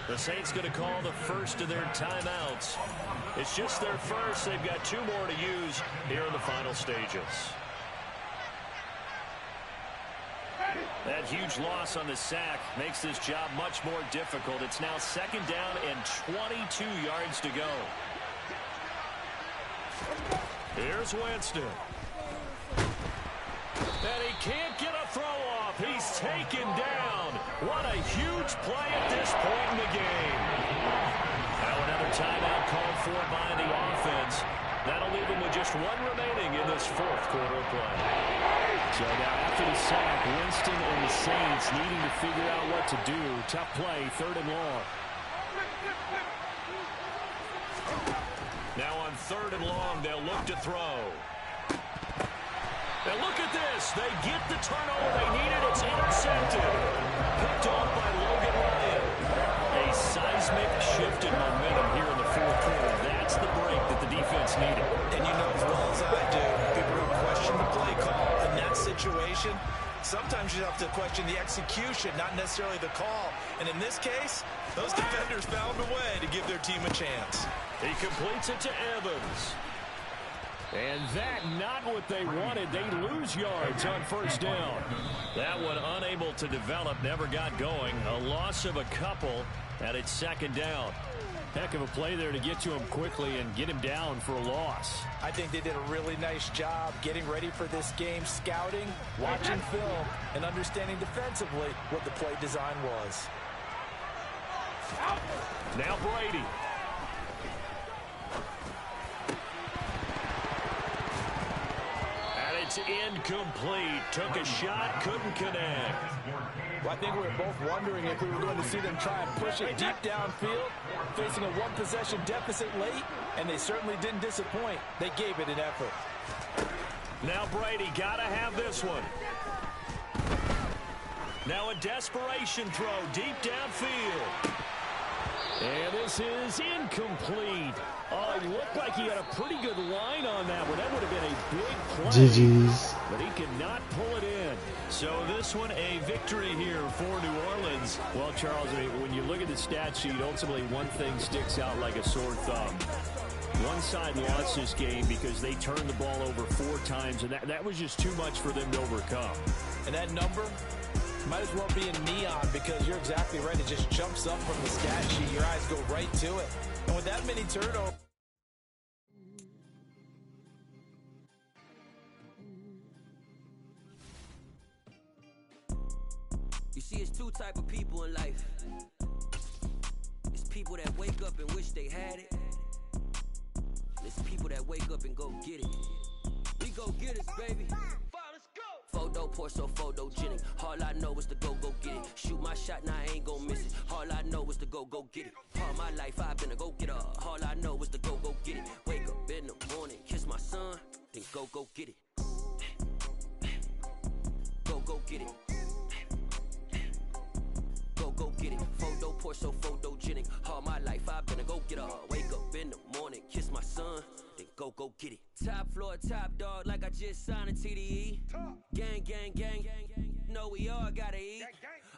The Saints going to call the first of their timeouts. It's just their first. They've got 2 more to use here in the final stages. That huge loss on the sack makes this job much more difficult. It's now 2nd down and 22 yards to go. Here's Winston. And he can't get a throw off. He's taken down. What a huge play at this point in the game. Now another timeout called for by the offense. That'll leave him with just 1 remaining in this 4th quarter of play. So now after the sack, Winston and the Saints needing to figure out what to do. Tough play, 3rd and long. Now on 3rd and long, they'll look to throw. And look at this. They get the turnover they needed. It's intercepted. Picked off by Logan Ryan. A seismic shift in momentum here in the 4th quarter. That's the break that the defense needed. And you know as well as I do, people who question the play call in that situation, sometimes you have to question the execution, not necessarily the call. And in this case, those defenders found a way to give their team a chance. He completes it to Evans. And that, not what they wanted. They lose yards on 1st down. That one unable to develop, never got going. A loss of a couple, and it's 2nd down. Heck of a play there to get to him quickly and get him down for a loss. I think they did a really nice job getting ready for this game, scouting, watching film, and understanding defensively what the play design was. Now Brady. It's incomplete. Took a shot, couldn't connect. Well, I think we were both wondering if we were going to see them try and push it deep downfield, facing a 1-possession deficit late, and they certainly didn't disappoint. They gave it an effort. Now Brady got to have this one. Now a desperation throw deep downfield. And this is incomplete. Oh, he looked like he had a pretty good line on that one. That would have been a big play. GG's. But he could not pull it in. So this one a victory here for New Orleans. Well, Charles, I mean, when you look at the stat sheet, ultimately one thing sticks out like a sore thumb. One side lost this game because they turned the ball over 4 times, and that was just too much for them to overcome. And that number might as well be in neon because you're exactly right. It just jumps up from the stat sheet. Your eyes go right to it. And with that many turnovers, you see, it's 2 type of people in life. It's people that wake up and wish they had it. It's people that wake up and go get it. We go get it, baby. Photo pour so photogenic. All I know is to go get it. Shoot my shot, now I ain't gon' miss it. All I know is to go get it. All my life I've been a go getter. All I know is to go get it. Wake up in the morning, kiss my son, then go get it. Go get it. Go get it. Photo pour so photogenic. All my life I've been a go getter. Wake up in the morning, kiss my son, then go get it. Top floor, top dog, like I just signed a TDE. Gang, gang, gang, gang, gang. Know we all gotta eat.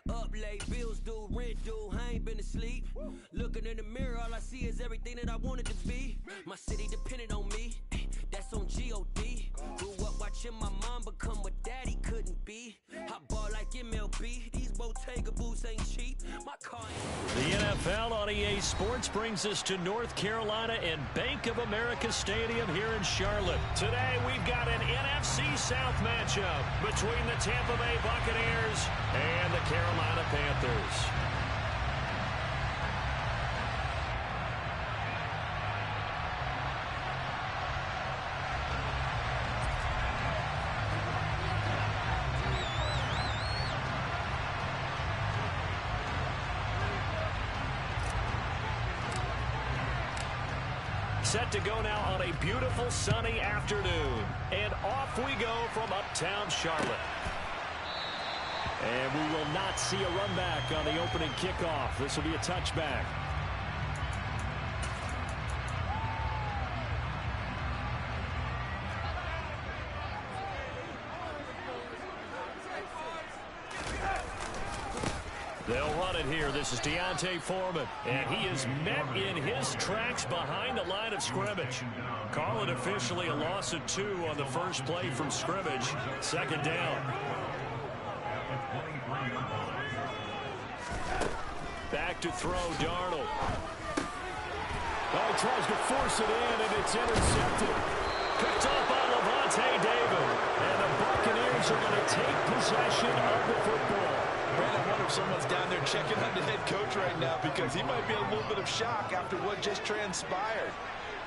Up late, bills due, rent due, I ain't been asleep. Looking in the mirror, all I see is everything that I wanted to be. My city depended on me, that's on G.O.D. Grew up watching my mom become what daddy couldn't be. I ball like MLB, these Bottega boots ain't cheap. My car ain't... The NFL on EA Sports brings us to North Carolina and Bank of America Stadium here in Charlotte. Today we've got an NFC South matchup between the Tampa Bay Buccaneers and the Carolina Panthers. Set to go now on a beautiful sunny afternoon. And off we go from uptown Charlotte. And we will not see a run back on the opening kickoff. This will be a touchback. They'll run it here. This is D'Onta Foreman, and he is met in his tracks behind the line of scrimmage. Call it officially a loss of 2 on the first play from scrimmage. 2nd down. to throw, Darnold. Oh, he tries to force it in, and it's intercepted. Picked off by Lavonte David. And the Buccaneers are going to take possession of the football. Brad, I wonder if someone's down there checking on the head coach right now, because he might be in a little bit of shock after what just transpired.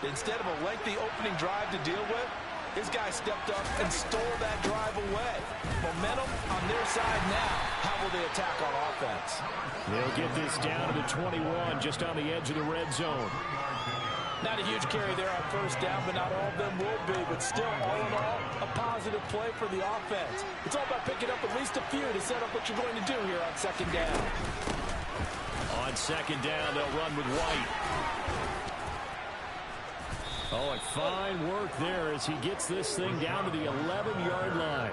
Instead of a lengthy opening drive to deal with, his guy stepped up and stole that drive away. Momentum on their side now. How will they attack on offense? They'll get this down to the 21, just on the edge of the red zone. Not a huge carry there on first down, but not all of them will be. But still, all in all, a positive play for the offense. It's all about picking up at least a few to set up what you're going to do here on second down. On second down, they'll run with White. Oh, and fine work there as he gets this thing down to the 11-yard line.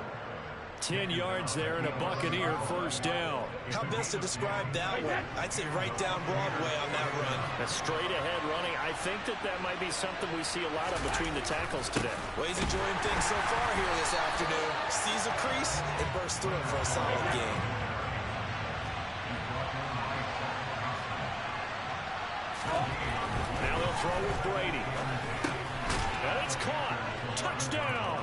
10 yards there and a Buccaneer first down. How best to describe that one? I'd say right down Broadway on that run. A straight-ahead running. I think that might be something we see a lot of between the tackles today. Well, he's enjoying things so far here this afternoon. Sees a crease and bursts through it for a solid game. Now they'll throw with Brady. And it's caught. Touchdown.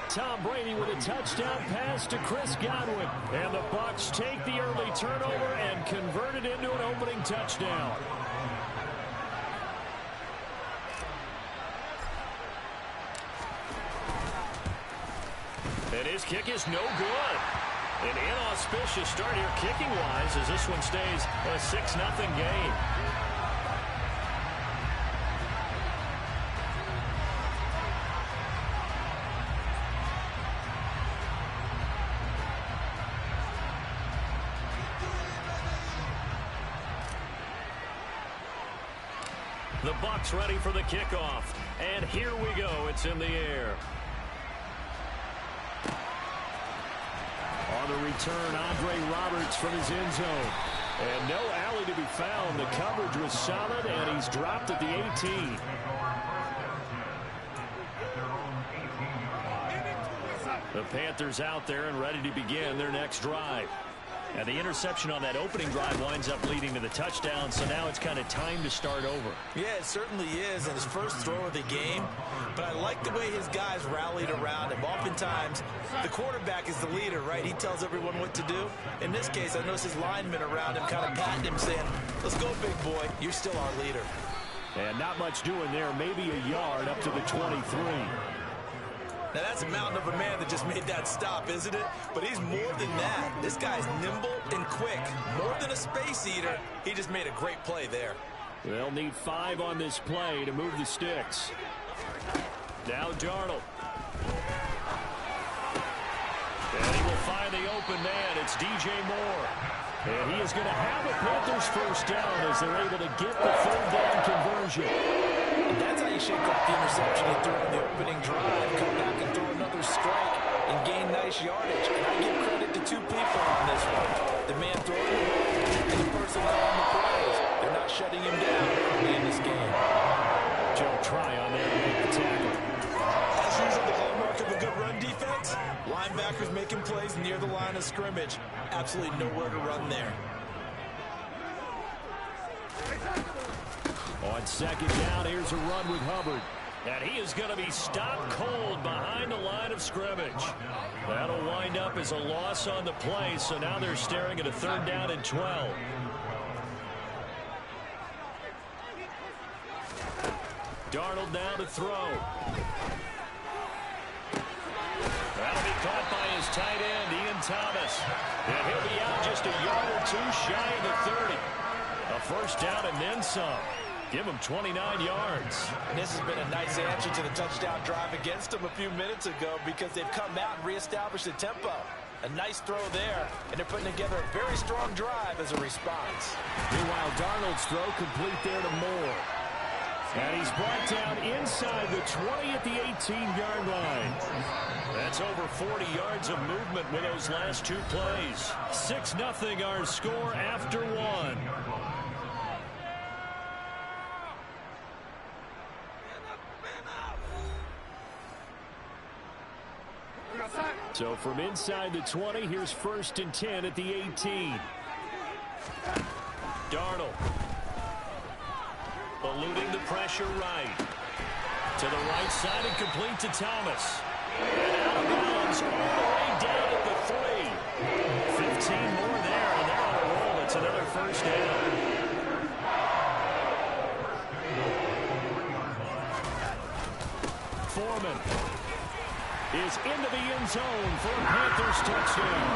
Tom Brady with a touchdown pass to Chris Godwin. And the Bucs take the early turnover and convert it into an opening touchdown. And his kick is no good. An inauspicious start here kicking-wise as this one stays a 6-0 game. The Bucs ready for the kickoff. And here we go. It's in the air. On the return, Andre Roberts from his end zone. And no alley to be found. The coverage was solid, and he's dropped at the 18. The Panthers out there and ready to begin their next drive. And the interception on that opening drive winds up leading to the touchdown, so now it's kind of time to start over. Yeah, it certainly is, and his first throw of the game. But I like the way his guys rallied around him. Oftentimes, the quarterback is the leader, right? He tells everyone what to do. In this case, I noticed his linemen around him kind of patting him, saying, let's go, big boy. You're still our leader. And not much doing there. Maybe a yard up to the 23. Now, that's a mountain of a man that just made that stop, isn't it? But he's more than that. This guy's nimble and quick. More than a space eater, he just made a great play there. They'll need 5 on this play to move the sticks. Now Darnold. And he will find the open man. It's DJ Moore. And he is going to have a Panthers first down as they're able to get the third down conversion. And that's how you shake off the interception he threw in the opening drive. Come back and throw another strike and gain nice yardage. And I give credit to two people on this one. The man throwing the ball and the person calling the plays. They're not shutting him down in this game. Joe Tryon there to make the tackle. As usual, the hallmark of a good run defense, linebackers making plays near the line of scrimmage. Absolutely nowhere to run there. On second down, here's a run with Hubbard. And he is going to be stopped cold behind the line of scrimmage. That'll wind up as a loss on the play, so now they're staring at a third down and 12. Darnold now to throw. That'll be caught by his tight end, Ian Thomas. And he'll be out just a yard or two shy of the 30. A first down and then some. Give him 29 yards. And this has been a nice answer to the touchdown drive against them a few minutes ago because they've come out and reestablished the tempo. A nice throw there, and they're putting together a very strong drive as a response. Meanwhile, Darnold's throw complete there to Moore. And he's brought down inside the 20 at the 18-yard line. That's over 40 yards of movement with those last two plays. 6-0 our score after one. So from inside the 20, here's 1st and 10 at the 18. Darnold. Eluding the pressure right. To the right side and complete to Thomas. And out of bounds all the way down at the 3. 15 more there, and they're on a roll. It's another first down. Foreman is into the end zone for a Panthers touchdown.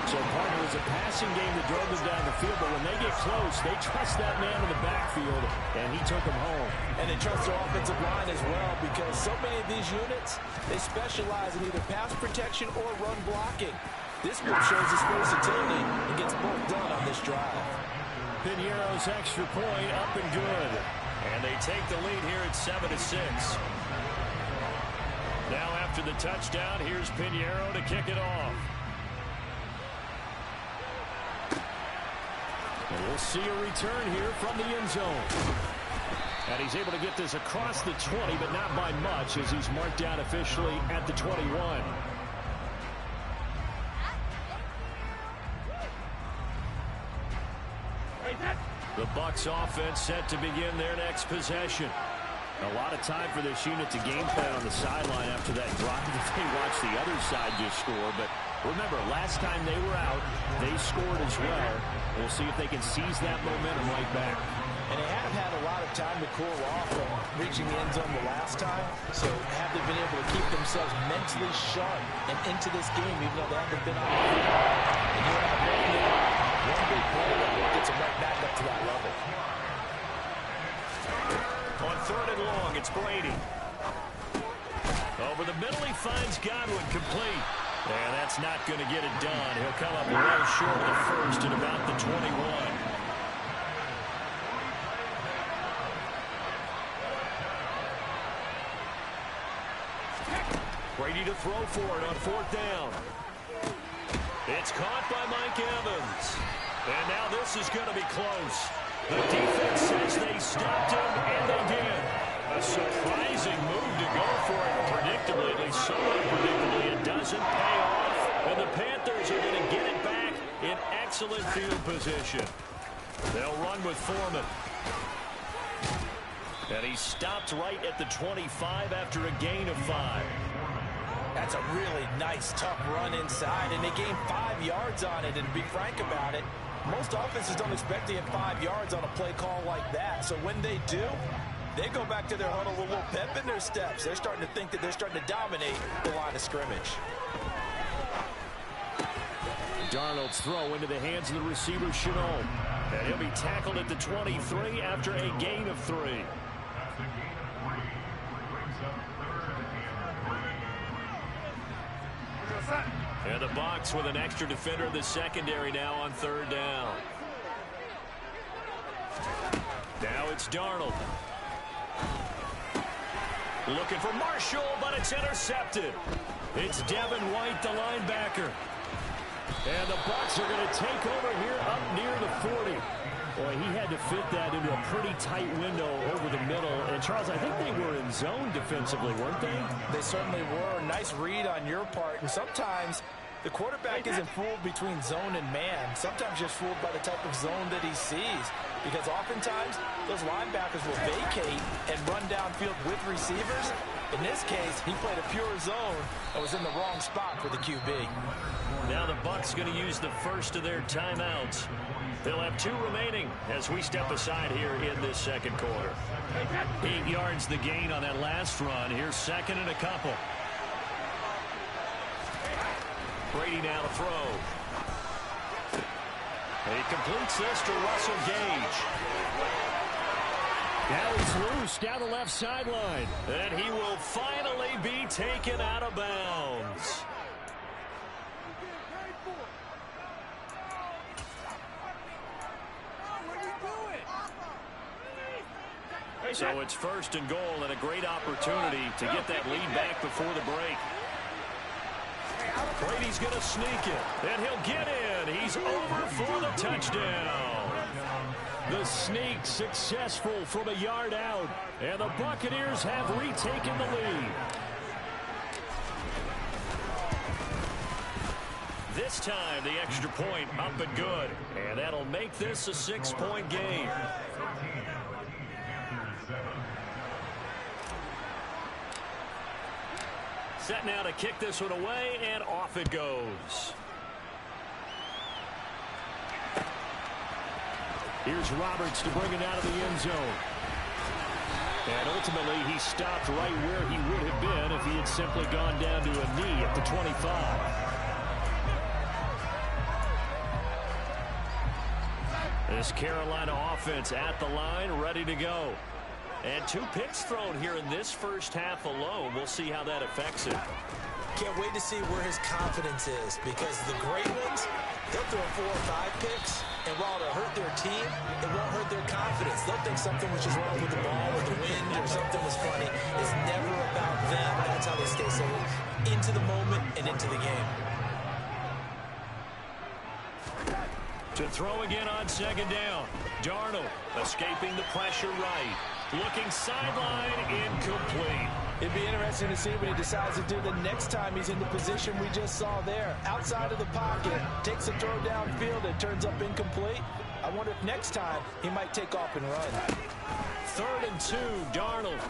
So, partner, it was a passing game that drove them down the field, but when they get close, they trust that man in the backfield, and he took them home. And they trust their offensive line as well, because so many of these units, they specialize in either pass protection or run blocking. This group shows its versatility and gets both done on this drive. Piñeiro's extra point up and good. And they take the lead here at 7-6. Now after the touchdown, here's Piñeiro to kick it off. And we'll see a return here from the end zone. And he's able to get this across the 20, but not by much, as he's marked down officially at the 21. The Bucs offense set to begin their next possession. A lot of time for this unit to game plan on the sideline after that drive that they watched the other side just score. But remember, last time they were out, they scored as well. We'll see if they can seize that momentum right back. And they have had a lot of time to cool off from reaching the end zone the last time. So have they been able to keep themselves mentally sharp and into this game, even though they haven't been on the field? And you and I both know one big play that gets them right back up to that level. On 3rd and long, it's Brady. Over the middle, he finds Godwin complete. And that's not going to get it done. He'll come up well short of the first at about the 21. Brady to throw for it on 4th down. It's caught by Mike Evans. And now this is going to be close. The defense says they stopped him, and they did. A surprising move to go for it. Predictably, at least somewhat predictably, it doesn't pay off. And the Panthers are going to get it back in excellent field position. They'll run with Foreman. And he stopped right at the 25 after a gain of 5. That's a really nice, tough run inside, and they gained 5 yards on it. And to be frank about it, most offenses don't expect to get 5 yards on a play call like that. So when they do, they go back to their huddle with a little pep in their steps. They're starting to think that they're starting to dominate the line of scrimmage. Darnold's throw into the hands of the receiver, Shenault. And he'll be tackled at the 23 after a gain of 3. And the Bucs with an extra defender in the secondary now on 3rd down. Now it's Darnold. Looking for Marshall, but it's intercepted. It's Devin White, the linebacker. And the Bucs are going to take over here up near the 40. Boy, he had to fit that into a pretty tight window over the middle. And, Charles, I think they were in zone defensively, weren't they? They certainly were. Nice read on your part. And sometimes the quarterback isn't fooled between zone and man. Sometimes just fooled by the type of zone that he sees. Because oftentimes, those linebackers will vacate and run downfield with receivers. In this case, he played a pure zone and was in the wrong spot for the QB. Now the Bucs going to use the first of their timeouts. They'll have 2 remaining as we step aside here in this second quarter. 8 yards the gain on that last run. Here's 2nd and a couple. Brady now to throw. And he completes this to Russell Gage. Now he's loose down the left sideline. And he will finally be taken out of bounds. So it's 1st and goal, and a great opportunity to get that lead back before the break. Brady's going to sneak it, and he'll get in. He's over for the touchdown. The sneak successful from a yard out, and the Buccaneers have retaken the lead. This time, the extra point up and good. And that'll make this a 6-point game. Set now to kick this one away, and off it goes. Here's Roberts to bring it out of the end zone. And ultimately, he stopped right where he would have been if he had simply gone down to a knee at the 25. This Carolina offense at the line, ready to go. And 2 picks thrown here in this first half alone. We'll see how that affects it. Can't wait to see where his confidence is, because the great ones, they'll throw 4 or 5 picks, and while it'll hurt their team, it won't hurt their confidence. They'll think something was just wrong with the ball or the wind or something was funny. It's never about them. That's how they stay so into the moment and into the game. To throw again on second down. Darnold escaping the pressure right. Looking sideline, incomplete. It'd be interesting to see what he decides to do the next time he's in the position we just saw there. Outside of the pocket, takes a throw downfield, and turns up incomplete. I wonder if next time he might take off and run. 3rd and 2, Darnold.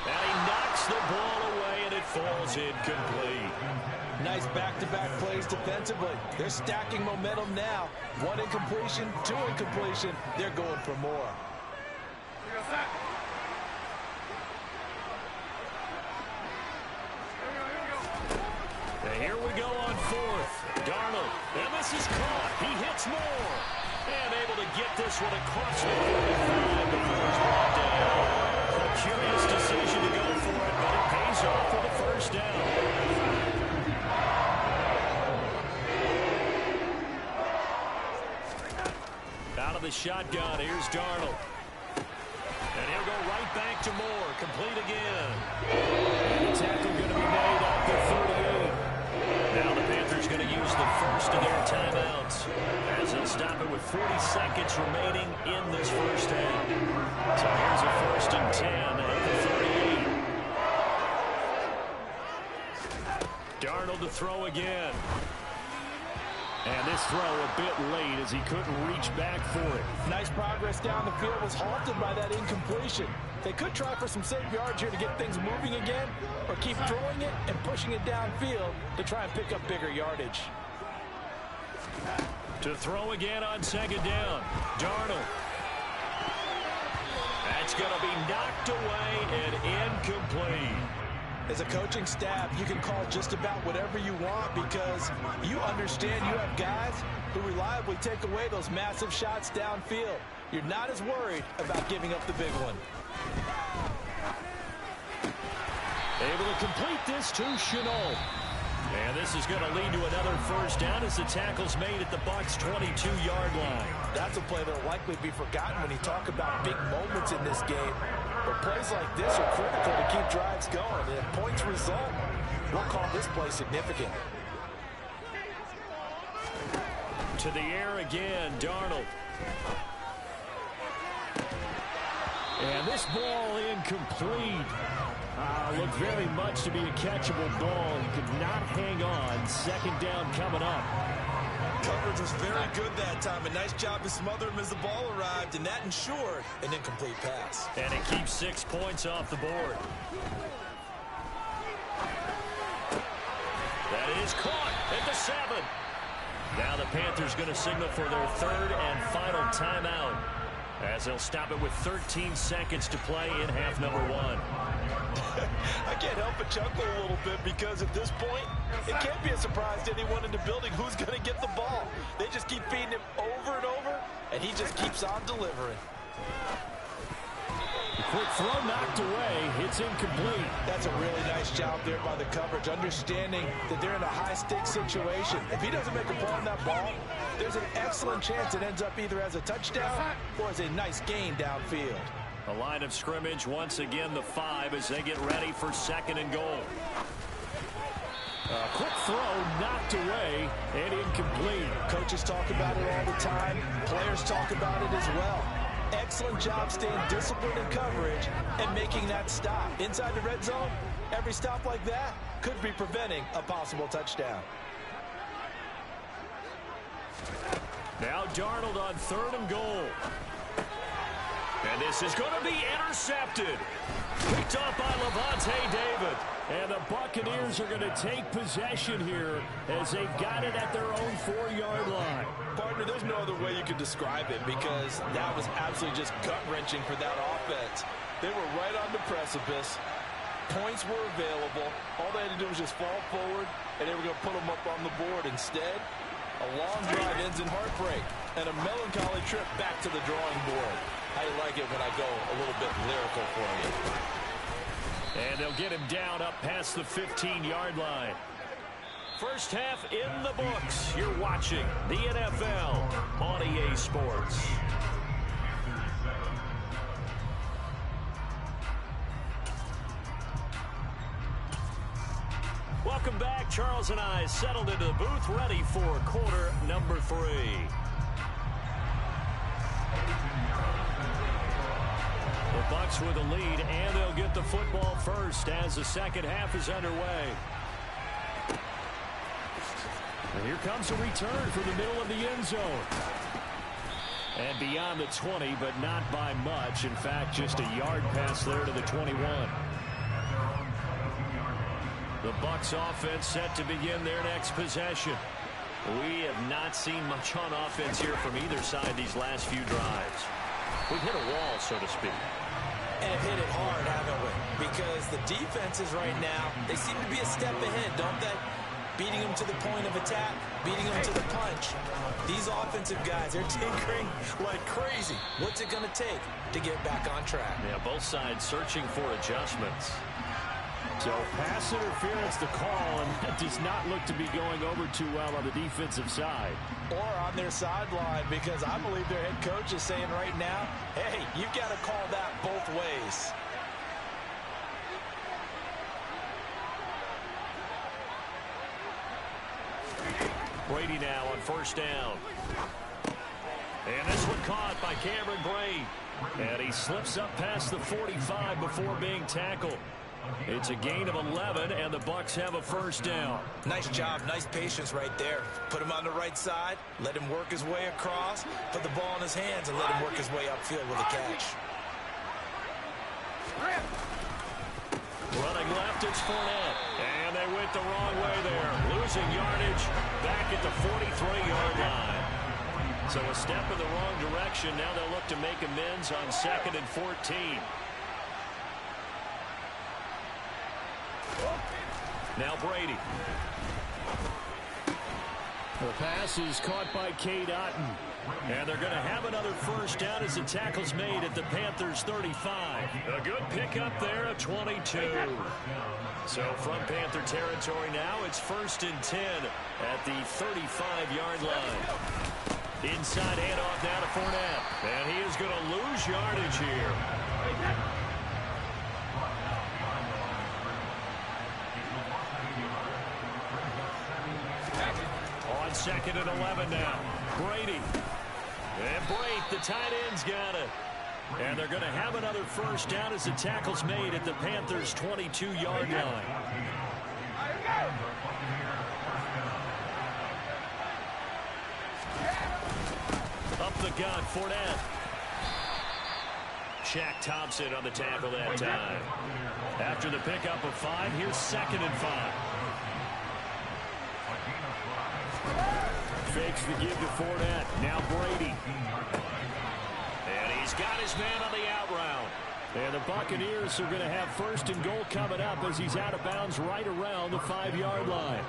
And he knocks the ball away, and it falls incomplete. Nice back-to-back plays defensively. They're stacking momentum now. 1 incompletion, 2 incompletion. They're going for more. And here we go on 4th. Darnold, and this is caught. He hits more. And able to get this one across the 45 before he's brought down. A curious decision to go for it, but it pays off for the first down. Out of the shotgun, here's Darnold. And he'll go right back to Moore. Complete again. And the tackle going to be made at the 38. Now the Panthers going to use the first of their timeouts, as they'll stop it with 40 seconds remaining in this first half. So here's a 1st and 10 at the 38. Darnold to throw again. And this throw a bit late as he couldn't reach back for it. Nice progress down the field, was halted by that incompletion. They could try for some safe yards here to get things moving again, or keep throwing it and pushing it downfield to try and pick up bigger yardage. To throw again on second down. Darnold. That's going to be knocked away and incomplete. As a coaching staff, you can call just about whatever you want, because you understand you have guys who reliably take away those massive shots downfield. You're not as worried about giving up the big one. Able to complete this to Shenault. And this is going to lead to another first down as the tackle's made at the Bucs' 22-yard line. That's a play that will likely be forgotten when you talk about big moments in this game. But plays like this are critical to keep drives going. And if points result, we'll call this play significant. To the air again, Darnold. And this ball incomplete. Looked very much to be a catchable ball. He could not hang on. Second down coming up. Coverage was very good that time. A nice job to smother him as the ball arrived, and that ensured an incomplete pass. And it keeps 6 points off the board. That is caught at the 7. Now the Panthers going to signal for their 3rd and final timeout, as they'll stop it with 13 seconds to play in half number 1. I can't help but chuckle a little bit, because at this point, it can't be a surprise to anyone in the building who's going to get the ball. They just keep feeding him over and over, and he just keeps on delivering. The quick throw knocked away. It's incomplete. That's a really nice job there by the coverage, understanding that they're in a high-stakes situation. If he doesn't make a play on that ball, there's an excellent chance it ends up either as a touchdown or as a nice gain downfield. The line of scrimmage, once again, the 5 as they get ready for 2nd and goal. A quick throw knocked away and incomplete. Coaches talk about it all the time. Players talk about it as well. Excellent job staying disciplined in coverage and making that stop. Inside the red zone, every stop like that could be preventing a possible touchdown. Now Darnold on 3rd and goal. And this is going to be intercepted. Picked off by Lavonte David. And the Buccaneers are going to take possession here as they've got it at their own 4-yard line. Partner, there's no other way you could describe it because that was absolutely just gut-wrenching for that offense. They were right on the precipice. Points were available. All they had to do was just fall forward, and they were going to put them up on the board. Instead, a long drive ends in heartbreak and a melancholy trip back to the drawing board. I like it when I go a little bit lyrical for you. And they'll get him down up past the 15-yard line. First half in the books. You're watching the NFL on EA Sports. Welcome back. Charles and I settled into the booth, ready for quarter number 3. The Bucs with a lead, and they'll get the football first as the second half is underway. And here comes a return from the middle of the end zone. And beyond the 20, but not by much. In fact, just a yard pass there to the 21. The Bucs offense set to begin their next possession. We have not seen much on offense here from either side these last few drives. We've hit a wall, so to speak. And hit it hard, haven't we? Because the defenses right now, they seem to be a step ahead, don't they? Beating them to the point of attack, beating them to the punch. These offensive guys, they're tinkering like crazy. What's it going to take to get back on track? Yeah, both sides searching for adjustments. So pass interference the call, and that does not look to be going over too well on the defensive side. Or on their sideline, because I believe their head coach is saying right now, hey, you've got to call that both ways. Brady now on first down. And this one caught by Cameron Brate. And he slips up past the 45 before being tackled. It's a gain of 11, and the Bucs have a first down. Nice job, nice patience right there. Put him on the right side, let him work his way across, put the ball in his hands, and let him work his way upfield with a catch. Running left, it's Fournette. And they went the wrong way there. Losing yardage back at the 43-yard line. So a step in the wrong direction. Now they'll look to make amends on 2nd and 14. Now Brady. The pass is caught by Cade Otton. And they're going to have another first down as the tackle's made at the Panthers' 35. A good pickup there at 22. So from Panther territory now, it's 1st and 10 at the 35-yard line. Inside handoff now to Fournette. And he is going to lose yardage here. On 2nd and 11 now. Brady. And Brate, the tight end's got it. And they're going to have another first down as the tackle's made at the Panthers' 22-yard line. Up the gut, Fournette. Shaq Thompson on the tackle that time. After the pickup of 5, here's 2nd and 5. Fakes the give to Fournette. Now Brady. And he's got his man on the out route. And the Buccaneers are going to have 1st and goal coming up as he's out of bounds right around the 5-yard line.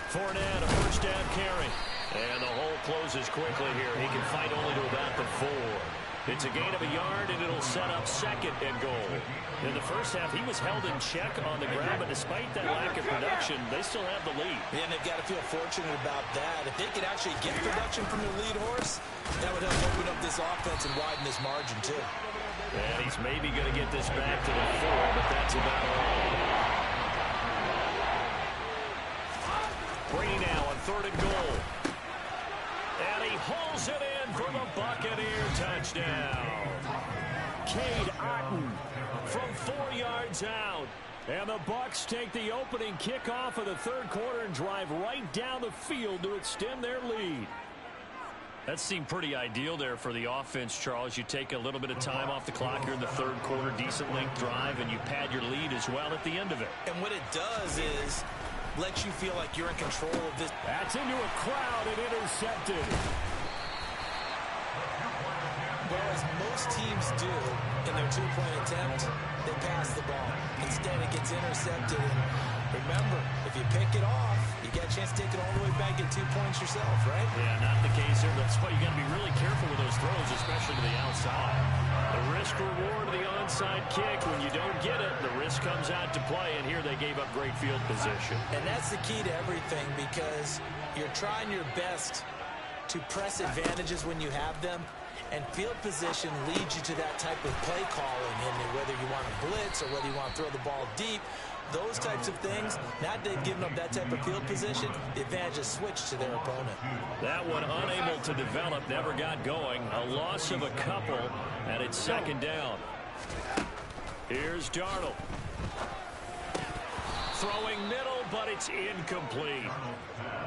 Fournette, a first down carry. And the hole closes quickly here. He can fight only to about the 4. It's a gain of a yard, and it'll set up 2nd and goal. In the first half, he was held in check on the ground, but despite that lack of production, they still have the lead. And they've got to feel fortunate about that. If they could actually get production from their lead horse, that would help open up this offense and widen this margin, too. And he's maybe going to get this back to the 4, but that's about all. Brady now on 3rd and goal. And he hauls it in for the Buccaneer touchdown. Cade Otton from 4 yards out. And the Bucs take the opening kickoff of the 3rd quarter and drive right down the field to extend their lead. That seemed pretty ideal there for the offense, Charles. You take a little bit of time off the clock here in the 3rd quarter, decent length drive, and you pad your lead as well at the end of it. And what it does is let you feel like you're in control of this. That's into a crowd and intercepted. Whereas most teams do in their 2-point attempt, they pass the ball. Instead, it gets intercepted. And remember, if you pick it off, you get a chance to take it all the way back, get 2 points yourself, right? Yeah, not the case here. That's why you got to be really careful with those throws, especially to the outside. The risk reward of the onside kick, when you don't get it, the risk comes out to play, and here they gave up great field position. And that's the key to everything, because you're trying your best to press advantages when you have them. And field position leads you to that type of play calling, and whether you want to blitz or whether you want to throw the ball deep, those types of things. Now they've given up that type of field position, the advantage is switched to their opponent. That one unable to develop, never got going. A loss of a couple, and it's 2nd down. Here's Darnold. Throwing middle, but it's incomplete.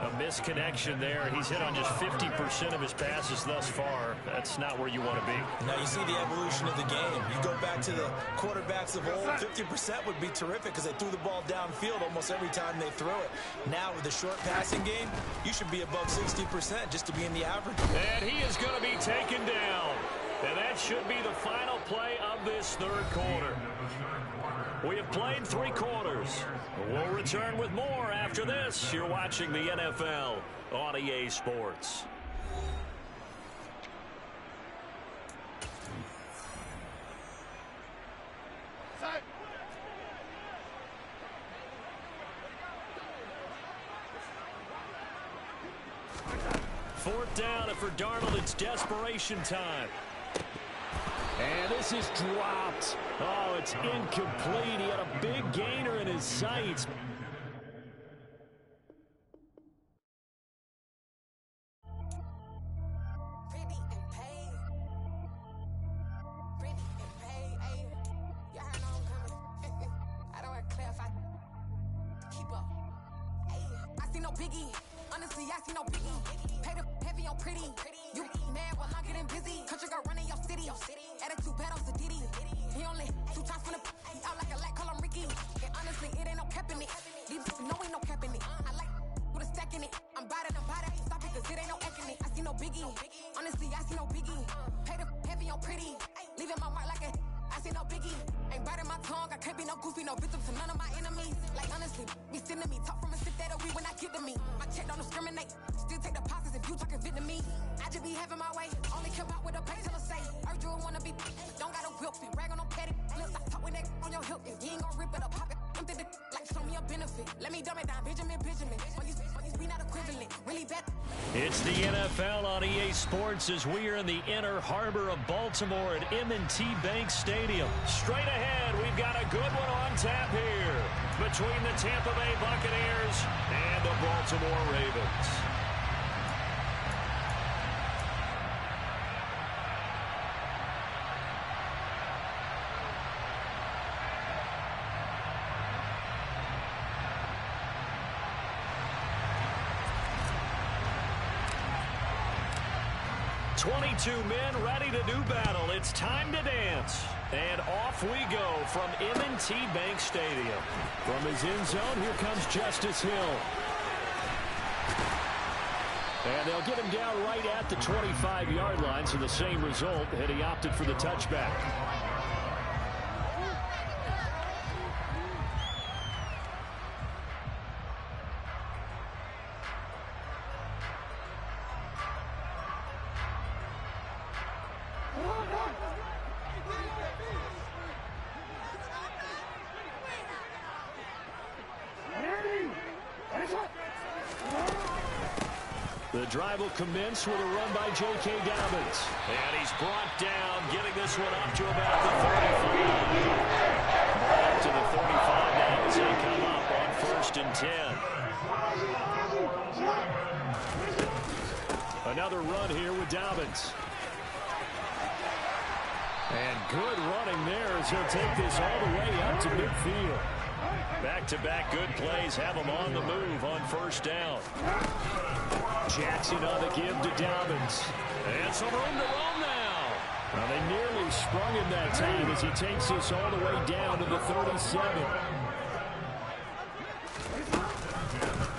A misconnection there. He's hit on just 50% of his passes thus far. That's not where you want to be. Now you see the evolution of the game. You go back to the quarterbacks of old, 50% would be terrific because they threw the ball downfield almost every time they threw it. Now with the short passing game, you should be above 60% just to be in the average. And he is going to be taken down. And that should be the final play of this 3rd quarter. We have played 3 quarters. We'll return with more after this. You're watching the NFL on EA Sports. Fourth down, and for Darnold, it's desperation time. And this is dropped. Oh, it's incomplete. He had a big gainer in his sights. I see no biggie. Honestly, I see no biggie. Pay the heavy on pretty. You mad while I'm getting busy. Country girl running your city. Attitude bad on Sadiddy. He only 2 times from the he out like a lack, call him Ricky. And honestly, it ain't no cap in it. These no ain't no cap in it. I like with a stack in it. I'm bad at stop it, cause it ain't no act in it. I see no biggie. Honestly, I see no biggie. Pay the heavy on pretty. Leaving my mark like a I see no biggie. Ain't biting my tongue. I can't be no goofy, no victim to none of my enemies. Like honestly, be sending me talk from a sip that a week when I get to me. My check don't discriminate. Still take deposits if you talking Vietnamese. I just be having my way. Only care about what the pay teller say. Urge you wanna be don't got a whip and brag on no petty. Let's stop talk with that on your hip. If you ain't gon' rip it up, pop it. Empty the like show me a benefit. Let me dumb it down, Benjamin. When you we not equivalent. Really bad. It's the NFL on EA Sports as we are in the inner harbor of Baltimore at M&T Bank Stadium. Straight ahead, we've got a good one on tap here between the Tampa Bay Buccaneers and the Baltimore Ravens. Two men ready to do battle. It's time to dance. And off we go from M&T Bank Stadium. From his end zone, here comes Justice Hill. And they'll get him down right at the 25-yard line, so the same result, and he opted for the touchback. The drive will commence with a run by J.K. Dobbins. And he's brought down, getting this one up to about the 35. Up to the 35 now as they come up on 1st and 10. Another run here with Dobbins. And good running there as he'll take this all the way up to midfield. Back-to-back good plays have him on the move on first down. Jackson on the give to Dobbins. And some room to roam now. Well, they nearly sprung him that time as he takes this all the way down to the 37.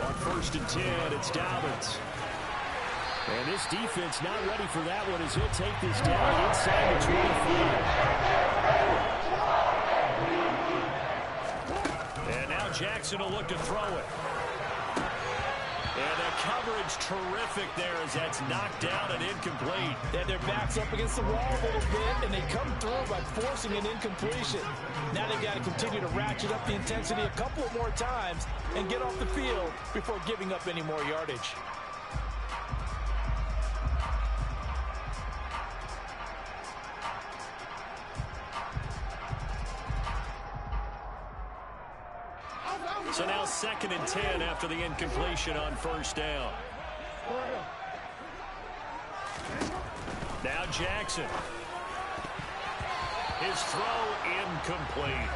On 1st and 10, it's Dobbins. And this defense not ready for that one as he'll take this down inside the 25. And now Jackson will look to throw it. And the coverage terrific there as that's knocked down and incomplete. And their back's up against the wall a little bit, and they come through by forcing an incompletion. Now they've got to continue to ratchet up the intensity a couple of more times and get off the field before giving up any more yardage. So now 2nd and 10 after the incompletion on first down. Now Jackson. His throw incomplete.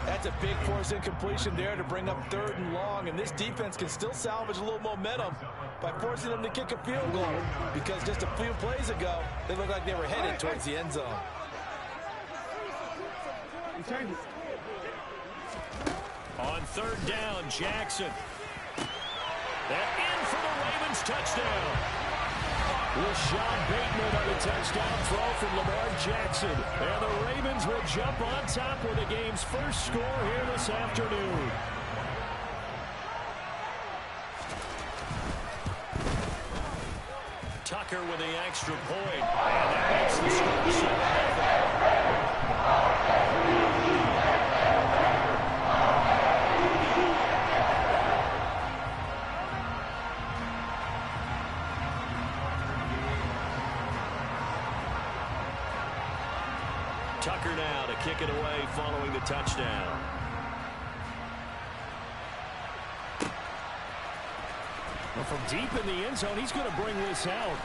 That's a big force incompletion there to bring up 3rd and long, and this defense can still salvage a little momentum by forcing them to kick a field goal because just a few plays ago, they looked like they were headed towards the end zone. On 3rd down, Jackson. That in for the Ravens touchdown. Rashad Bateman on the touchdown throw from Lamar Jackson. And the Ravens will jump on top with the game's first score here this afternoon. Tucker with the extra point. And that makes the score 7-0. Tucker now to kick it away following the touchdown. Well, from deep in the end zone, he's going to bring this out.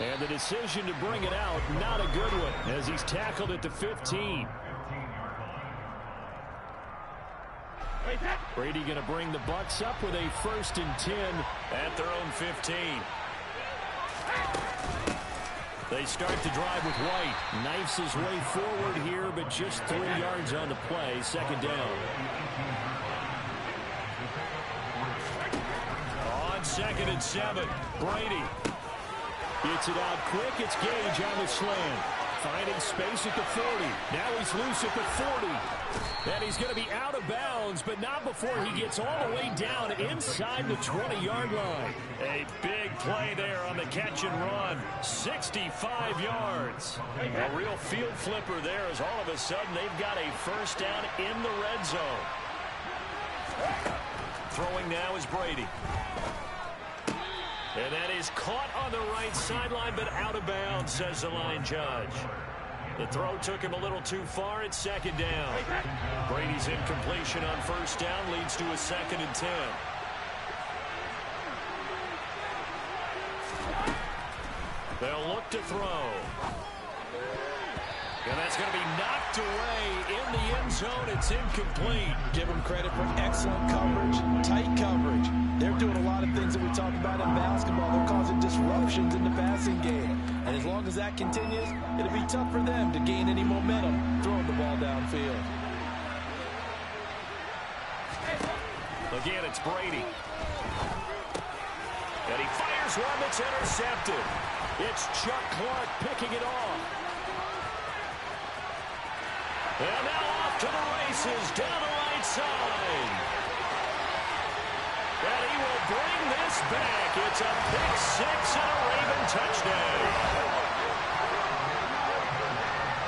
And the decision to bring it out, not a good one, as he's tackled at the 15. Brady going to bring the Bucs up with a 1st and 10 at their own 15. They start the drive with White. Knifes his way forward here, but just 3 yards on the play. 2nd down. On 2nd and 7, Brady. Gets it out quick. It's Gage on the slant. Finding space at the 40. Now he's loose at the 40. And he's going to be out of bounds, but not before he gets all the way down inside the 20-yard line. A big play there on the catch and run. 65 yards. A real field flipper there as all of a sudden they've got a 1st down in the red zone. Throwing now is Brady. And that is caught on the right sideline, but out of bounds, says the line judge. The throw took him a little too far at 2nd down. Brady's incompletion on 1st down leads to a 2nd and 10. They'll look to throw. And that's going to be knocked away in the end zone. It's incomplete. Give them credit for excellent coverage, tight coverage. They're doing a lot of things that we talk about in basketball. They're causing disruptions in the passing game. And as long as that continues, it'll be tough for them to gain any momentum throwing the ball downfield. Again, it's Brady. And he fires one that's intercepted. It's Chuck Clark picking it off. And now off to the races down the right side. And he will bring this back. It's a pick 6 and a Raven touchdown.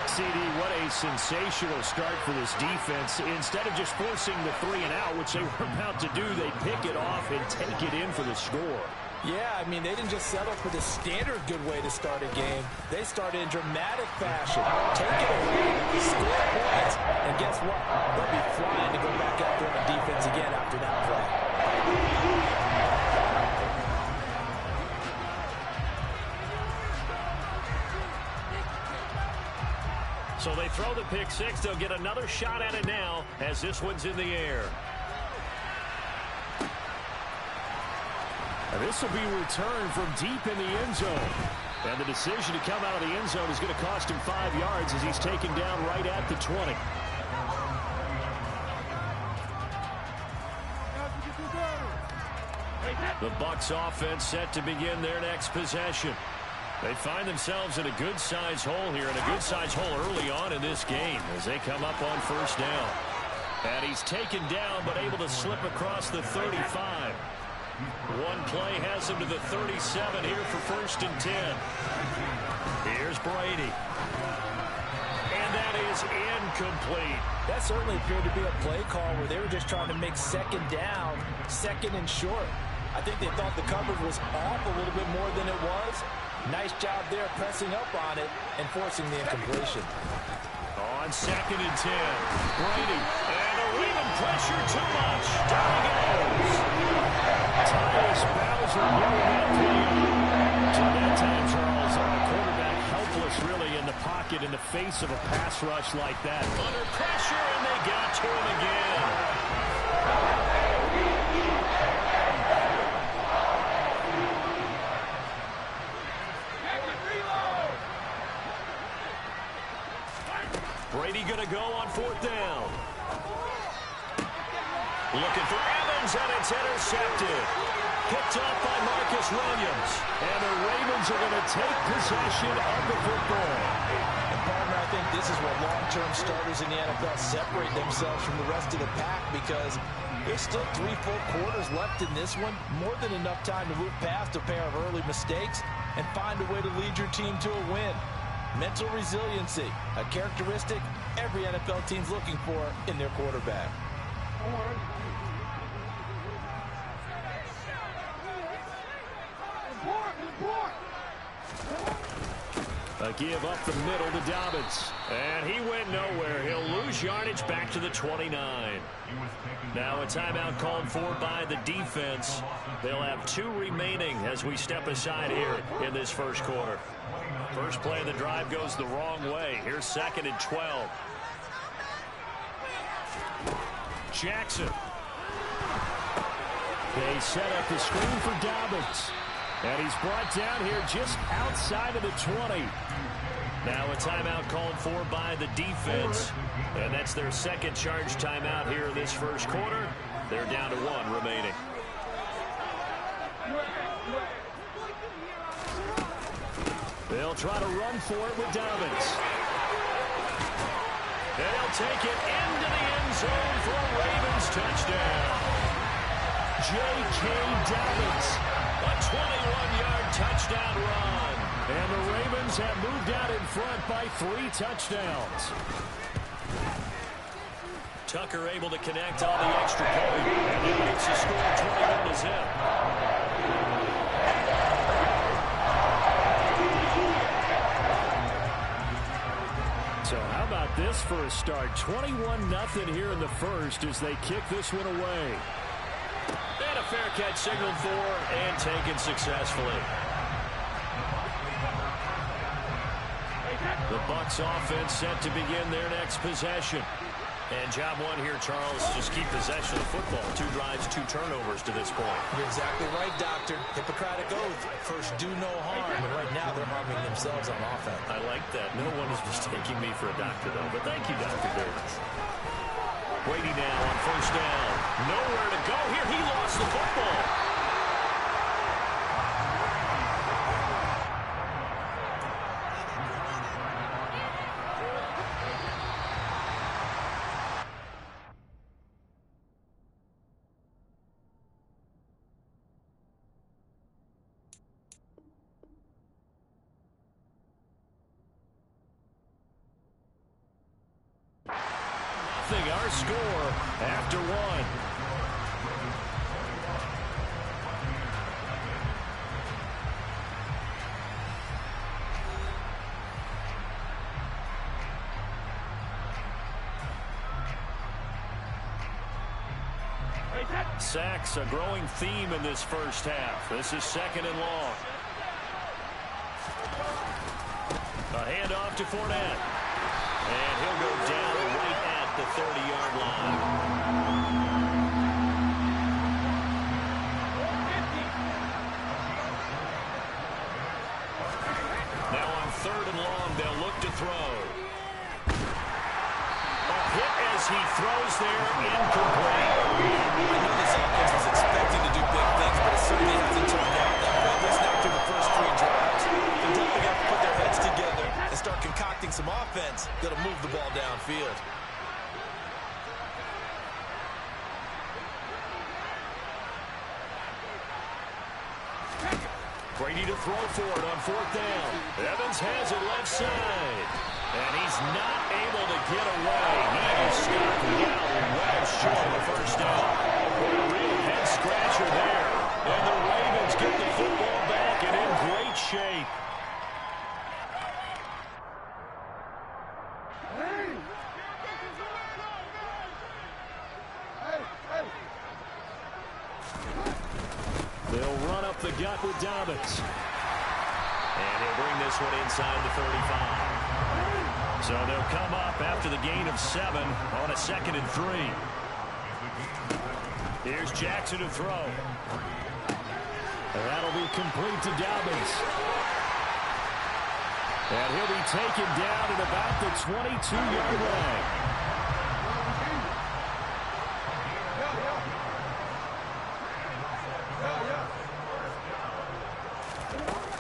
CD, what a sensational start for this defense. Instead of just forcing the 3 and out, which they were about to do, they pick it off and take it in for the score. Yeah, I mean, they didn't just settle for the standard good way to start a game. They started in dramatic fashion. Take it away, score points, and guess what? They'll be flying to go back out there on defense again after that play. So they throw the pick six. They'll get another shot at it now as this one's in the air. And this will be returned from deep in the end zone. And the decision to come out of the end zone is going to cost him 5 yards as he's taken down right at the 20. The Bucs offense set to begin their next possession. They find themselves in a good-sized hole here, and a good-sized hole early on in this game as they come up on first down. And he's taken down but able to slip across the 35. One play has him to the 37 here for 1st and 10. Here's Brady. And that is incomplete. That certainly appeared to be a play call where they were just trying to make second down, second and short. I think they thought the coverage was off a little bit more than it was. Nice job there pressing up on it and forcing the incompletion. On 2nd and 10, Brady. And a Raven pressure too much. Down he goes. Tyus Bowser getting that play on. To that time, Charles, a quarterback helpless really in the pocket in the face of a pass rush like that. Under pressure, and they got to him again. Brady going to go on 4th down. Looking for Evans, and it's intercepted. Picked up by Marcus Williams. And the Ravens are going to take possession of the football. And partner, I think this is where long-term starters in the NFL separate themselves from the rest of the pack, because there's still 3 full quarters left in this one. More than enough time to move past a pair of early mistakes and find a way to lead your team to a win. Mental resiliency, a characteristic every NFL team's looking for in their quarterback. A give up the middle to Dobbins. And he went nowhere. He'll lose yardage back to the 29. Now a timeout called for by the defense. They'll have 2 remaining as we step aside here in this first quarter. First play of the drive goes the wrong way. Here's 2nd and 12. Jackson. They set up the screen for Dobbins. And he's brought down here just outside of the 20. Now a timeout called for by the defense. And that's their 2nd charge timeout here in this first quarter. They're down to 1 remaining. They'll try to run for it with Dobbins. And he'll take it into the end zone for a Ravens touchdown. J.K. Dobbins, a 21-yard touchdown run. And the Ravens have moved out in front by 3 touchdowns. Tucker able to connect on the extra point. And he makes the score 21-0. So how about this for a start? 21-0 here in the first as they kick this one away. And a fair catch signaled for and taken successfully. The Bucs offense set to begin their next possession. And job 1 here, Charles, just keep possession of the football. 2 drives, 2 turnovers to this point. You're exactly right, Doctor. Hippocratic oath. First, do no harm. And right now, they're harming themselves on offense. I like that. No one is mistaking me for a doctor, though. But thank you, Dr. Davis. Brady now on first down. Nowhere to go here. He lost the football. Our score after 1. Sacks, a growing theme in this first half. This is 2nd and long. A handoff to Fournette. And he'll go down right at the 30-yard line. Now on 3rd and long, they'll look to throw. A hit as he throws there, incomplete. I know this offense was expecting to do big things, but it certainly hasn't turned out that way. At least not through the first 3 drives. They're definitely have to put their heads together and start concocting some offense that'll move the ball downfield. Brady to throw for it on 4th down. Evans has it left side. And he's not able to get away. He is stopped well short of the first down. A real head scratcher there. And the Ravens get the football back and in great shape. They'll run up the gut with Dobbins. And he'll bring this one inside the 35. So they'll come up after the gain of 7 on a 2nd and 3. Here's Jackson to throw. And that'll be complete to Dobbins. And he'll be taken down at about the 22-yard line.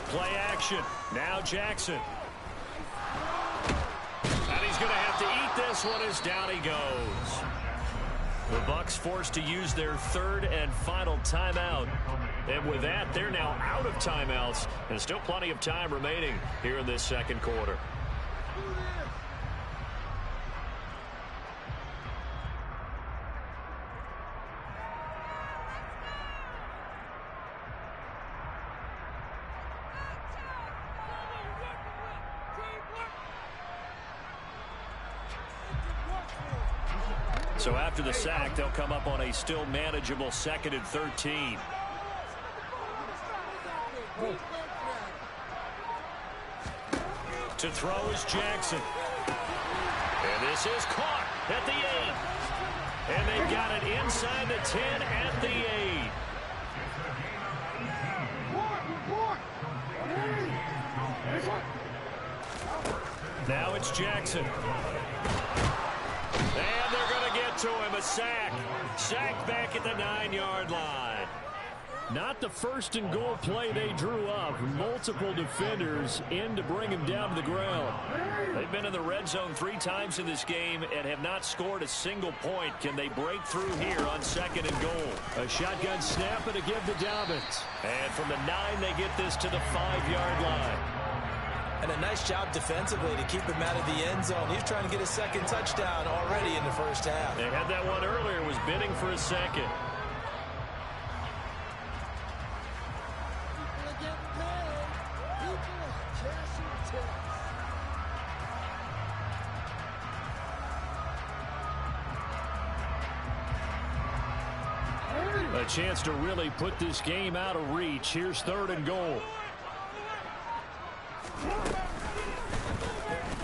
Play action. Now Jackson. And he's going to have to eat this one as down he goes. The Bucs forced to use their 3rd and final timeout. And with that, they're now out of timeouts. And still plenty of time remaining here in this 2nd quarter. So after the sack, they'll come up on a still manageable 2nd and 13. To throw is Jackson. And this is caught at the 8. And they've got it inside the 10 at the 8. Now it's Jackson. And they're going to get to him. A sack. Sack back at the 9-yard line. Not the 1st and goal play they drew up. Multiple defenders in to bring him down to the ground. They've been in the red zone 3 times in this game and have not scored a single point. Can they break through here on 2nd and goal? A shotgun snap and a give to Dobbins. And from the 9, they get this to the 5-yard line. And a nice job defensively to keep him out of the end zone. He's trying to get a 2nd touchdown already in the first half. They had that one earlier, was bidding for a 2nd. A chance to really put this game out of reach. Here's 3rd and goal.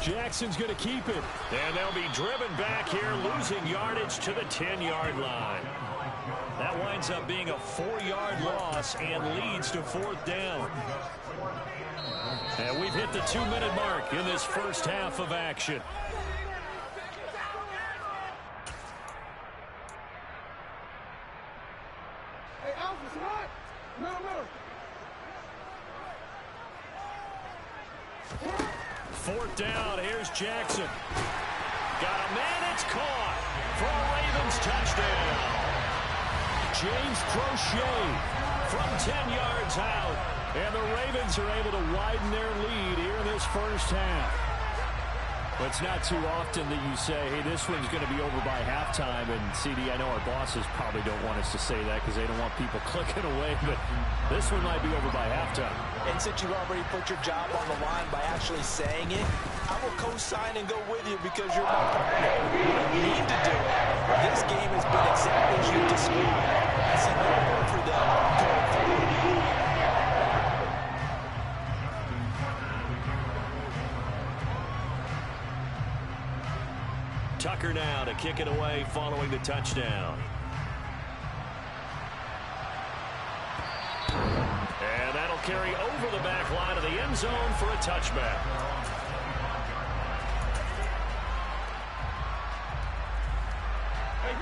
Jackson's going to keep it. And they'll be driven back here, losing yardage to the 10-yard line. That winds up being a 4-yard loss and leads to 4th down. And we've hit the 2-minute mark in this first half of action. Hey, Alpha, what? No. 4th down. Here's Jackson. Got a man. It's caught for a Ravens touchdown. James Crochet from 10 yards out. And the Ravens are able to widen their lead here in this first half. But it's not too often that you say, hey, this one's going to be over by halftime. And, CD, I know our bosses probably don't want us to say that because they don't want people clicking away. But this one might be over by halftime. And since you've already put your job on the line by actually saying it, I will co-sign and go with you because you're my partner. You need to do it. This game has been exactly as you described. I see no hope for them going forward. Tucker now to kick it away following the touchdown. And that'll carry over the back line of the end zone for a touchback.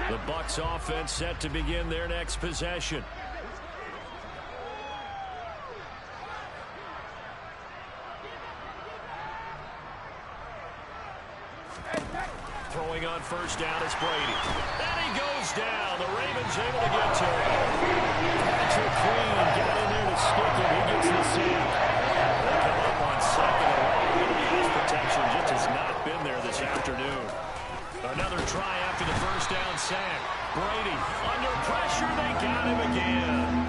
The Bucs offense set to begin their next possession. Throwing on first down is Brady. And he goes down. The Ravens able to get to him. Patrick Queen got in there to stick him. He gets the sack. They come up on second and long. And the pass protection just has not been there this afternoon. Another try after the first down sack. Brady under pressure. They got him again.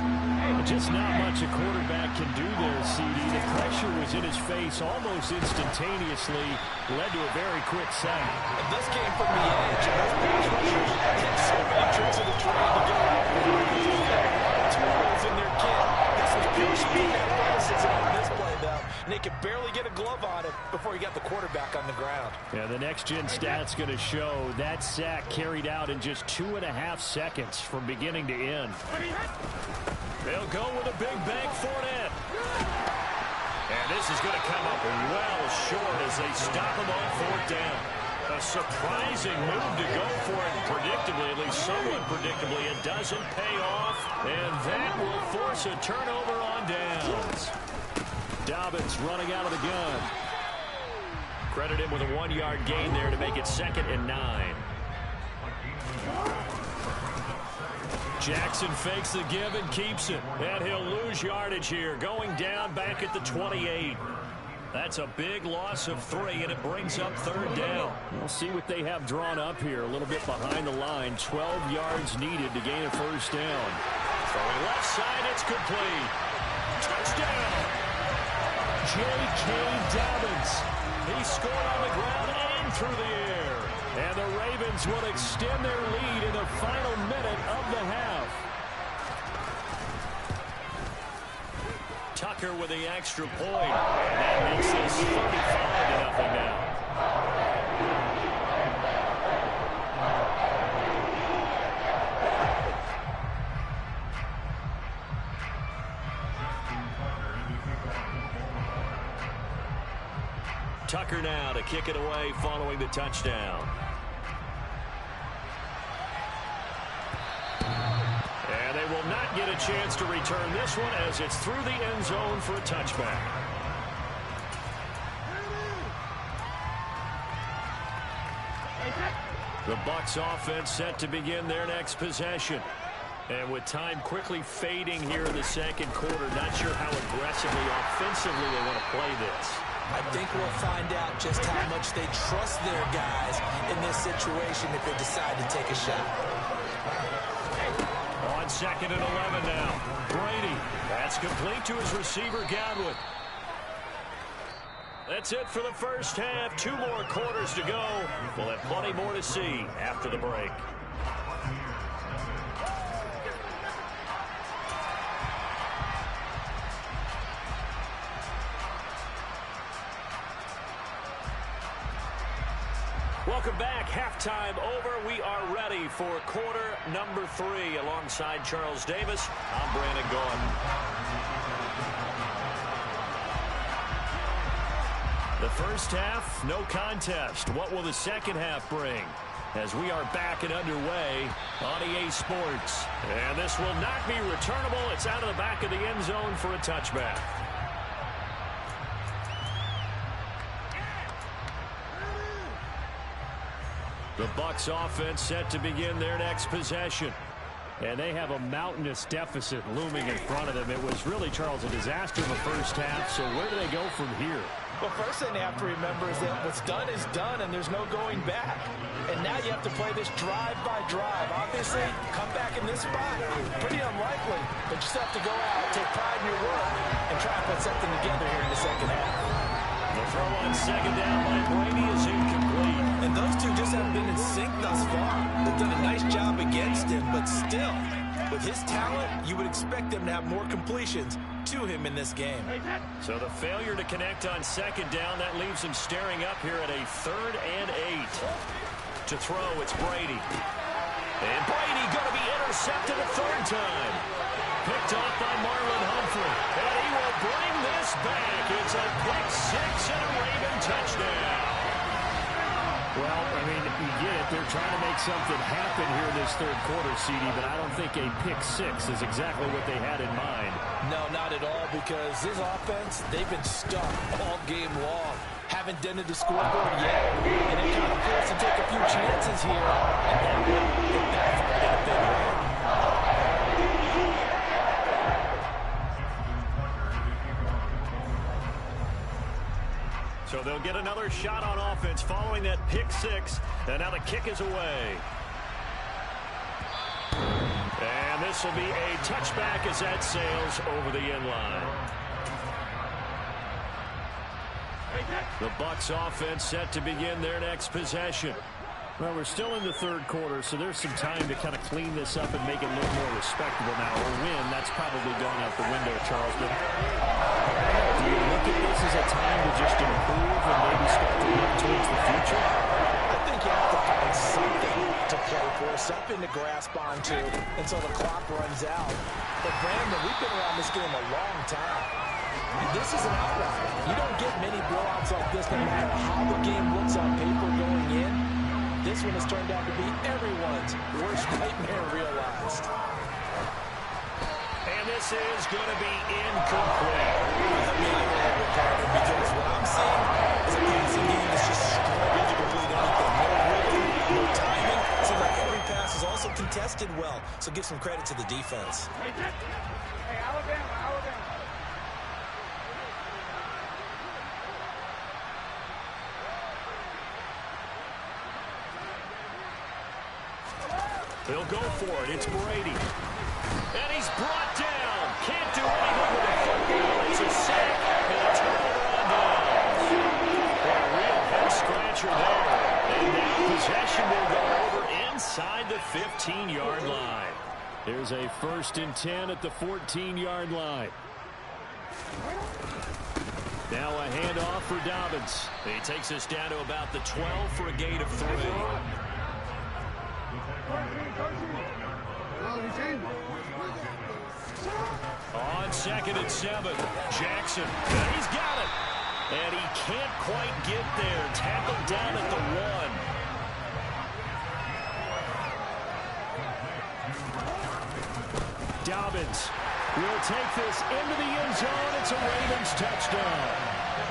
Just not much a quarterback can do there, CD. The pressure was in his face almost instantaneously. Led to a very quick sack. And this came from the edge. And those pass rushers take so many tricks of the trade to get around the two holes in their kit. This was pure speed and athleticism on this play, though. And they could barely get a glove on it before he got the quarterback on the ground. Yeah, the next-gen stat's going to show that sack carried out in just 2.5 seconds from beginning to end. They'll go with a big bank for it. And this is going to come up well short as they stop him on fourth down. A surprising move to go for it predictably, at least somewhat predictably. It doesn't pay off, and that will force a turnover on downs. Dobbins running out of the gun. Credit him with a 1-yard gain there to make it 2nd and 9. Jackson fakes the give and keeps it. And he'll lose yardage here. Going down back at the 28. That's a big loss of 3, and it brings up 3rd down. We'll see what they have drawn up here. A little bit behind the line. 12 yards needed to gain a first down. Throwing left side, it's complete. Touchdown! J.K. Dobbins. He scored on the ground and through the air. And the Ravens will extend their lead in the final minute of the half. Tucker with the extra point. And that makes this 35-0 now. Tucker now to kick it away following the touchdown. And they will not get a chance to return this one as it's through the end zone for a touchback. The Bucs offense set to begin their next possession. And with time quickly fading here in the second quarter, not sure how aggressively, offensively they want to play this. I think we'll find out just how much they trust their guys in this situation if they decide to take a shot. On 2nd and 11 now. Brady. That's complete to his receiver, Godwin. That's it for the first half. 2 more quarters to go. We'll have plenty more to see after the break. Welcome back. Halftime over. We are ready for quarter number 3. Alongside Charles Davis, I'm Brandon Gaudin. The first half, no contest. What will the second half bring? As we are back and underway on EA Sports. And this will not be returnable. It's out of the back of the end zone for a touchback. The Bucs offense set to begin their next possession. And they have a mountainous deficit looming in front of them. It was really, Charles, a disaster in the first half. So where do they go from here? Well, first thing they have to remember is that what's done is done, and there's no going back. And now you have to play this drive by drive. Obviously, come back in this spot, pretty unlikely. But you still have to go out, take pride in your work, and try and put something together here in the second half. The throw on second down by Brady is incomplete. And those two just haven't been in sync thus far. They've done a nice job against him, but still, with his talent, you would expect them to have more completions to him in this game. So the failure to connect on second down, that leaves him staring up here at a 3rd and 8. To throw, it's Brady. And Brady going to be intercepted a third time. Picked off by Marlon Humphrey. And he will bring this back. It's a pick six and a Raven touchdown. Well, I mean, you get it. They're trying to make something happen here in this third quarter, CD, but I don't think a pick six is exactly what they had in mind. No, not at all, because this offense, they've been stuck all game long. Haven't dented the scoreboard yet, and they kind of forced to take a few chances here, and then it backfired in a big way. So they'll get another shot on offense following that pick six, and now the kick is away. And this will be a touchback as that sails over the end line. The Bucs offense set to begin their next possession. Well, we're still in the third quarter, so there's some time to kind of clean this up and make it a little more respectable now. Or win, that's probably gone out the window, Charles. But do you look at this as a time to just improve and maybe start to look towards the future? I think you have to find something to play for, something to grasp onto until the clock runs out. But Brandon, we've been around this game a long time. This is an outlier. You don't get many blowouts like this no matter how the game looks on paper going in. This one has turned out to be everyone's worst nightmare realized. And this is going to be incomplete. Because what I'm seeing is a passing game that's just struggling to complete anything. No rhythm, no timing. Seems like every pass is also contested well. So give some credit to the defense. Hey, Alabama. They'll go for it. It's Brady. And he's brought down. Can't do anything with the football. It's a sack and a turnover on downs. A real head scratcher there. And now possession will go over inside the 15-yard line. There's a 1st and 10 at the 14-yard line. Now a handoff for Dobbins. He takes us down to about the 12 for a gain of 3. On 2nd and 7, Jackson, and he's got it. And he can't quite get there. Tackled down at the 1. Dobbins will take this into the end zone. It's a Ravens touchdown.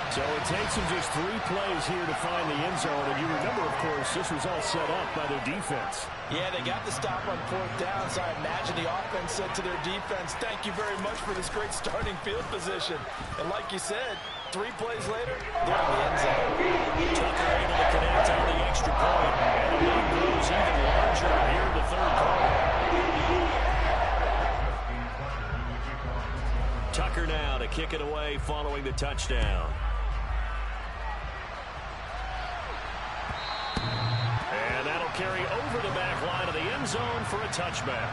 So it takes them just 3 plays here to find the end zone. And you remember, of course, this was all set up by their defense. Yeah, they got the stop on 4th down, so I imagine the offense said to their defense, thank you very much for this great starting field position. And like you said, 3 plays later, they're in the end zone. Tucker able to connect on the extra point. And the lead grows even larger here in the third quarter. Tucker now to kick it away following the touchdown. And that'll carry over the back line of the end zone for a touchback.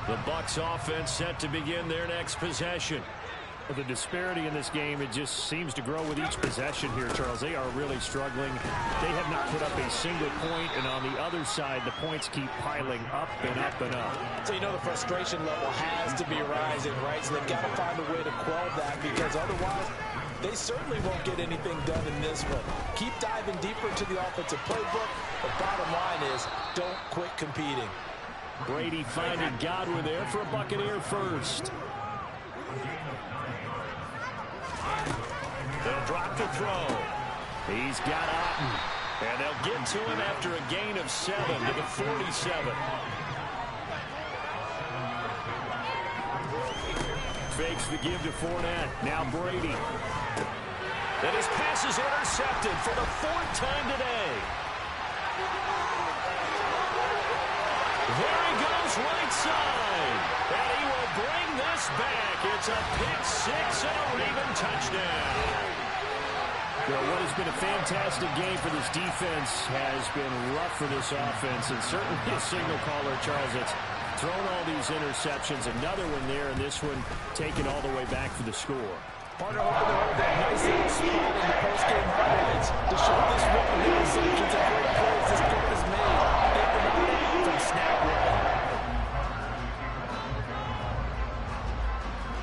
The Bucs offense set to begin their next possession. The disparity in this game, it just seems to grow with each possession here, Charles. They are really struggling. They have not put up a single point, and on the other side, the points keep piling up and up and up. So you know the frustration level has to be rising, right? So they've got to find a way to quell that, because otherwise, they certainly won't get anything done in this one. Keep diving deeper into the offensive playbook, but bottom line is, don't quit competing. Brady finding Godwin there for a Buccaneer first. They'll drop the throw. He's got Otten. And they'll get to him after a gain of 7 to the 47. Fakes the give to Fournette. Now Brady. And his pass is intercepted for the 4th time today. There he goes right side. And he will bring this back. It's a pick 6 and a Raven touchdown. Well, what has been a fantastic game for this defense has been rough for this offense, and certainly a signal caller, Charles. thrown all these interceptions. Another one there, and this one taken all the way back for the score. Partner hoping to hold that nice little spot in the post-game highlights to show this one of the interceptions and great plays this court has made. Think about it from snap one.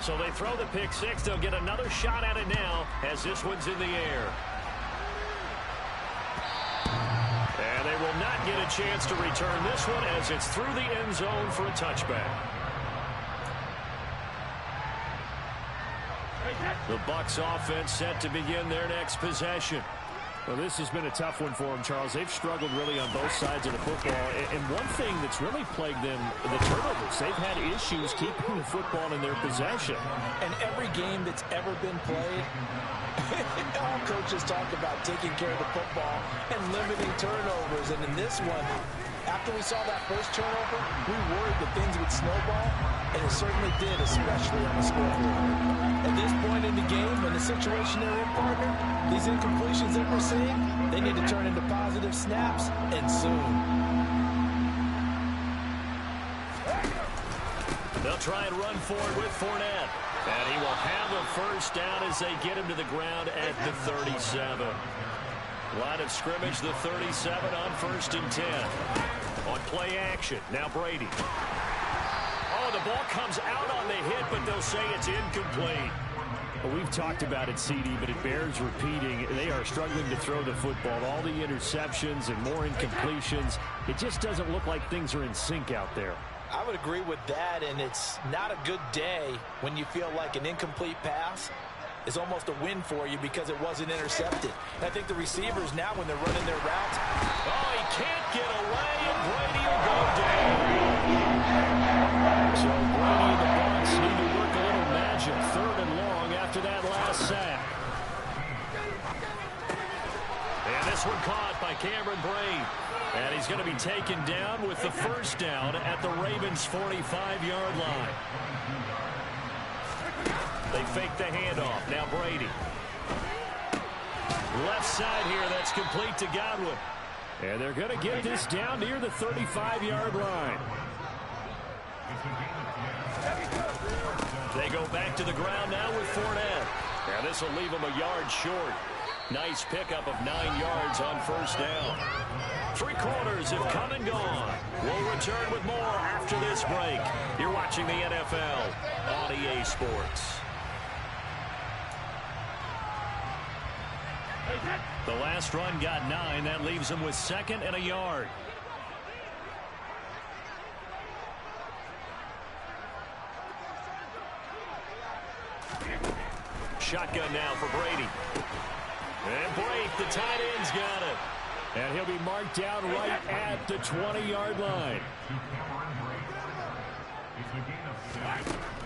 So they throw the pick six. They'll get another shot at it now as this one's in the air. And they will not get a chance to return this one as it's through the end zone for a touchback. The Bucs offense set to begin their next possession. Well, this has been a tough one for them, Charles. They've struggled really on both sides of the football. And one thing that's really plagued them, the turnovers. They've had issues keeping the football in their possession. And every game that's ever been played, all coaches talk about taking care of the football and limiting turnovers. And in this one, after we saw that first turnover, we worried that things would snowball, and it certainly did, especially on the scoreboard. At this point in the game, in the situation they're in, partner, these incompletions that we're seeing, they need to turn into positive snaps, and soon. They'll try and run forward with Fournette. And he will have a first down as they get him to the ground at the 37. Line of scrimmage, the 37 on 1st and 10. On play action, now Brady. Oh, the ball comes out on the hit, but they'll say it's incomplete. Well, we've talked about it, CD, but it bears repeating. They are struggling to throw the football. All the interceptions and more incompletions. It just doesn't look like things are in sync out there. I would agree with that, and it's not a good day when you feel like an incomplete pass is almost a win for you because it wasn't intercepted. And I think the receivers now, when they're running their routes, oh, he can't get away, and Brady will go down. So Brady and the Bucs need to work a little magic. 3rd and long after that last sack. And this one caught by Cameron Brate. And he's going to be taken down with the first down at the Ravens' 45-yard line. They fake the handoff. Now Brady. Left side here. That's complete to Godwin. And they're going to get this down near the 35-yard line. They go back to the ground now with Fournette. And this will leave them a yard short. Nice pickup of 9 yards on first down. 3 quarters have come and gone. We'll return with more after this break. You're watching the NFL on EA Sports. The last run got 9. That leaves them with 2nd and a yard. Shotgun now for Brady. And Brate, the tight end's got it. And he'll be marked down right at the 20-yard line.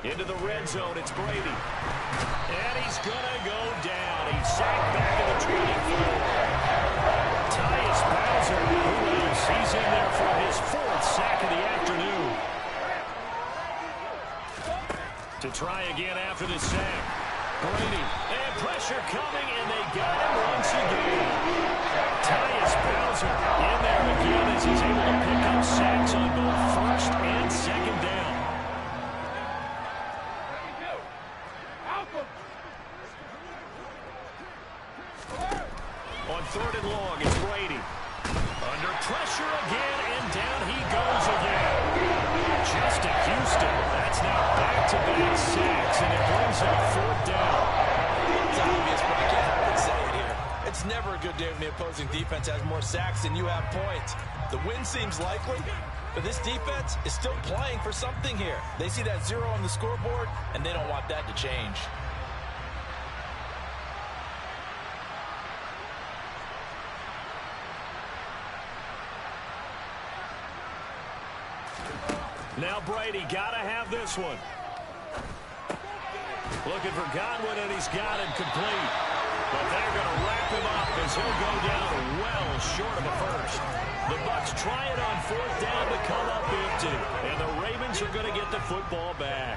Into the red zone, it's Brady. And he's going to go down. He's sacked back at the 24. Tyus Bowser, who else? He's in there for his 4th sack of the afternoon. To try again after the sack. Brady, and pressure coming, and they got him once again. Tyus Bowser in there again as he's able to pick up sacks on both 1st and 2nd down. On 3rd and long, it's Brady. Under pressure again, and down he goes again. Justin Houston, that's now back-to-back sacks, and it brings up 4th down. It's obvious, but I can't help but say it here. It's never a good day when the opposing defense has more sacks than you have points. The win seems likely, but this defense is still playing for something here. They see that 0 on the scoreboard, and they don't want that to change. Now Brady, got to have this one. Looking for Godwin, and he's got him complete. But they're going to wrap him up as he'll go down well short of a first. The Bucs try it on 4th down to come up empty. And the Ravens are going to get the football back.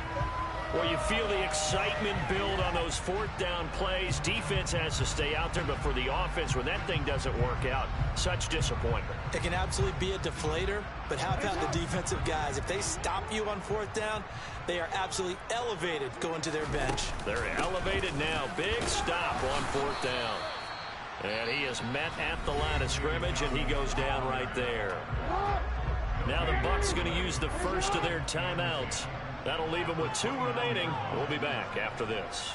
Well, you feel the excitement build on those fourth down plays. Defense has to stay out there, but for the offense, when that thing doesn't work out, such disappointment. It can absolutely be a deflator, but how about the defensive guys? If they stop you on fourth down, they are absolutely elevated going to their bench. They're elevated now. Big stop on fourth down. And he is met at the line of scrimmage, and he goes down right there. Now the Bucs going to use the first of their timeouts. That'll leave them with 2 remaining. We'll be back after this.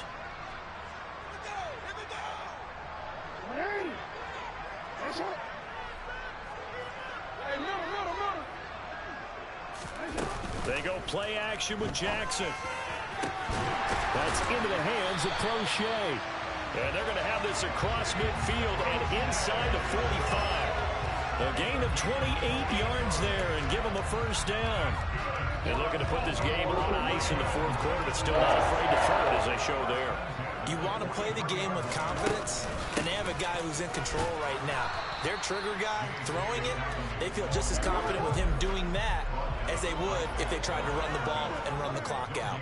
They go play action with Jackson. That's into the hands of Crochet. And they're going to have this across midfield and inside the 45. A gain of 28 yards there and give them a first down. They're looking to put this game on ice in the fourth quarter, but still not afraid to throw it as they show there. You want to play the game with confidence, and they have a guy who's in control right now. Their trigger guy, throwing it, they feel just as confident with him doing that as they would if they tried to run the ball and run the clock out.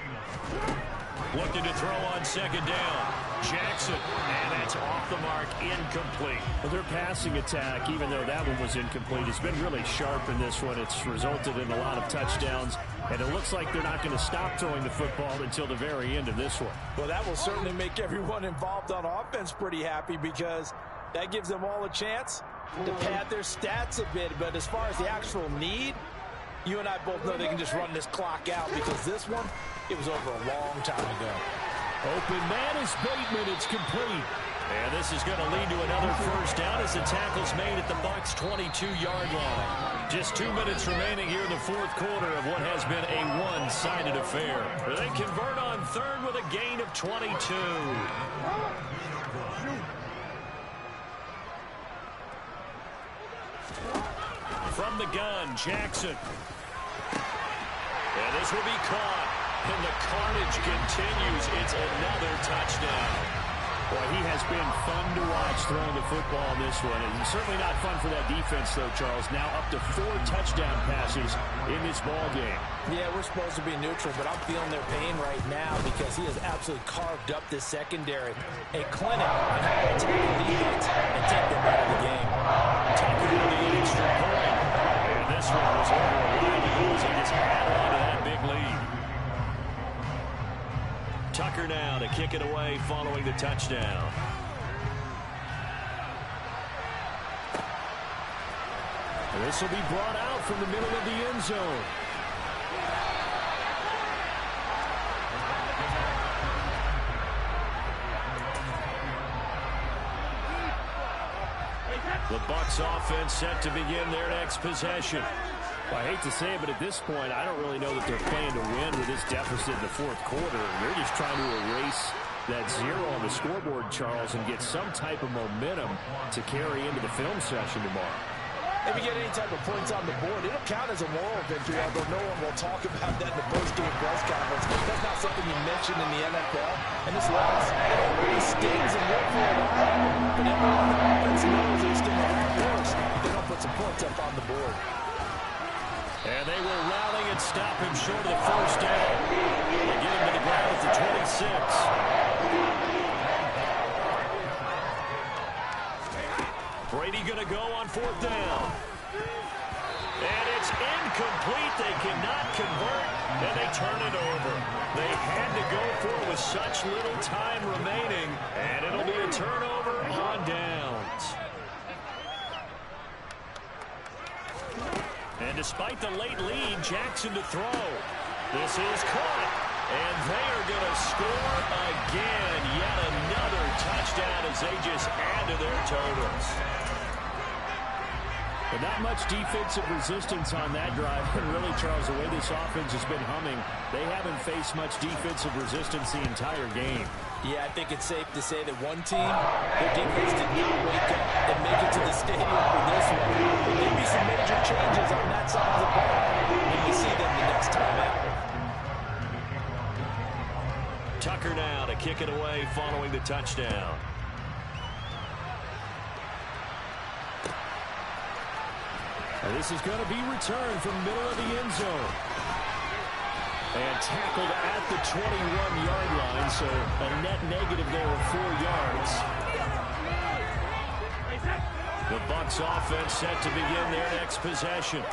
Looking to throw on second down. Jackson, and that's off the mark, incomplete. Well, their passing attack, even though that one was incomplete, has been really sharp in this one. It's resulted in a lot of touchdowns, and it looks like they're not going to stop throwing the football until the very end of this one. Well, that will certainly make everyone involved on offense pretty happy because that gives them all a chance to pad their stats a bit. But as far as the actual need, you and I both know they can just run this clock out because this one, it was over a long time ago. Open man is Bateman. It's complete. And this is going to lead to another first down as the tackle's made at the Bucs' 22-yard line. Just 2 minutes remaining here in the fourth quarter of what has been a one-sided affair. They convert on third with a gain of 22. From the gun, Jackson. And this will be caught. And the carnage continues. It's another touchdown. Boy, he has been fun to watch throwing the football in this one. And certainly not fun for that defense, though, Charles. Now up to 4 touchdown passes in this ball game. Yeah, we're supposed to be neutral, but I'm feeling their pain right now because he has absolutely carved up this secondary. A clinic on how to attack the defense and take them out of the game. Tucker with the extra point. And this one was over a line to lose. He just added on to that big lead. Tucker now to kick it away following the touchdown. And this will be brought out from the middle of the end zone. The Bucs offense set to begin their next possession. Well, I hate to say it, but at this point, I don't really know that they're playing to win with this deficit in the fourth quarter. They're just trying to erase that 0 on the scoreboard, Charles, and get some type of momentum to carry into the film session tomorrow. If you get any type of points on the board, it'll count as a moral victory, although no one will talk about that in the post-game press conference. That's not something you mention in the NFL. And this loss, it already stings and will for a while. But everyone on the offense knows it's going to have worse if they don't put some points up on the board. And they will rally and stop him short of the first down. They get him to the ground at the 26. Brady going to go on fourth down. And it's incomplete. They cannot convert, and they turn it over. They had to go for it with such little time remaining, and it'll be a turnover on downs. And despite the late lead, Jackson to throw. This is caught. And they are going to score again. Yet another touchdown as they just add to their totals. But not much defensive resistance on that drive. And really, Charles, the way this offense has been humming, they haven't faced much defensive resistance the entire game. Yeah, I think it's safe to say that one team, their defense did not wake up and make it to the stadium for this one. There may be some major changes on that side of the ball when we see them the next time out. Tucker now to kick it away following the touchdown. And this is going to be returned from the middle of the end zone. And tackled at the 21-yard line, so a net negative there of 4 yards. The Bucs offense set to begin their next possession.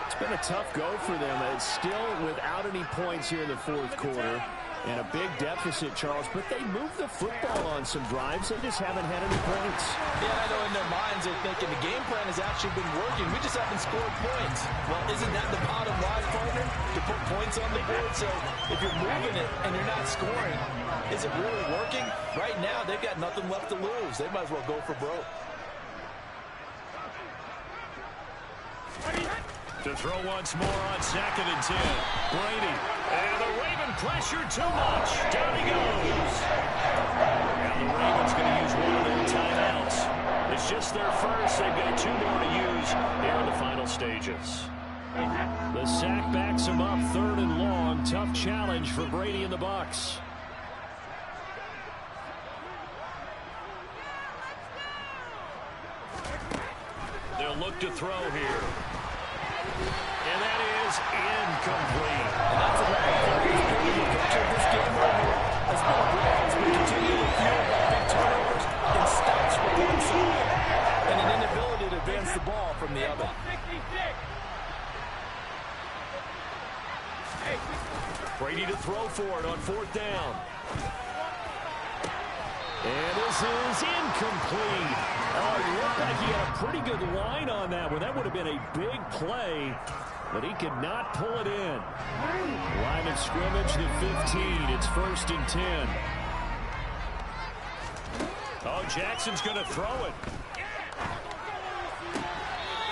It's been a tough go for them. It's still without any points here in the fourth quarter. And a big deficit, Charles, but they moved the football on some drives. They just haven't had any points. Yeah, I know in their minds they're thinking the game plan has actually been working. We just haven't scored points. Well, isn't that the bottom line, partner? To put points on the board? So if you're moving it and you're not scoring, is it really working? Right now, they've got nothing left to lose. They might as well go for broke. To throw once more on 2nd and 10. Brady. And the Raven pressure too much. Down he goes. And the Ravens going to use one of their timeouts. It's just their first. They've got 2 more to use here in the final stages. The sack backs him up. 3rd and long. Tough challenge for Brady and the Bucs. They'll look to throw here. And that is incomplete. And that's a bad thing. The picture of this game right here has been great as we continue to fuel big turnovers and stops from one side and an inability to advance the ball from the other. Brady to throw for it on 4th down. And this is incomplete. Oh, it looked like he had a pretty good line on that one. That would have been a big play, but he could not pull it in. Line of scrimmage, the 15. It's 1st and 10. Oh, Jackson's going to throw it.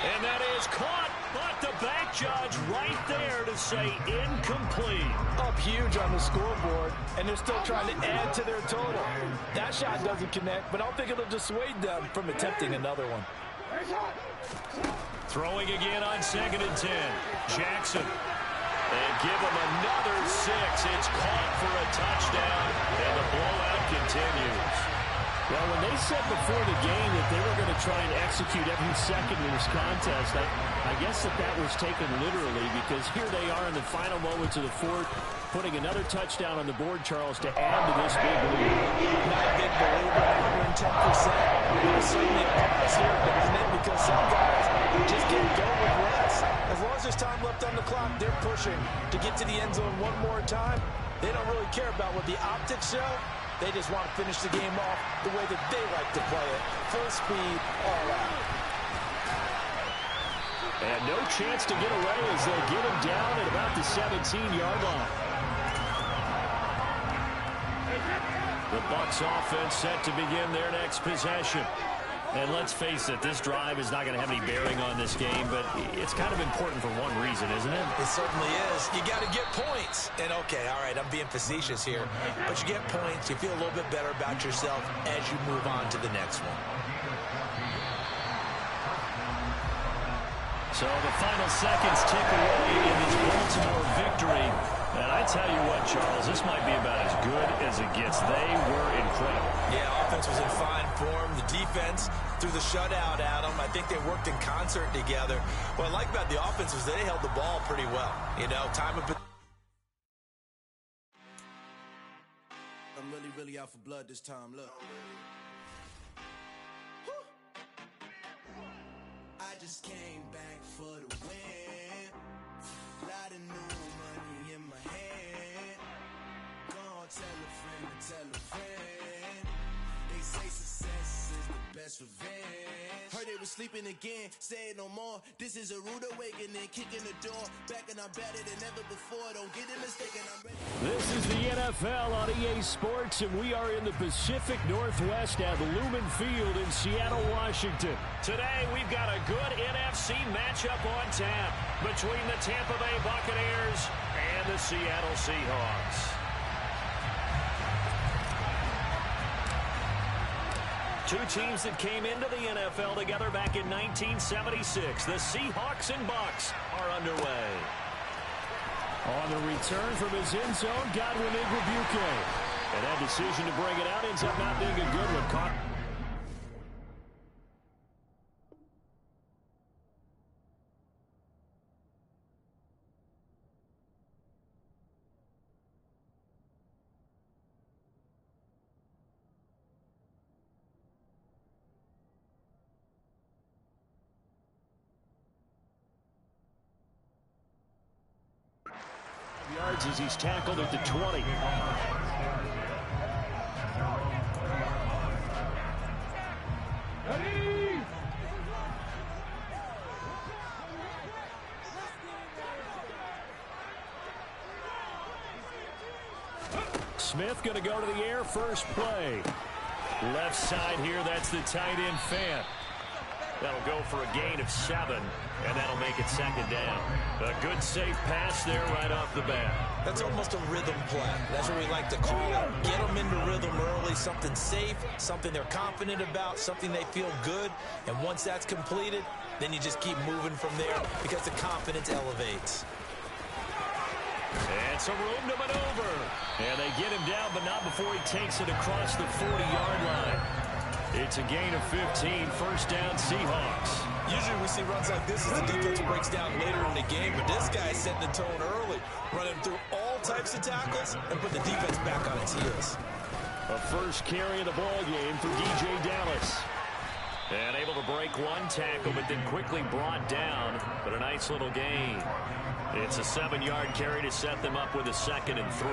And that is caught, but the back judge right there to say incomplete. Up huge on the scoreboard, and they're still trying to add to their total. That shot doesn't connect, but I don't think it'll dissuade them from attempting another one. Throwing again on 2nd and 10. Jackson. And give him another 6. It's caught for a touchdown, and the blowout continues. Well, when they said before the game that they were going to try and execute every second in this contest, I guess that was taken literally, because here they are in the final moments of the fourth, putting another touchdown on the board, Charles, to add to this big lead. Not a big believer, 110%. It's certainly a pause here, doesn't it? Because some guys just can't go with less. As long as there's time left on the clock, they're pushing to get to the end zone one more time. They don't really care about what the optics show. They just want to finish the game off the way that they like to play it. Full speed, all out. And no chance to get away as they'll get him down at about the 17-yard line. The Bucs offense set to begin their next possession. And let's face it, this drive is not going to have any bearing on this game, but it's kind of important for one reason, isn't it? It certainly is. You got to get points. And okay, all right, I'm being facetious here, but you get points, you feel a little bit better about yourself as you move on to the next one. So the final seconds tick away in this Baltimore victory. And I tell you what, Charles, this might be about as good as it gets. They were incredible. Yeah, offense was in fine form. The defense threw the shutout at them. I think they worked in concert together. What I like about the offense was they held the ball pretty well. You know, time of... I'm really out for blood this time. Look. I just came back for the win. Lot of new money in my hand. Gonna tell a friend to tell a friend. They say success is the best revenge. Heard they were sleeping again, say it no more. This is a rude awakening, kicking the door. Back and I'm better than ever before. Don't get it mistaken, I'm ready. This is the NFL on EA Sports, and we are in the Pacific Northwest at Lumen Field in Seattle, Washington. Today, we've got a good NFC matchup on tap between the Tampa Bay Buccaneers and the Seattle Seahawks. Two teams that came into the NFL together back in 1976. The Seahawks and Bucs are underway. On the return from his end zone, Godwin Igwebuike. And that decision to bring it out ends up not being a good one. Caught. yards as he's tackled at the 20. Smith going to go to the air first play. Left side here, that's the tight end Fant. That'll go for a gain of 7, and that'll make it second down. A good safe pass there right off the bat. That's almost a rhythm play. That's what we like to call it. Get them into rhythm early, something safe, something they're confident about, something they feel good. And once that's completed, then you just keep moving from there because the confidence elevates. And some room to maneuver. And they get him down, but not before he takes it across the 40-yard line. It's a gain of 15, first down Seahawks. Usually we see runs like this as the defense breaks down later in the game, but this guy's setting the tone early, running through all types of tackles and put the defense back on its heels. A first carry of the ball game for DJ Dallas. And able to break one tackle, but then quickly brought down, but a nice little gain. It's a 7-yard carry to set them up with a 2nd and 3.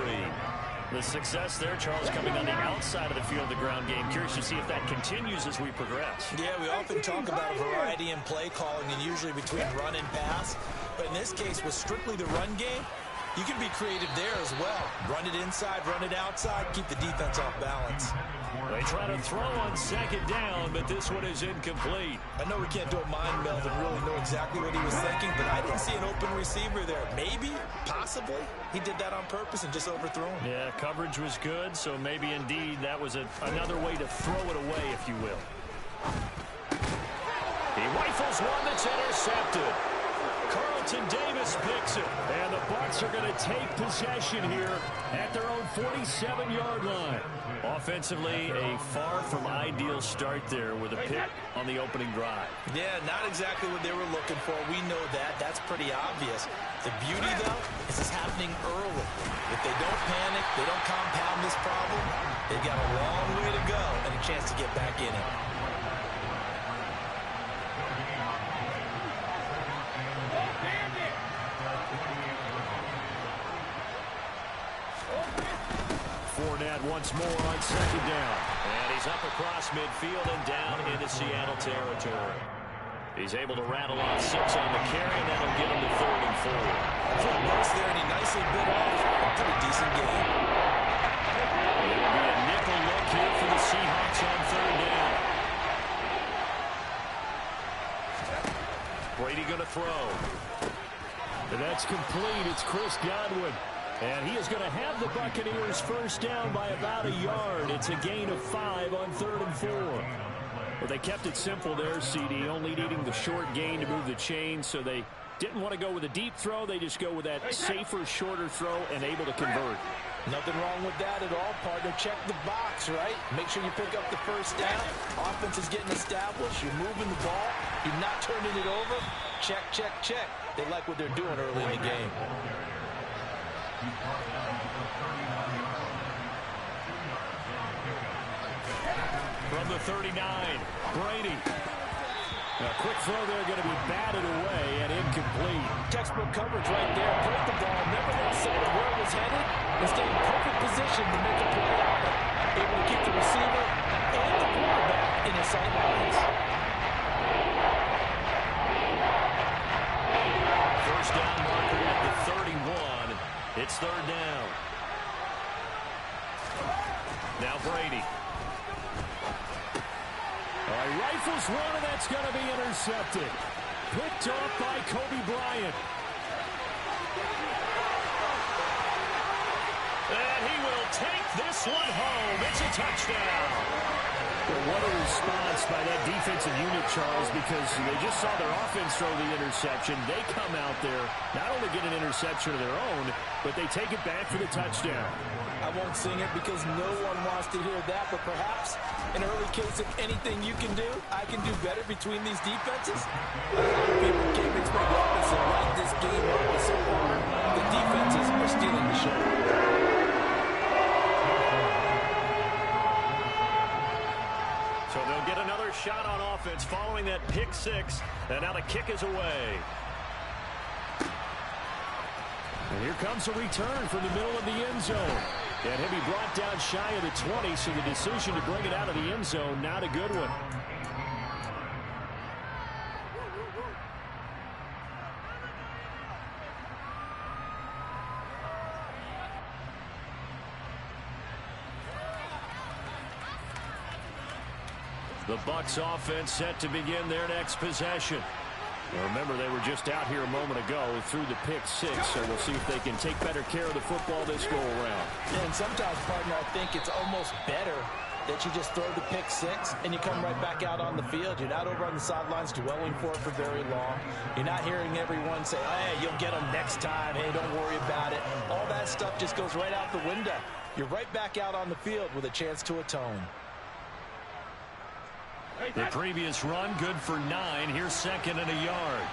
The success there, Charles, coming on the outside of the field of the ground game. Curious to see if that continues as we progress. Yeah, we often talk about a variety in play calling and usually between run and pass. But in this case, with strictly the run game, you can be creative there as well. Run it inside, run it outside, keep the defense off balance. They try to throw on 2nd down, but this one is incomplete. I know we can't do a mind meld and really know exactly what he was thinking, but I didn't see an open receiver there. Maybe, possibly, he did that on purpose and just overthrew him. Yeah, coverage was good, so maybe indeed that was another way to throw it away, if you will. He rifles one that's intercepted. Carlton Davis picks it, and the Bucs are going to take possession here at their own 47-yard line. Offensively, a far from ideal start there with a pick on the opening drive. Yeah, not exactly what they were looking for. We know that. That's pretty obvious. The beauty, though, is it's happening early. If they don't panic, they don't compound this problem, they've got a long way to go and a chance to get back in it. Fournette once more on 2nd down. And he's up across midfield and down into Seattle territory. He's able to rattle off 6 on the carry, and that'll get him to 3rd and 4. Full burst there, and he nicely bit off a pretty decent game. It'll be a nickel look here for the Seahawks on 3rd down. Brady going to throw. And that's complete. It's Chris Godwin. And he is going to have the Buccaneers first down by about a yard. It's a gain of 5 on 3rd and 4. Well, they kept it simple there, CD, only needing the short gain to move the chain, so they didn't want to go with a deep throw. They just go with that safer, shorter throw and able to convert. Nothing wrong with that at all, partner. Check the box, right? Make sure you pick up the first down. Offense is getting established. You're moving the ball. You're not turning it over. Check, check, check. They like what they're doing early in the game. From the 39, Brady. A quick throw there going to be batted away and incomplete. Textbook coverage right there. Put the ball, never lost sight of where it was headed, and stayed in perfect position to make a play out. Able to keep the receiver and the quarterback in his sight lines. First down marker at the 31. It's 3rd down. Now Brady. Rifles one, and that's going to be intercepted. Picked off by Kobe Bryant. And he will take this one home. It's a touchdown. Well, what a response by that defensive unit, Charles, because they just saw their offense throw the interception. They come out there, not only get an interception of their own, but they take it back for the touchdown. I won't sing it because no one wants to hear that, but perhaps an early case of anything you can do, I can do better between these defenses. A lot of people can't expect the offense to light this game up, but so far, the defenses are stealing the show. So they'll get another shot on offense following that pick 6, and now the kick is away. And here comes a return from the middle of the end zone. And he'll be brought down shy of the 20, so the decision to bring it out of the end zone, not a good one. The Bucs offense set to begin their next possession. Now remember, they were just out here a moment ago through the pick six, so we'll see if they can take better care of the football this go-around. Yeah, and sometimes, partner, I think it's almost better that you just throw the pick six and you come right back out on the field. You're not over on the sidelines dwelling for it for very long. You're not hearing everyone say, hey, you'll get them next time. Hey, don't worry about it. All that stuff just goes right out the window. You're right back out on the field with a chance to atone. The previous run, good for 9. Here's second and a yard.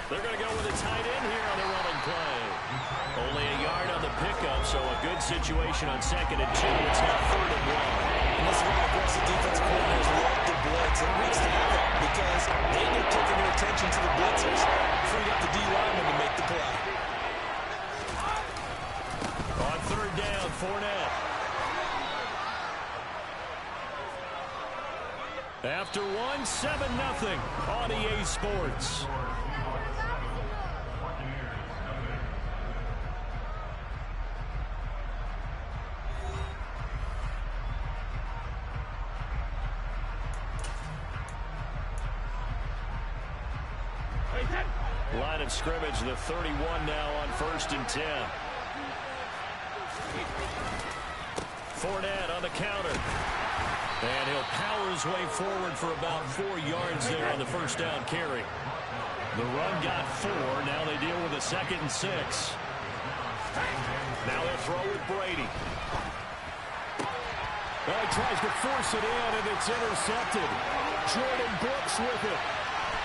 They're going to go with a tight end here on the running play. Only a yard on the pickup, so a good situation on second and 2. It's now 3rd and 1. And this is why aggressive defensive coordinators love the blitz. It wreaks havoc because they end up taking their attention to the blitzers, freeing up the D lineman to make the play. On 3rd down, Fournette. After 1, 7-0 on EA Sports. Line of scrimmage, the 31 now on 1st and 10. Fournette on the counter. And he'll power his way forward for about 4 yards there on the first down carry. The run got 4. Now they deal with a 2nd and 6. Now they'll throw with Brady. Well, he tries to force it in, and it's intercepted. Jordan Brooks with it.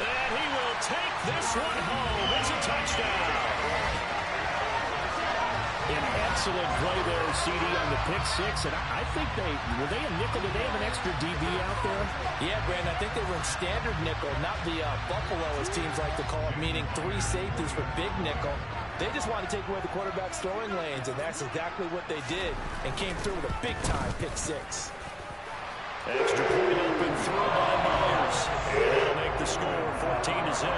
And he will take this one home. It's a touchdown. An excellent play there, CD, on the pick six. And I think were they a nickel? Did they have an extra DB out there? Yeah, Brandon, I think they were in standard nickel, not the Buffalo, as teams like to call it, meaning 3 safeties for big nickel. They just wanted to take away the quarterback's throwing lanes, and that's exactly what they did, and came through with a big-time pick six. Extra point open through by Myers. And they'll make the score 14-0.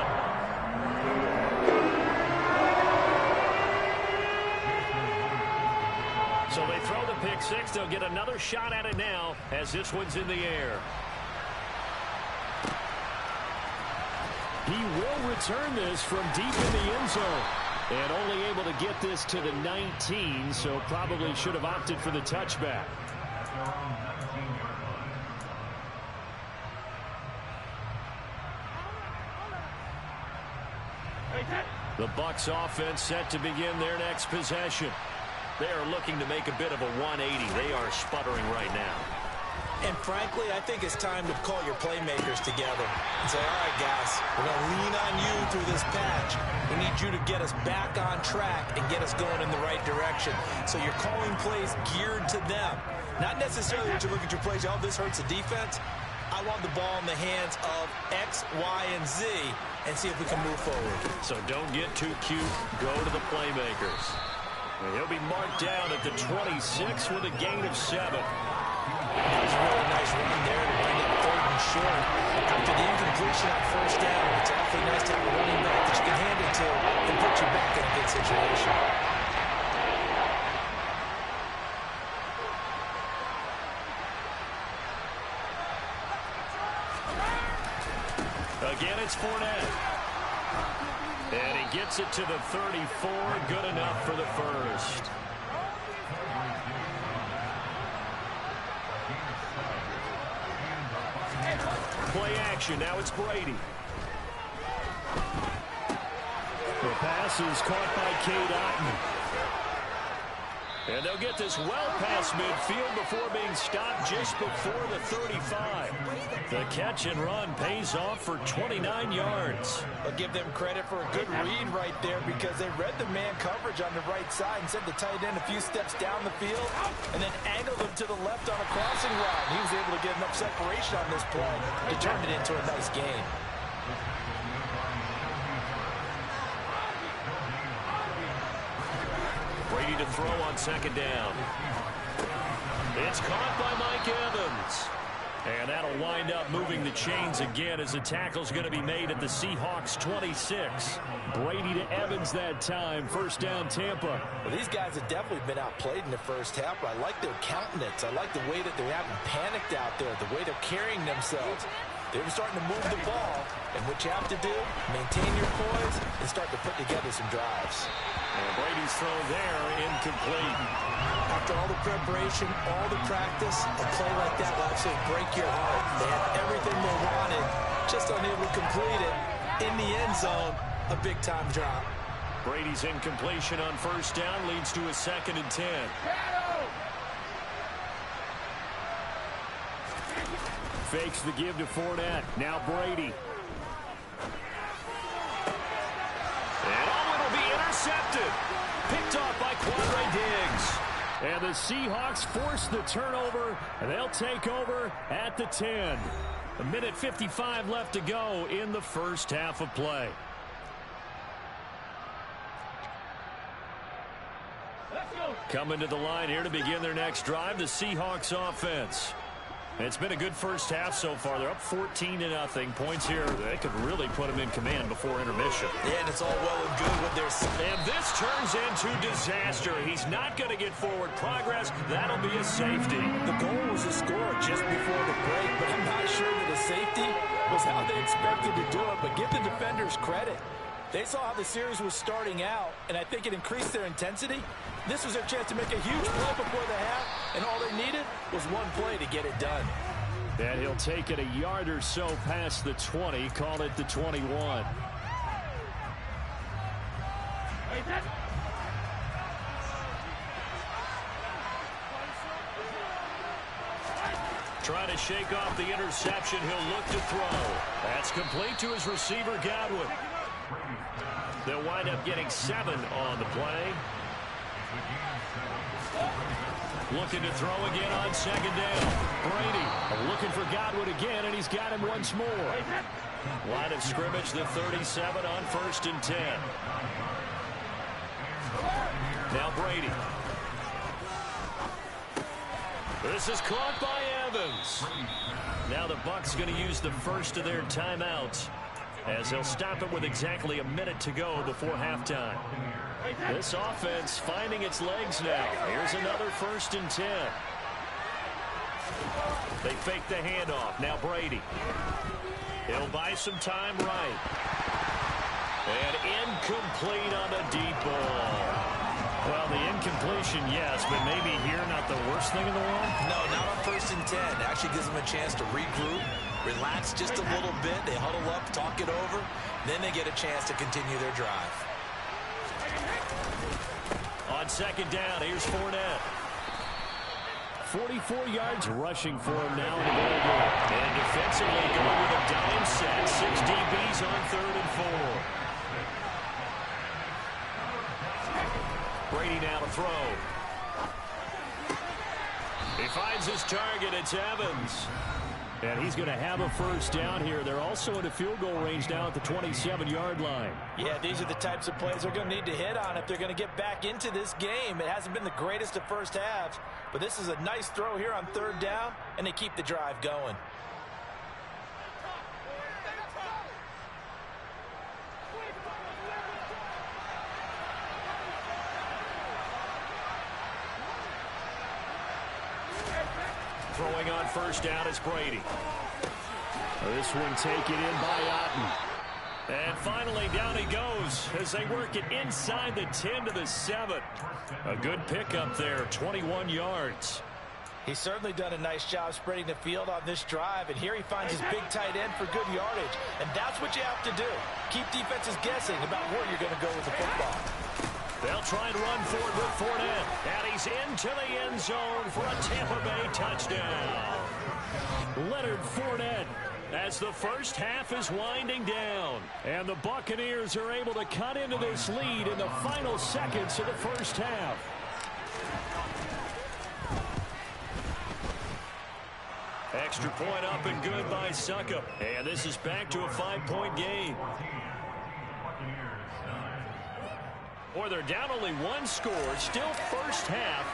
So they throw the pick six. They'll get another shot at it now as this one's in the air. He will return this from deep in the end zone. And only able to get this to the 19, so probably should have opted for the touchback. The Bucs offense set to begin their next possession. They are looking to make a bit of a 180. They are sputtering right now. And frankly, I think it's time to call your playmakers together and say, all right, guys, we're going to lean on you through this patch. We need you to get us back on track and get us going in the right direction. So you're calling plays geared to them. Not necessarily that you look at your plays, oh, this hurts the defense. I want the ball in the hands of X, Y, and Z and see if we can move forward. So don't get too cute. Go to the playmakers. And he'll be marked down at the 26 with a gain of 7. That was a really nice run there to bring it 3rd and short. After the incompletion on 1st down, it's awfully nice to have a running back that you can hand it to and put you back in a good situation. Again, it's Fournette. And he gets it to the 34. Good enough for the first. Play action. Now it's Brady. The pass is caught by Cade Otton. And they'll get this well past midfield before being stopped just before the 35. The catch and run pays off for 29 yards. I'll give them credit for a good read right there because they read the man coverage on the right side and sent the tight end a few steps down the field and then angled him to the left on a crossing route. He was able to get enough separation on this play to turn it into a nice gain. Brady to throw on second down. It's caught by Mike Evans. And that'll wind up moving the chains again as the tackle's going to be made at the Seahawks 26. Brady to Evans that time. First down, Tampa. Well, these guys have definitely been outplayed in the first half, but I like their countenance. I like the way that they haven't panicked out there, the way they're carrying themselves. They were starting to move the ball, and what you have to do, maintain your poise and start to put together some drives. And Brady's throw there, incomplete. After all the preparation, all the practice, a play like that will actually break your heart. They had everything they wanted, just unable to complete it. In the end zone, a big-time drop. Brady's incompletion on first down leads to a 2nd and 10. Fakes the give to Fournette. Now Brady. And it'll be intercepted. Picked off by Quandre Diggs. And the Seahawks force the turnover, and they'll take over at the 10. A minute 55 left to go in the first half of play. Coming to the line here to begin their next drive, the Seahawks offense. It's been a good first half so far. They're up 14-0. Points here that could really put them in command before intermission. Yeah, and it's all well and good with their... And this turns into disaster. He's not going to get forward progress. That'll be a safety. The goal was to score just before the break, but I'm not sure that a safety was how they expected to do it. But give the defenders credit. They saw how the series was starting out, and I think it increased their intensity. This was their chance to make a huge play before the half, and all they needed was one play to get it done. And he'll take it a yard or so past the 20, call it the 21. Trying to shake off the interception, he'll look to throw. That's complete to his receiver, Godwin. They'll wind up getting 7 on the play. Looking to throw again on second down. Brady looking for Godwin again, and he's got him once more. Line of scrimmage, the 37 on 1st and 10. Now Brady. This is caught by Evans. Now the Bucs going to use the first of their timeouts, as they'll stop it with exactly a minute to go before halftime. This offense finding its legs now. Here's another 1st and 10. They fake the handoff. Now Brady. He'll buy some time right. And incomplete on the deep ball. Well, the incompletion, yes, but maybe here not the worst thing in the world? No, not on 1st and 10. It actually gives them a chance to regroup, relax just a little bit. They huddle up, talk it over. Then they get a chance to continue their drive. On second down, here's Fournette. 44 yards rushing for him now in the ball game. And defensively going with a dime set. 6 DBs on 3rd and 4. Brady now to throw. He finds his target. It's Evans. And he's going to have a first down here. They're also in a field goal range now at the 27-yard line. Yeah, these are the types of plays they're going to need to hit on if they're going to get back into this game. It hasn't been the greatest of first halves, but this is a nice throw here on 3rd down, and they keep the drive going. Throwing on first down is Brady. This one taken in by Otten. And finally down he goes as they work it inside the 10 to the 7. A good pickup there, 21 yards. He's certainly done a nice job spreading the field on this drive, and here he finds his big tight end for good yardage. And that's what you have to do. Keep defenses guessing about where you're going to go with the football. They'll try and run for it with Fournette. And he's into the end zone for a Tampa Bay touchdown. Leonard Fournette as the first half is winding down. And the Buccaneers are able to cut into this lead in the final seconds of the first half. Extra point up and good by Succop. And this is back to a 5-point game. Or they're down only one score, still first half,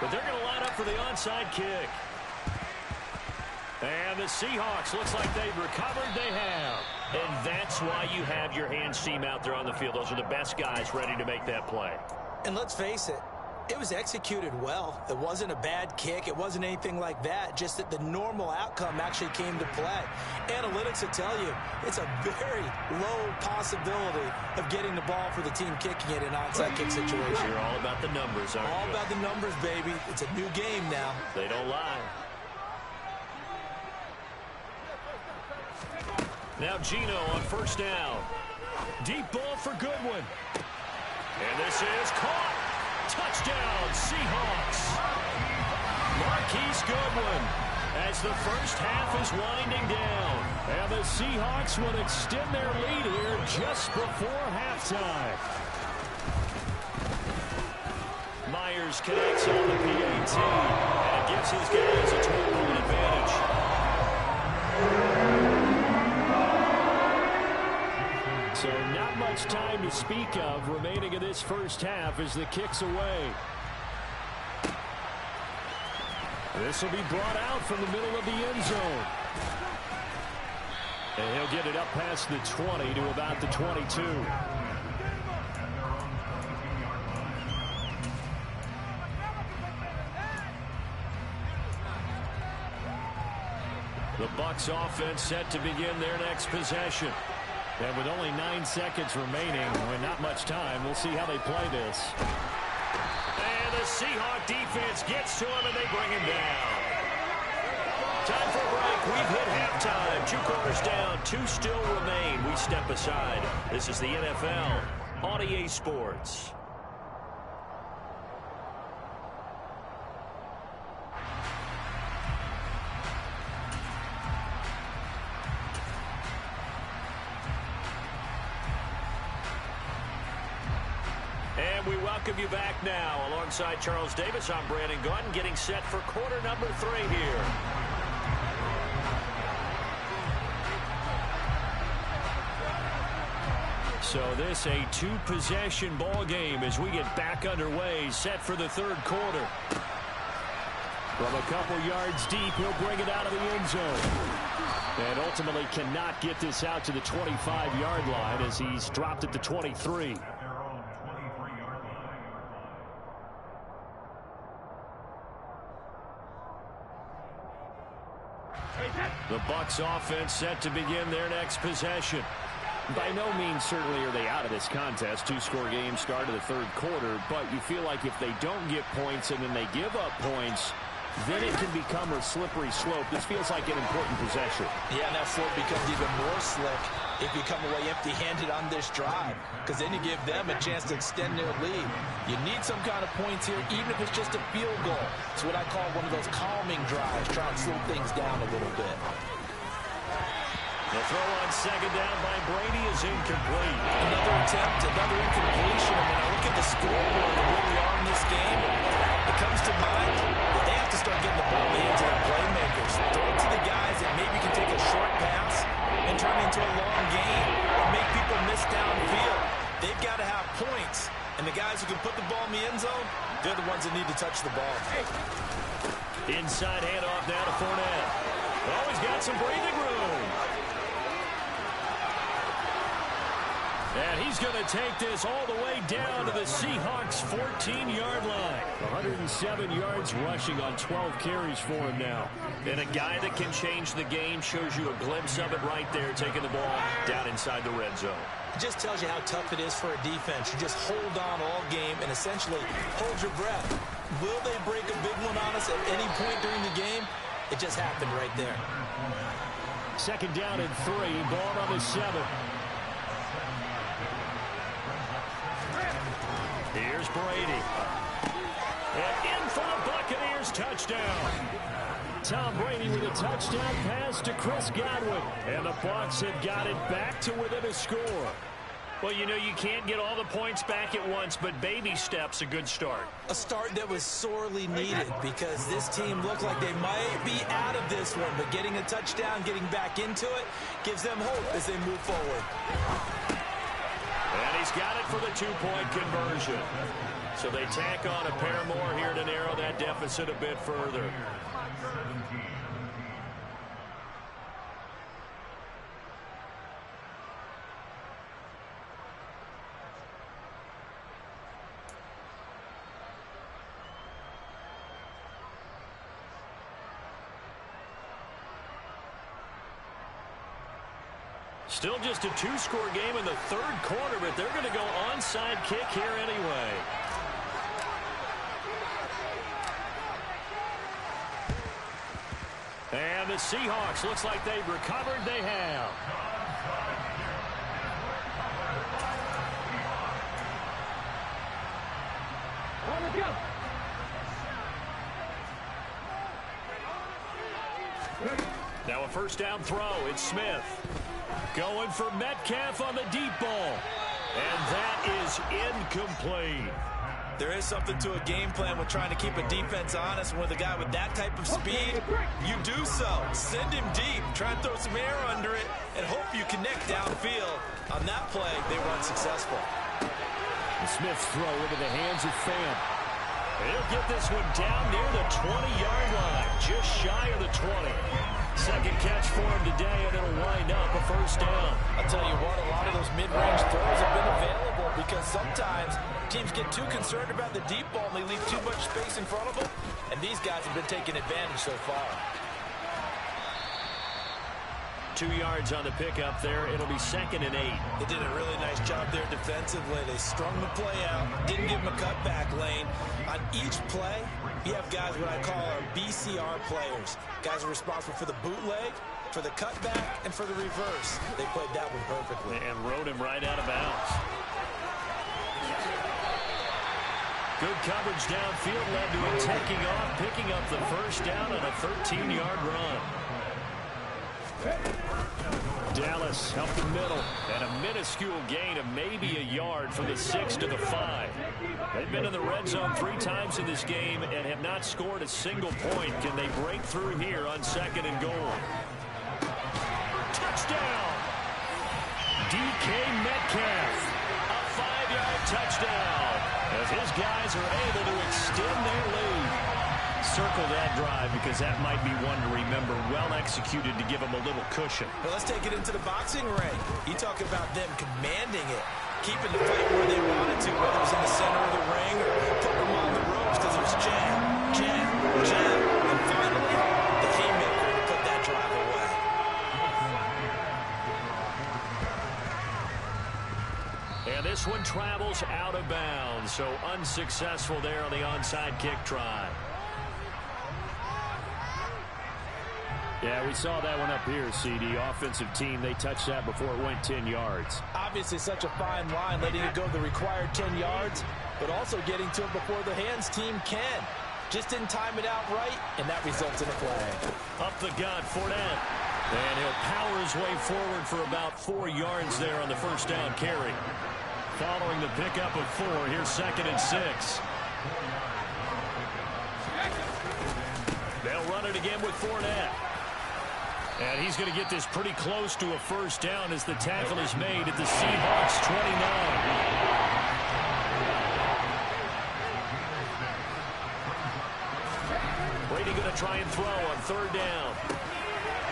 but they're going to line up for the onside kick. And the Seahawks, looks like they've recovered. They have. And that's why you have your hands team out there on the field. Those are the best guys ready to make that play. And let's face it, it was executed well. It wasn't a bad kick. It wasn't anything like that. Just that the normal outcome actually came to play. Analytics will tell you it's a very low possibility of getting the ball for the team kicking it in an onside kick situation. You're all about the numbers, aren't you? All about the numbers, baby. It's a new game now. They don't lie. Now Geno on first down. Deep ball for Goodwin. And this is caught. Touchdown, Seahawks. Marquise Goodwin as the first half is winding down. And the Seahawks will extend their lead here just before halftime. Myers connects on the PAT and gives his guys a 12-point advantage. So not much time to speak of remaining in this first half as the kick's away. This will be brought out from the middle of the end zone. And he'll get it up past the 20 to about the 22. The Bucs offense set to begin their next possession. And with only 9 seconds remaining, and not much time, we'll see how they play this. And the Seahawk defense gets to him, and they bring him down. Time for a break. We've hit halftime. 2 quarters down. 2 still remain. We step aside. This is the NFL on EA Sports. And we welcome you back now. Alongside Charles Davis, I'm Brandon Gaudin, getting set for quarter number 3 here. So this a 2-possession ball game as we get back underway, set for the 3rd quarter. From a couple yards deep, he'll bring it out of the end zone. And ultimately cannot get this out to the 25-yard line as he's dropped at the 23. The Bucs offense set to begin their next possession. By no means certainly are they out of this contest. 2-score game start of the 3rd quarter, but you feel like if they don't get points and then they give up points, then it can become a slippery slope. This feels like an important possession. Yeah, and that slope becomes even more slick if you come away empty-handed on this drive, because then you give them a chance to extend their lead. You need some kind of points here, even if it's just a field goal. It's what I call one of those calming drives, trying to slow things down a little bit. The throw on second down by Brady is incomplete. Another attempt, another incompletion. And when I look at the scoreboard and where we are in this game, it comes to mind that they have to start getting the ball in the hands of their playmakers. Throw it to the guys that maybe can take a short pass and turn into a long game or make people miss downfield. They've got to have points. And the guys who can put the ball in the end zone, they're the ones that need to touch the ball. Inside handoff now to Fournette. Oh, he's got some breathing room. And he's going to take this all the way down to the Seahawks' 14-yard line. 107 yards rushing on 12 carries for him now. And a guy that can change the game, shows you a glimpse of it right there, taking the ball down inside the red zone. It just tells you how tough it is for a defense. You just hold on all game and essentially hold your breath. Will they break a big one on us at any point during the game? It just happened right there. Second down and 3, ball on the 7. Here's Brady. And in for the Buccaneers touchdown. Tom Brady with a touchdown pass to Chris Godwin. And the Bucs have got it back to within a score. Well, you know, you can't get all the points back at once, but baby steps a good start. A start that was sorely needed because this team looked like they might be out of this one, but getting a touchdown, getting back into it, gives them hope as they move forward. And he's got it for the two-point conversion. So they tack on a pair more here to narrow that deficit a bit further. Still just a two-score game in the third quarter, but they're going to go onside kick here anyway. And the Seahawks, looks like they've recovered. They have. Now a first down throw. It's Smith. Going for Metcalf on the deep ball. And that is incomplete. There is something to a game plan with trying to keep a defense honest. And with a guy with that type of speed, you do so. Send him deep. Try and throw some air under it and hope you connect downfield. On that play, they were unsuccessful. And Smith's throw into the hands of Fant. He'll get this one down near the 20-yard line. Just shy of the 20. Second catch for him today, and it'll wind up a first down. I'll tell you what, a lot of those mid-range throws have been available because sometimes teams get too concerned about the deep ball and they leave too much space in front of them, and these guys have been taking advantage so far. 2 yards on the pickup there. It'll be 2nd and 8. They did a really nice job there defensively. They strung the play out, didn't give them a cutback lane. On each play, you have guys what I call our BCR players. Guys are responsible for the bootleg, for the cutback, and for the reverse. They played that one perfectly. And rode him right out of bounds. Good coverage downfield led to him taking off, picking up the first down on a 13-yard run. Dallas up the middle, and a minuscule gain of maybe a yard from the 6 to the 5. They've been in the red zone 3 times in this game and have not scored a single point. Can they break through here on 2nd and goal? Touchdown! DK Metcalf, a 5-yard touchdown, as his guys are able to extend their lead. Circle that drive because that might be one to remember. Well executed to give them a little cushion. Well, let's take it into the boxing ring. You talk about them commanding it, keeping the fight where they wanted to, whether it was in the center of the ring or putting them on the ropes because it was jab, jab, jab, and finally the haymaker to put that drive away. And this one travels out of bounds, so unsuccessful there on the onside kick try. Yeah, we saw that one up here, CD. Offensive team, they touched that before it went 10 yards. Obviously such a fine line, letting it go the required 10 yards, but also getting to it before the hands team can. Just didn't time it out right, and that results in a flag. Up the gut, Fournette. And he'll power his way forward for about 4 yards there on the first down carry. Following the pickup of 4, here's 2nd and 6. They'll run it again with Fournette. And he's going to get this pretty close to a first down as the tackle is made at the Seahawks 29. Brady going to try and throw on 3rd down.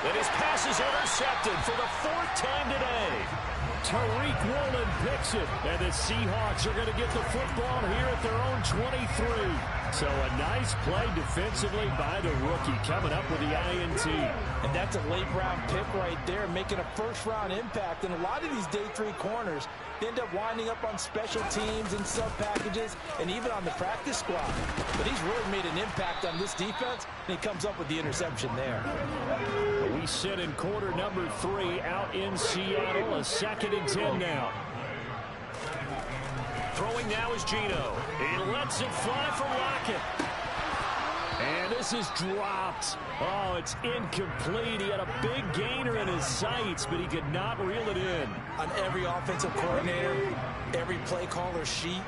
And his pass is intercepted for the 4th time today. Tariq Woolen picks it. And the Seahawks are going to get the football here at their own 23. So a nice play defensively by the rookie coming up with the INT. And that's a late-round pick right there, making a first-round impact. And a lot of these day 3 corners end up winding up on special teams and sub-packages and even on the practice squad. But he's really made an impact on this defense, and he comes up with the interception there. We sit in quarter number 3 out in Seattle. A 2nd and 10 now. Throwing now is Geno. He lets it fly for Lockett. And this is dropped. Oh, it's incomplete. He had a big gainer in his sights, but he could not reel it in. On every offensive coordinator, every play caller sheet,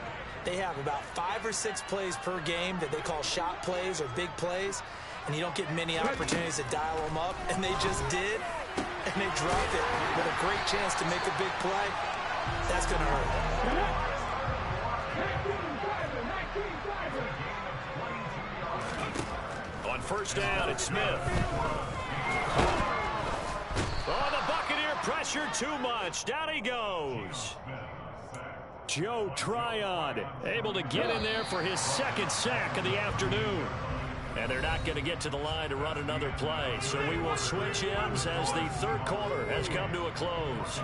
they have about 5 or 6 plays per game that they call shot plays or big plays, and you don't get many opportunities to dial them up, and they just did, and they dropped it with a great chance to make a big play. That's going to hurt. On first down, it's Smith. Oh, the Buccaneer pressure too much. Down he goes. Joe Tryon able to get in there for his second sack of the afternoon. And they're not going to get to the line to run another play. So we will switch ends as the third quarter has come to a close.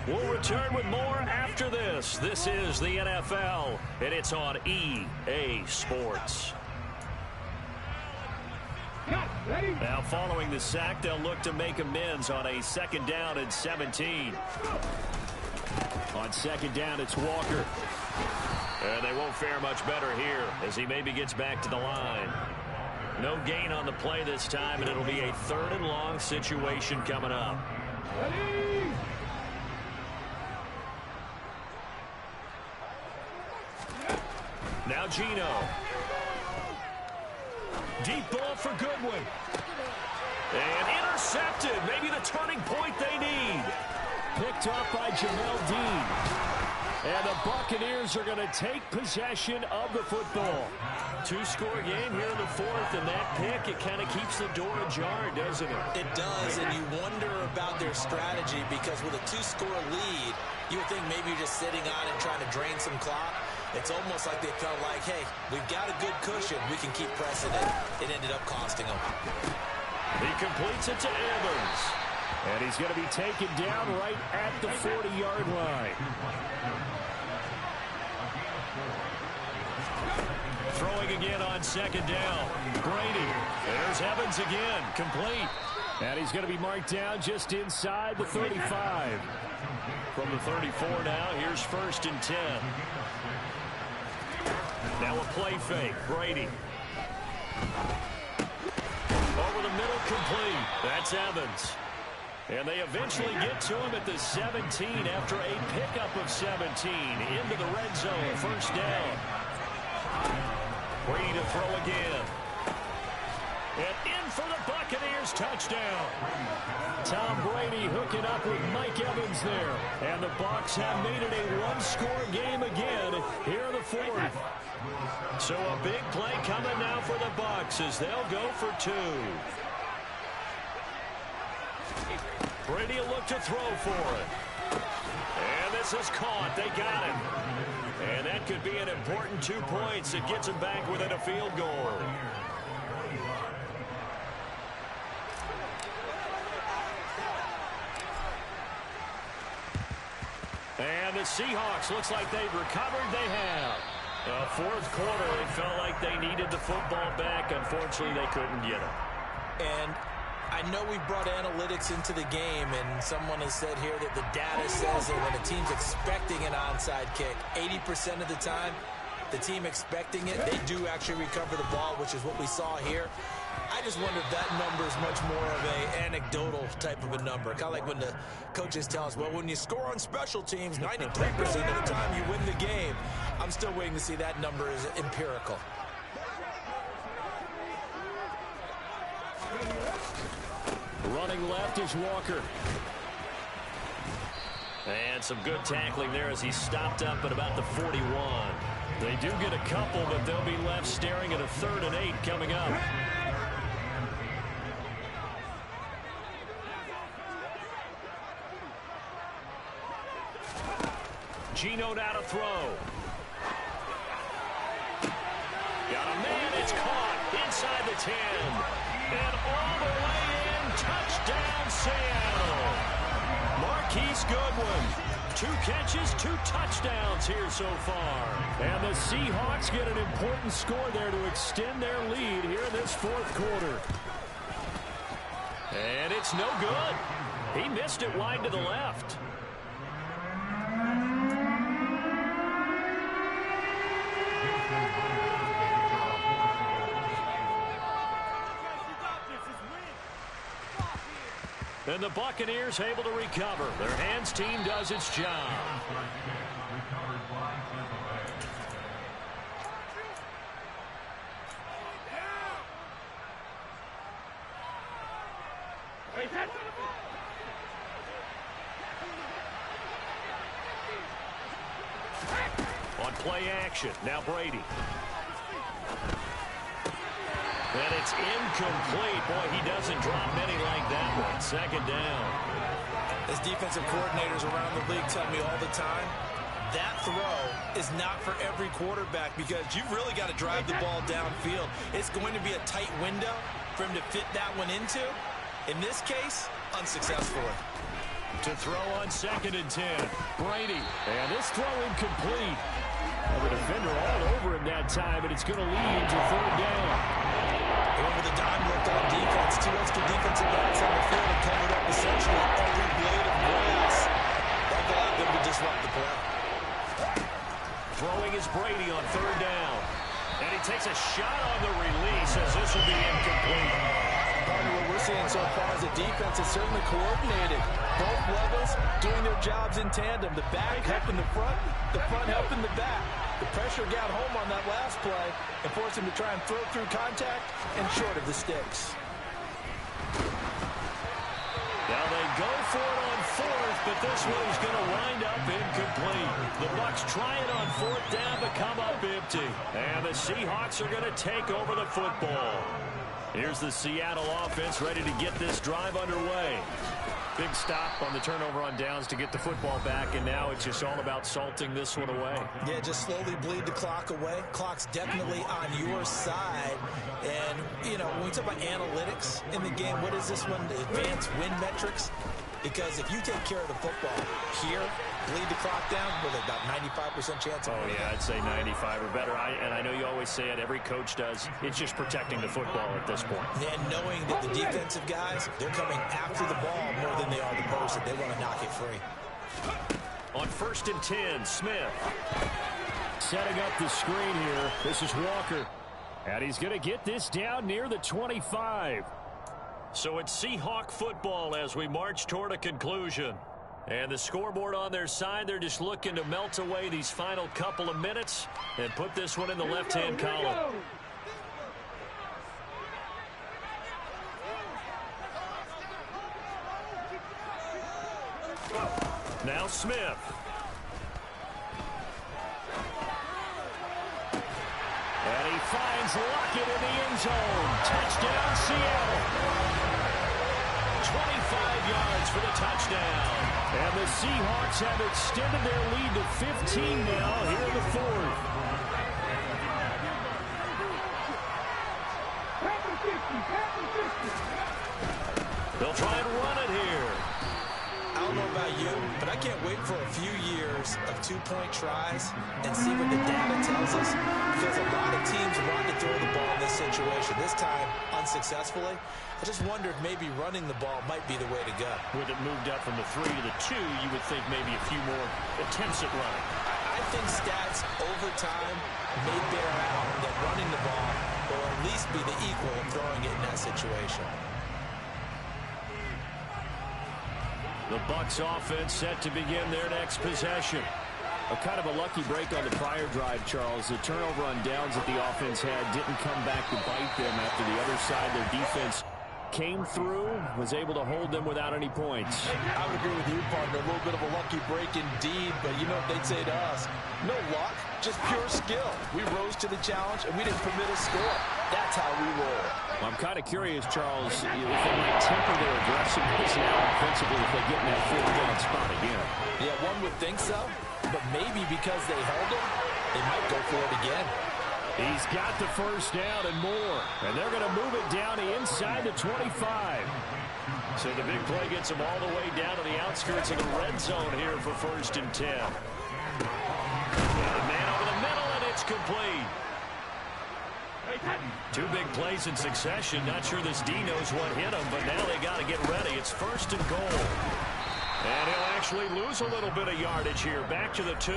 We'll return with more after this. This is the NFL, and it's on EA Sports. Now following the sack, they'll look to make amends on a second down and 17. On second down, it's Walker. And they won't fare much better here as he maybe gets back to the line. No gain on the play this time, and it'll be a 3rd and long situation coming up. Now Geno. Deep ball for Goodwin. And intercepted. Maybe the turning point they need. Picked up by Jamel Dean. And the Buccaneers are going to take possession of the football. 2-score game here in the 4th, and that pick, it kind of keeps the door ajar, doesn't it? It does, and you wonder about their strategy because with a 2-score lead, you would think maybe you're just sitting on and trying to drain some clock. It's almost like they felt like, hey, we've got a good cushion. We can keep pressing it. It ended up costing them. He completes it to Evans. And he's going to be taken down right at the 40-yard line. Throwing again on second down. Brady. There's Evans again. Complete. And he's going to be marked down just inside the 35. From the 34 now, here's 1st and 10. Now a play fake. Brady. Over the middle, complete. That's Evans. And they eventually get to him at the 17 after a pickup of 17 into the red zone. First down. Brady to throw again. And in for the Buccaneers, touchdown. Tom Brady hooking up with Mike Evans there. And the Bucs have made it a 1-score game again here in the 4th. So a big play coming now for the Bucs as they'll go for 2. Brady will look to throw for it. And this is caught. They got him. And that could be an important 2 points. It gets him back within a field goal. And the Seahawks, looks like they've recovered. They have. 4th quarter, it felt like they needed the football back. Unfortunately, they couldn't get it. And I know we've brought analytics into the game, and someone has said here that the data says that when a team's expecting an onside kick, 80% of the time, the team expecting it, they do actually recover the ball, which is what we saw here. I just wonder if that number is much more of an anecdotal type of a number. Kind of like when the coaches tell us, well, when you score on special teams, 93% of the time you win the game. I'm still waiting to see that number is empirical. Running left is Walker. And some good tackling there as he stopped up at about the 41. They do get a couple, but they'll be left staring at a 3rd and 8 coming up. Geno now to throw. Got a man, it's caught inside the 10. And all the way in, touchdown Seattle. Marquise Goodwin, 2 catches, 2 touchdowns here so far. And the Seahawks get an important score there to extend their lead here in this 4th quarter. And it's no good. He missed it wide to the left. And the Buccaneers able to recover. Their hands team does its job. On play action, now Brady. And it's incomplete. Boy, he doesn't drop many like that one. Second down. As defensive coordinators around the league tell me all the time, that throw is not for every quarterback because you've really got to drive the ball downfield. It's going to be a tight window for him to fit that one into. In this case, unsuccessfully. To throw on 2nd and 10. Brady. And this throw incomplete. Well, the defender all over him that time, and it's going to lead to 3rd down. Going with a dime look on defense. 2 extra defensive backs on the field and covered up essentially every blade of grass. That allowed them to disrupt the play. Throwing is Brady on 3rd down. And he takes a shot on the release as this will be incomplete. Partner, what we're seeing so far as a defense is certainly coordinated. Both levels doing their jobs in tandem. The back helping the front helping the back. The pressure got home on that last play and forced him to try and throw through contact and short of the sticks. Now they go for it on 4th, but this one's going to wind up incomplete. The Bucs try it on 4th down, but come up empty. And the Seahawks are going to take over the football. Here's the Seattle offense ready to get this drive underway. Big stop on the turnover on downs to get the football back, and now it's just all about salting this one away. Yeah, just slowly bleed the clock away. Clock's definitely on your side. And, you know, when we talk about analytics in the game, what is this one? The advanced win metrics? Because if you take care of the football here, bleed the clock down, with about 95% chance of winning. Yeah, I'd say 95 or better. And I know you always say it, every coach does. It's just protecting the football at this point. And knowing that the defensive guys, they're coming after the ball more than they are the person. They want to knock it free. On 1st and 10, Smith. Setting up the screen here. This is Walker. And he's going to get this down near the 25. So it's Seahawk football as we march toward a conclusion. And the scoreboard on their side, they're just looking to melt away these final couple of minutes and put this one in the left-hand column. Now Smith. And he finds Lockett in the end zone. Touchdown, Seattle. 25 yards for the touchdown. And the Seahawks have extended their lead to 15 now here in the 4th. They'll try and run it here. I don't know about you, but I can't wait for a few years of 2-point tries and see what the data tells us. Because a lot of teams want to throw the ball in this situation. This time, unsuccessfully. I just wonder if maybe running the ball might be the way to go. With it moved up from the 3 to the 2, you would think maybe a few more attempts at running. I think stats over time may bear out that running the ball will at least be the equal of throwing it in that situation. The Bucs offense set to begin their next possession. A kind of a lucky break on the prior drive, Charles. The turnover on downs that the offense had didn't come back to bite them after the other side. Their defense came through, was able to hold them without any points. I would agree with you, partner. A little bit of a lucky break indeed, but you know what they'd say to us? No luck, just pure skill. We rose to the challenge, and we didn't permit a score. That's how we roll. Well, I'm kind of curious, Charles, if they might temper their aggressiveness now offensively if they get in that 4th down spot again. Yeah, one would think so, but maybe because they held him, they might go for it again. He's got the 1st down and more. And they're going to move it down inside the 25. So the big play gets them all the way down to the outskirts of the red zone here for 1st and 10. And a man over the middle, and it's complete. 2 big plays in succession. Not sure this D knows what hit him, but now they got to get ready. It's 1st and goal. And he'll actually lose a little bit of yardage here. Back to the 2.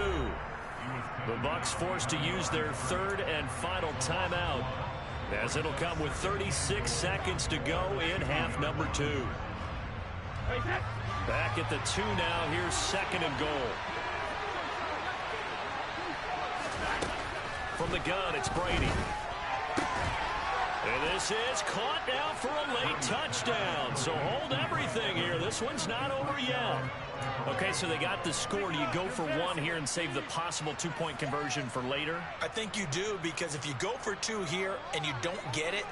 The Bucks forced to use their third and final timeout, as it'll come with 36 seconds to go in half number 2. Back at the 2 now. Here's second and goal. From the gun, it's Brady. And this is caught now for a late touchdown. So hold everything here. This one's not over yet. Okay, so they got the score. Do you go for one here and save the possible 2-point conversion for later? I think you do, because if you go for 2 here and you don't get it,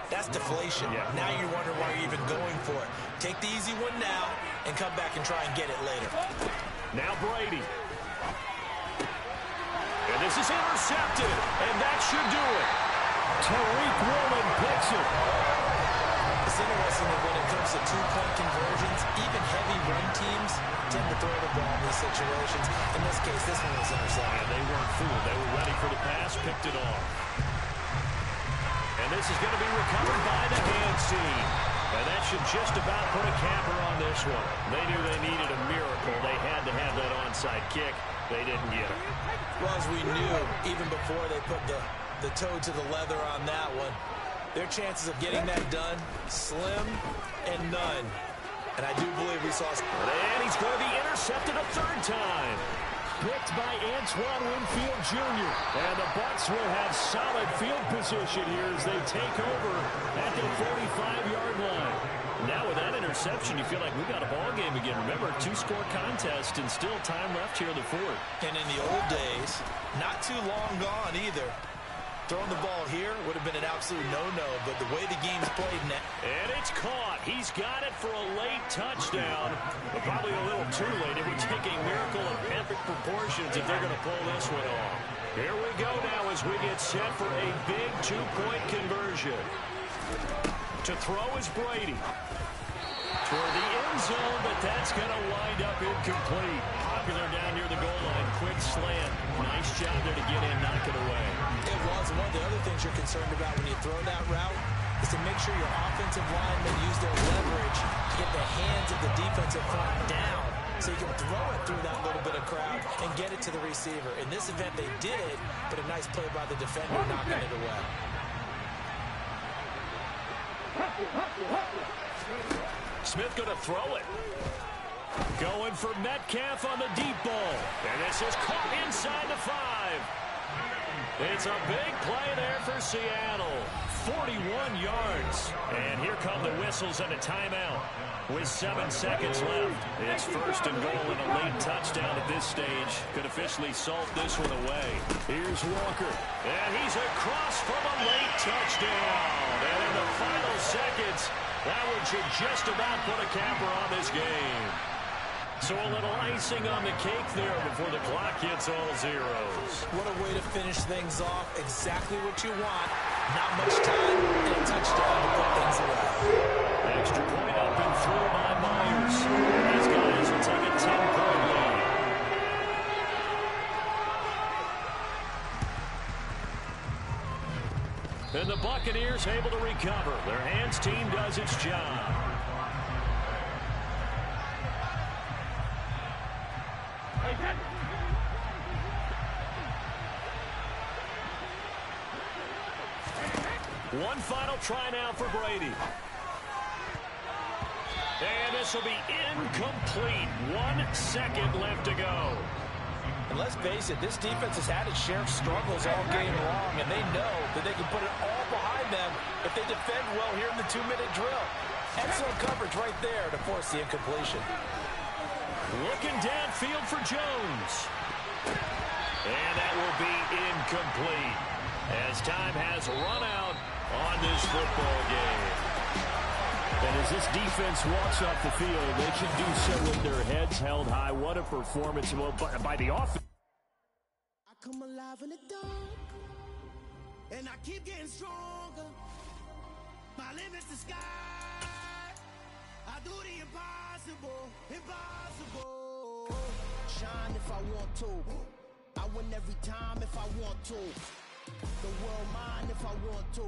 that's deflation. Yeah. Now you're wondering why you're even going for it. Take the easy one now and come back and try and get it later. Now Brady. And this is intercepted, and that should do it. Tariq Woolen picks it. It's interesting that when it comes to 2-point conversions, even heavy run teams tend to throw the ball in these situations. In this case, this one was intercepted. And they weren't fooled. They were ready for the pass, picked it off. And this is going to be recovered by the hands team. And that should just about put a capper on this one. They knew they needed a miracle. They had to have that onside kick. They didn't get it. Well, as we knew, even before they put the toe to the leather on that one, their chances of getting that done, slim and none. And I do believe we saw... And he's going to be intercepted a third time. Picked by Antoine Winfield Jr. And the Bucks will have solid field position here as they take over at the 45-yard line. Now with that interception, you feel like we got a ball game again. Remember, 2-score contest and still time left here in the fourth. And in the old days, not too long gone either, throwing the ball here would have been an absolute no-no, but the way the game's played now. And it's caught. He's got it for a late touchdown, but probably a little too late. It would take a miracle of epic proportions if they're going to pull this one off. Here we go now as we get set for a big 2-point conversion. To throw is Brady. Toward the end zone, but that's going to wind up incomplete. Popular down near the goal line. Quick slant. Nice job there to get in, knock it away. It was. One of the other things you're concerned about when you throw that route is to make sure your offensive linemen use their leverage to get the hands of the defensive front down so you can throw it through that little bit of crowd and get it to the receiver. In this event, they did, but a nice play by the defender knocking it away. Smith going to throw it. Going for Metcalf on the deep ball. And this is caught inside the 5. It's a big play there for Seattle. 41 yards. And here come the whistles and a timeout with 7 seconds left. It's first and goal and a late touchdown at this stage. Could officially salt this one away. Here's Walker. And he's across from a late touchdown. And in the final seconds, that one should just about put a capper on this game. So a little icing on the cake there before the clock hits all zeros. What a way to finish things off. Exactly what you want. Not much time and a touchdown to put things away. Extra point up and through by Myers. These guys will take a 10-point lead. And the Buccaneers able to recover. Their hands team does its job. One final try now for Brady. And this will be incomplete. 1 second left to go. And let's face it, this defense has had its share of struggles all game long, and they know that they can put it all behind them if they defend well here in the 2-minute drill. Excellent coverage right there to force the incompletion. Looking downfield for Jones. And that will be incomplete as time has run out on this football game. And as this defense walks off the field, they can do so with their heads held high. What a performance by the offense. I come alive in the dark, and I keep getting stronger. My limit's the sky. I do the impossible, impossible. Shine if I want to. I win every time if I want to. The world mine if I want to.